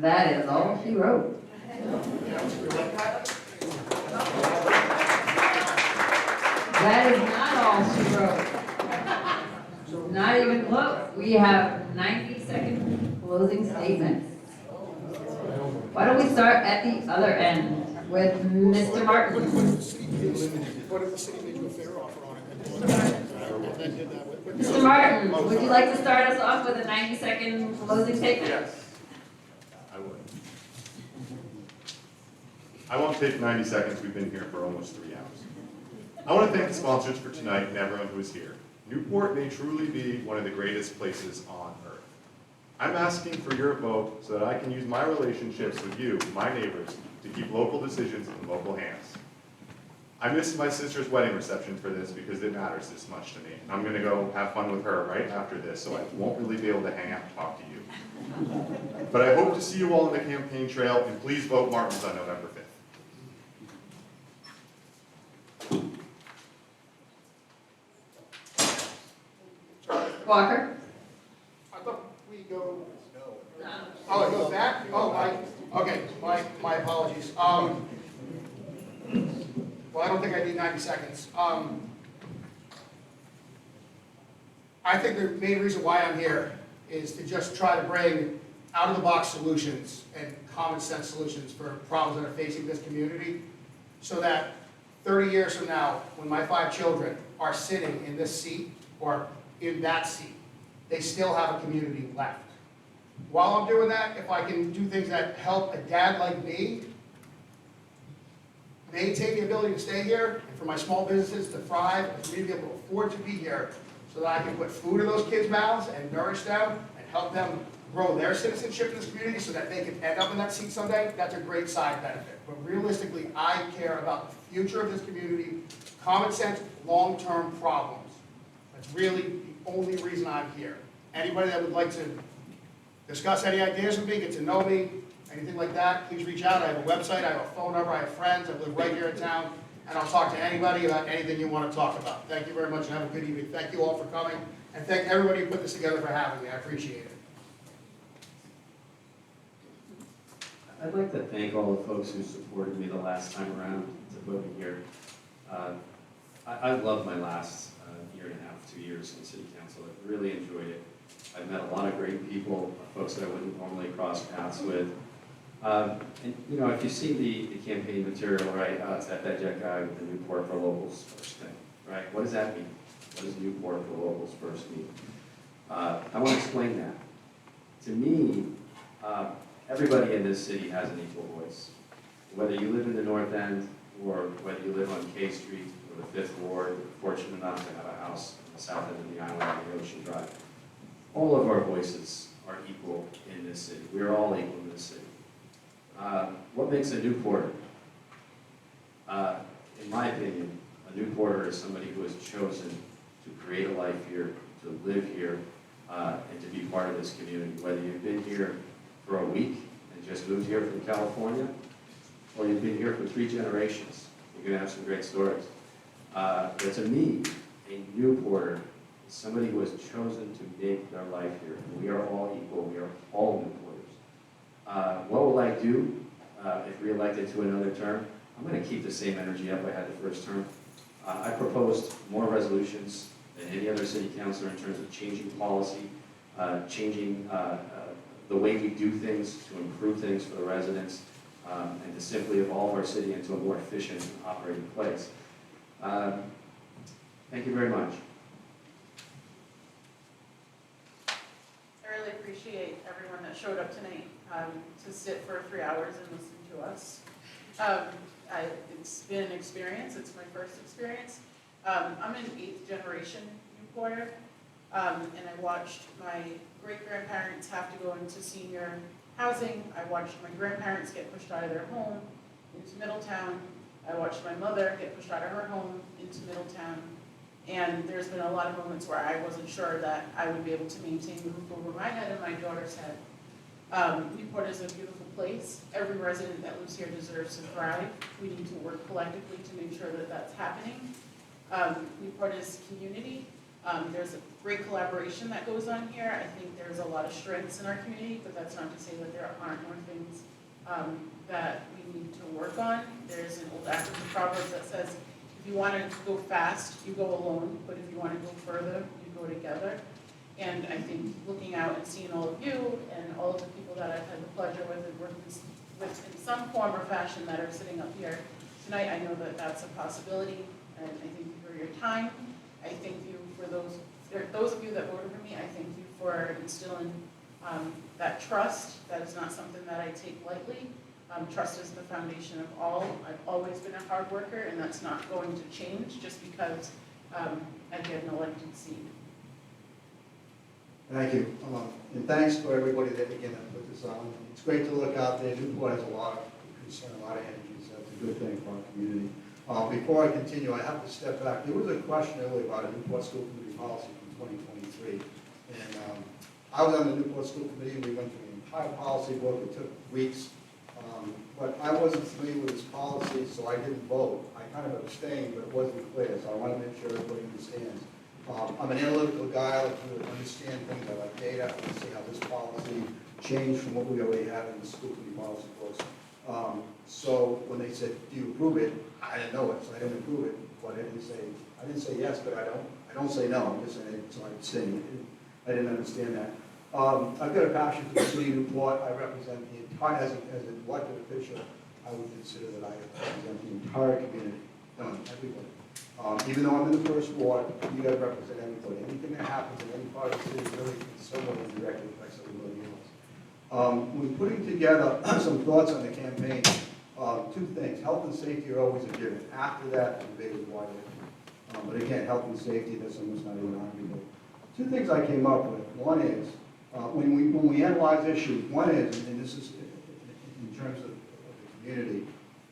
That is all she wrote. That is not all she wrote. Not even close. We have 90-second closing statements. Why don't we start at the other end with Mr. Martin? What if the city made you a fair offer on it? Mr. Martin, would you like to start us off with a 90-second closing statement? Yes, I would. I won't take 90 seconds. We've been here for almost 3 hours. I want to thank the sponsors for tonight and everyone who is here. Newport may truly be one of the greatest places on earth. I'm asking for your vote so that I can use my relationships with you, my neighbors, to keep local decisions in local hands. I missed my sister's wedding reception for this because it matters this much to me. And I'm going to go have fun with her right after this, so I won't really be able to hang out and talk to you. But I hope to see you all on the campaign trail, and please vote Martins on November 5th. Walker? I thought we go. Oh, it goes back? Oh, my apologies. Well, I don't think I need 90 seconds. I think the main reason why I'm here is to just try to bring out-of-the-box solutions and common sense solutions for problems that are facing this community, so that 30 years from now, when my 5 children are sitting in this seat or in that seat, they still have a community left. While I'm doing that, if I can do things that help a dad like me maintain the ability to stay here, and for my small businesses to thrive, and for me to be able to afford to be here, so that I can put food in those kids' mouths and nourish them and help them grow their citizenship in this community so that they can end up in that seat someday, that's a great side benefit. But realistically, I care about the future of this community, common sense, long-term problems. That's really the only reason I'm here. Anybody that would like to discuss any ideas with me, get to know me, anything like that, please reach out. I have a website, I have a phone number, I have friends, I live right here in town, and I'll talk to anybody about anything you want to talk about. Thank you very much and have a good evening. Thank you all for coming, and thank everybody who put this together for having me. I appreciate it. I'd like to thank all the folks who supported me the last time around to put me here. I loved my last year and a half, 2 years in city council. I really enjoyed it. I've met a lot of great people, folks that I wouldn't normally cross paths with. And you know, if you see the campaign material, right, it's that Jet guy with the Newport for Locals first thing, right? What does that mean? What does Newport for Locals first mean? I want to explain that. To me, everybody in this city has an equal voice. Whether you live in the North End or whether you live on K Street or the 5th Ward, we're fortunate enough to have a house on the south end of the island on the Ocean Drive. All of our voices are equal in this city. We're all equal in this city. What makes a Newporter? In my opinion, a Newporter is somebody who has chosen to create a life here, to live here, and to be part of this community. Whether you've been here for a week and just moved here from California, or you've been here for 3 generations, you're going to have some great stories. But to me, a Newporter is somebody who has chosen to make their life here. And we are all equal. We are all Newporters. What will I do if reelected to another term? I'm going to keep the same energy up I had the first term. I proposed more resolutions than any other city councilor in terms of changing policy, changing the way we do things to improve things for the residents, and to simply evolve our city into a more efficient operating place. Thank you very much. I really appreciate everyone that showed up tonight to sit for 3 hours and listen to us. It's been an experience. It's my first experience. I'm an 8th generation Newporter, and I watched my great-grandparents have to go into senior housing. I watched my grandparents get pushed out of their home into Middletown. I watched my mother get pushed out of her home into Middletown. And there's been a lot of moments where I wasn't sure that I would be able to maintain the roof over my head and my daughter's head. Newport is a beautiful place. Every resident that lives here deserves to thrive. We need to work collectively to make sure that that's happening. Newport is community. There's a great collaboration that goes on here. I think there's a lot of strengths in our community, but that's not to say that there aren't more things that we need to work on. There's an old African proverb that says, if you want to go fast, you go alone, but if you want to go further, you go together. And I think looking out and seeing all of you and all of the people that I've had the pleasure with and working with in some form or fashion that are sitting up here tonight, I know that that's a possibility, and I thank you for your time. I thank you for those of you that voted for me. I thank you for instilling that trust. That is not something that I take lightly. Trust is the foundation of all. I've always been a hard worker, and that's not going to change just because I get an elected seat. Thank you. And thanks to everybody that again put this on. It's great to look out there. Newport has a lot of concern, a lot of energy, so it's a good thing for our community. Before I continue, I have to step back. There was a question earlier about a Newport School Committee policy from 2023. And I was on the Newport School Committee. We went through the entire policy book. It took weeks. But I wasn't familiar with this policy, so I didn't vote. I kind of abstained, but it wasn't clear, so I want to make sure everybody understands. I'm an analytical guy. I like to understand things. I like data. I want to see how this policy changed from what we already have in the school committee policy books. So when they said, "Do you approve it?" I didn't know it, so I didn't approve it. But I didn't say yes, but I don't say no. I'm just saying, so I abstained. I didn't understand that. I've got a passion for the city of Newport. I represent the entire, as an elected official, I would consider that I represent the entire community, everybody. Even though I'm in the first ward, you got to represent everybody. Anything that happens in any part of the city really somewhat indirectly affects everybody else. When putting together some thoughts on the campaign, 2 things. Health and safety are always a given. After that, the debate is wide open. But again, health and safety, that's almost not even arguable. 2 things I came up with. One is, when we analyze issues, one is, and this is in terms of the community,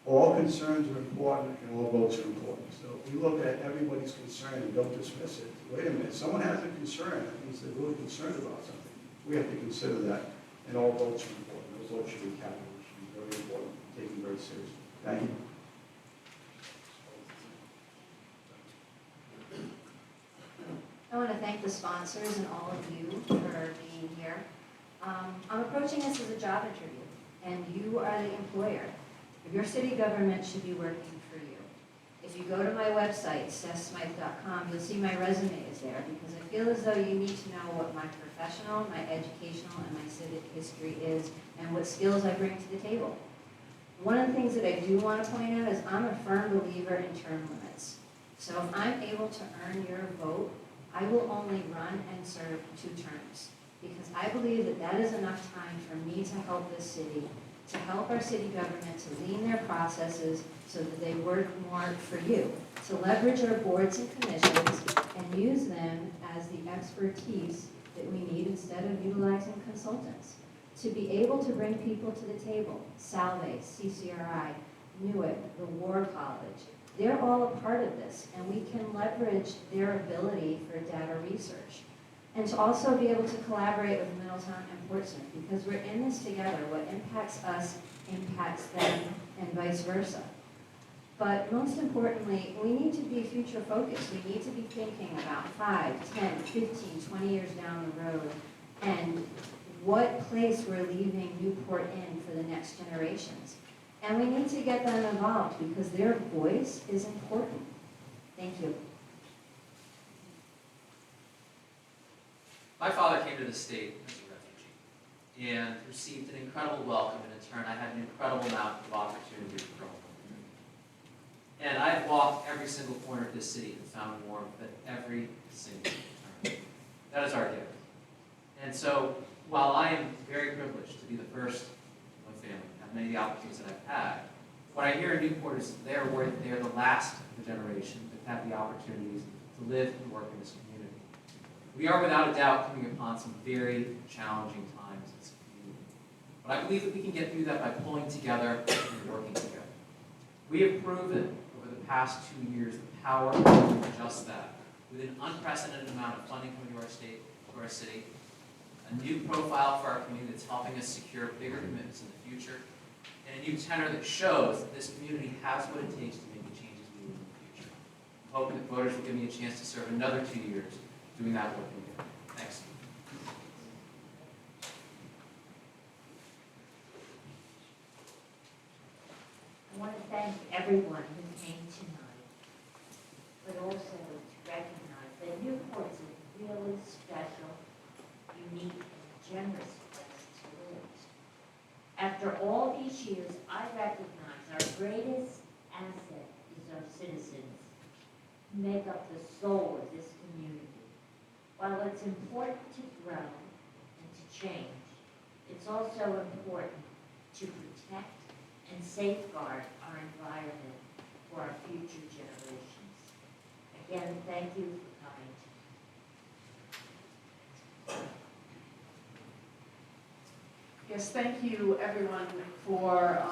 all concerns are important and all votes are important. So if we look at everybody's concern and don't dismiss it, wait a minute, someone has a concern, that means they're really concerned about something. We have to consider that, and all votes are important. Those votes should be counted, should be very important, taken very seriously. Thank you. I want to thank the sponsors and all of you for being here. I'm approaching this as a job interview, and you are the employer. Your city government should be working for you. If you go to my website, SethSmythe.com, you'll see my resume is there, because I feel as though you need to know what my professional, my educational, and my civic history is, and what skills I bring to the table. One of the things that I do want to point out is I'm a firm believer in term limits. So if I'm able to earn your vote, I will only run and serve 2 terms, because I believe that that is enough time for me to help this city, to help our city government to lean their processes so that they work more for you, to leverage our boards and commissions and use them as the expertise that we need instead of utilizing consultants, to be able to bring people to the table. Salve, CCRI, Newick, the War College, they're all a part of this, and we can leverage their ability for data research. And to also be able to collaborate with Middletown and Portsmouth, because we're in this together. What impacts us impacts them, and vice versa. But most importantly, we need to be future focused. We need to be thinking about 5, 10, 15, 20 years down the road, and what place we're leaving Newport in for the next generations. And we need to get them involved, because their voice is important. Thank you. My father came to the state as a refugee and received an incredible welcome, and in turn I had an incredible amount of opportunity to grow. And I've walked every single corner of this city and found warmth at every single turn. That is our gift. And so, while I am very privileged to be the first in my family, have many of the opportunities that I've had, what I hear in Newport is they're the last of the generation that have the opportunities to live and work in this community. We are without a doubt coming upon some very challenging times in this community. But I believe that we can get through that by pulling together and working together. We have proven over the past 2 years the power of doing just that, with an unprecedented amount of funding coming to our state, to our city, a new profile for our community that's helping us secure bigger commitments in the future, and a new tenor that shows that this community has what it takes to make the changes we need in the future. I'm hoping that voters will give me a chance to serve another 2 years doing that work together. Thanks. I want to thank everyone who came tonight, but also to recognize that Newport is a really special, unique, and generous place to live. After all these years, I recognize our greatest asset is our citizens, who make up the soul of this community. While it's important to grow and to change, it's also important to protect and safeguard our environment for our future generations. Again, thank you for coming. Yes, thank you everyone for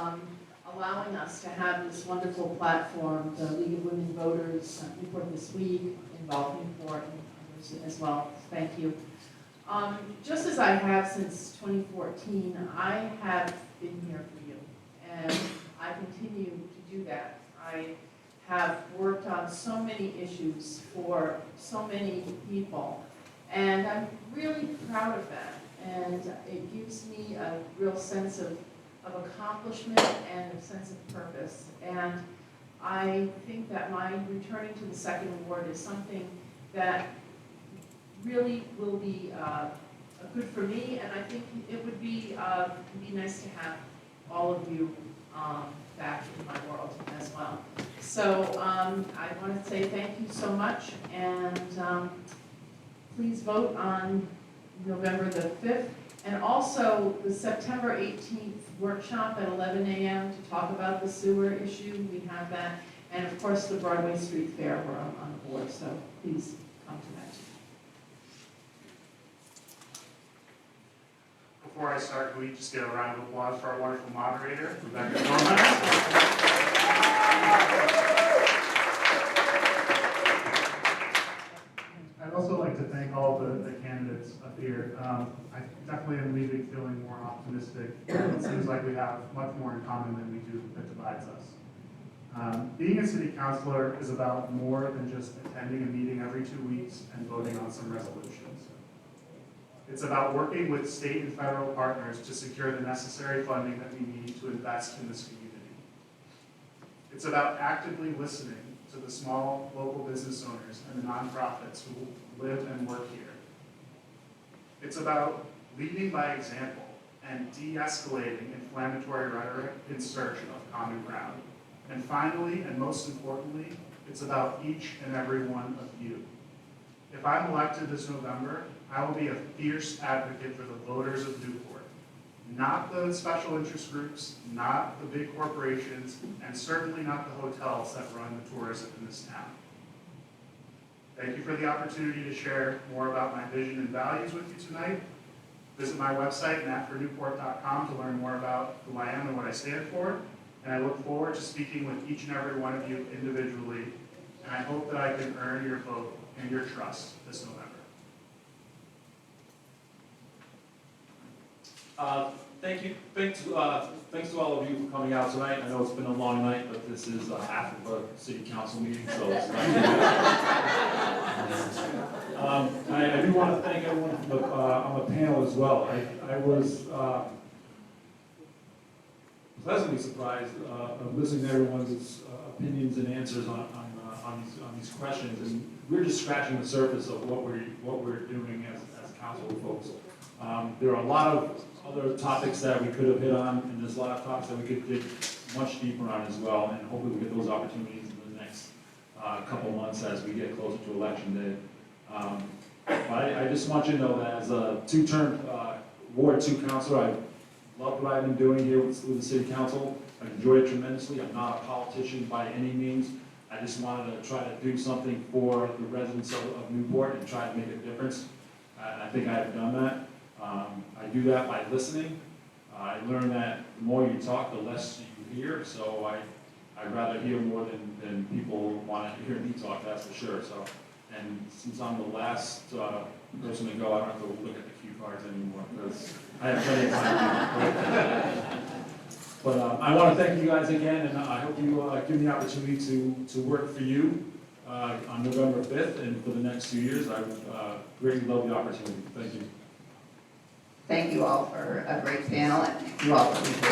allowing us to have this wonderful platform, the League of Women Voters, Newport This Week, Involve Newport, and others as well. Thank you. Just as I have since 2014, I have been here for you, and I continue to do that. I have worked on so many issues for so many people, and I'm really proud of that. And it gives me a real sense of accomplishment and a sense of purpose. And I think that my returning to the second award is something that really will be good for me, and I think it would be nice to have all of you back in my world as well. So I want to say thank you so much, and please vote on November the 5th, and also the September 18th workshop at 11 a.m. to talk about the sewer issue. We have that, and of course the Broadway Street Fair, we're on board, so please come to that. Before I start, can we just get a round of applause for our wonderful moderator, Rebecca Gomez? I'd also like to thank all the candidates up here. I definitely am leaving feeling more optimistic. It seems like we have much more in common than we do that divides us. Being a city councilor is about more than just attending a meeting every 2 weeks and voting on some resolutions. It's about working with state and federal partners to secure the necessary funding that we need to invest in this community. It's about actively listening to the small local business owners and the nonprofits who live and work here. It's about leading by example and de-escalating inflammatory rhetoric in search of common ground. And finally, and most importantly, it's about each and every one of you. If I'm elected this November, I will be a fierce advocate for the voters of Newport, not the special interest groups, not the big corporations, and certainly not the hotels that run the tourism in this town. Thank you for the opportunity to share more about my vision and values with you tonight. Visit my website, natfornewport.com, to learn more about who I am and what I stand for. And I look forward to speaking with each and every one of you individually. And I hope that I can earn your vote and your trust this November. Thank you. Thanks to all of you for coming out tonight. I know it's been a long night, but this is half of a city council meeting, so it's nice. I do want to thank everyone on the panel as well. I was pleasantly surprised of listening to everyone's opinions and answers on on these questions, and we're just scratching the surface of what we're doing as council folks. There are a lot of other topics that we could have hit on, and there's a lot of topics that we could dig much deeper on as well, and hopefully we get those opportunities in the next couple months as we get closer to election day. But I just want you to know that as a two-term Ward 2 councilor, I love what I've been doing here with the city council. I enjoy it tremendously. I'm not a politician by any means. I just wanted to try to do something for the residents of Newport and try to make a difference. I think I have done that. I do that by listening. I learned that the more you talk, the less you hear. So I'd rather hear more than people want to hear me talk, that's for sure. So, and since I'm the last person to go, I don't have to look at the cue cards anymore because I have plenty of time. But I want to thank you guys again, and I hope you give me the opportunity to work for you on November 5th and for the next 2 years. I would greatly love the opportunity. Thank you. Thank you all for a great panel, and thank you all for being here. I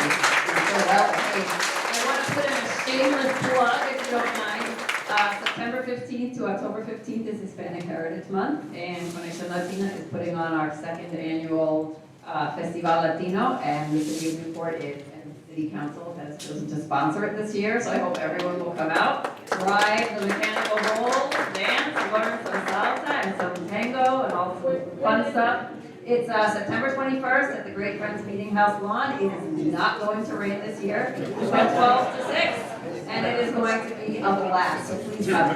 want to put in a shameless plug, if you don't mind. September 15th to October 15th is Hispanic Heritage Month, and Conexión Latina is putting on our second annual Festival Latino, and the City of Newport and City Council has chosen to sponsor it this year, so I hope everyone will come out, ride the mechanical bull, dance, learn some salsa and some tango and all the fun stuff. It's September 21st at the Great Friends Meeting House lawn. It is not going to rain this year. It's from 12 to 6, and it is going to be a blast, so please come.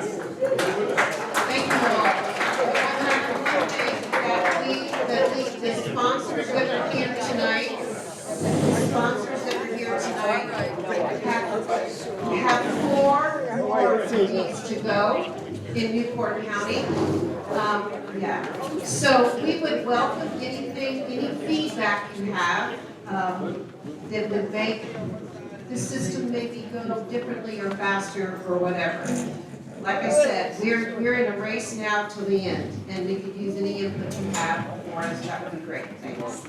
Thank you all. The sponsors that are here tonight, have 4 more meetings to go in Newport County. So we would welcome any feedback you have that would make the system maybe go differently or faster or whatever. Like I said, we're in a race now till the end, and we could use any input you have for us. That would be great. Thanks.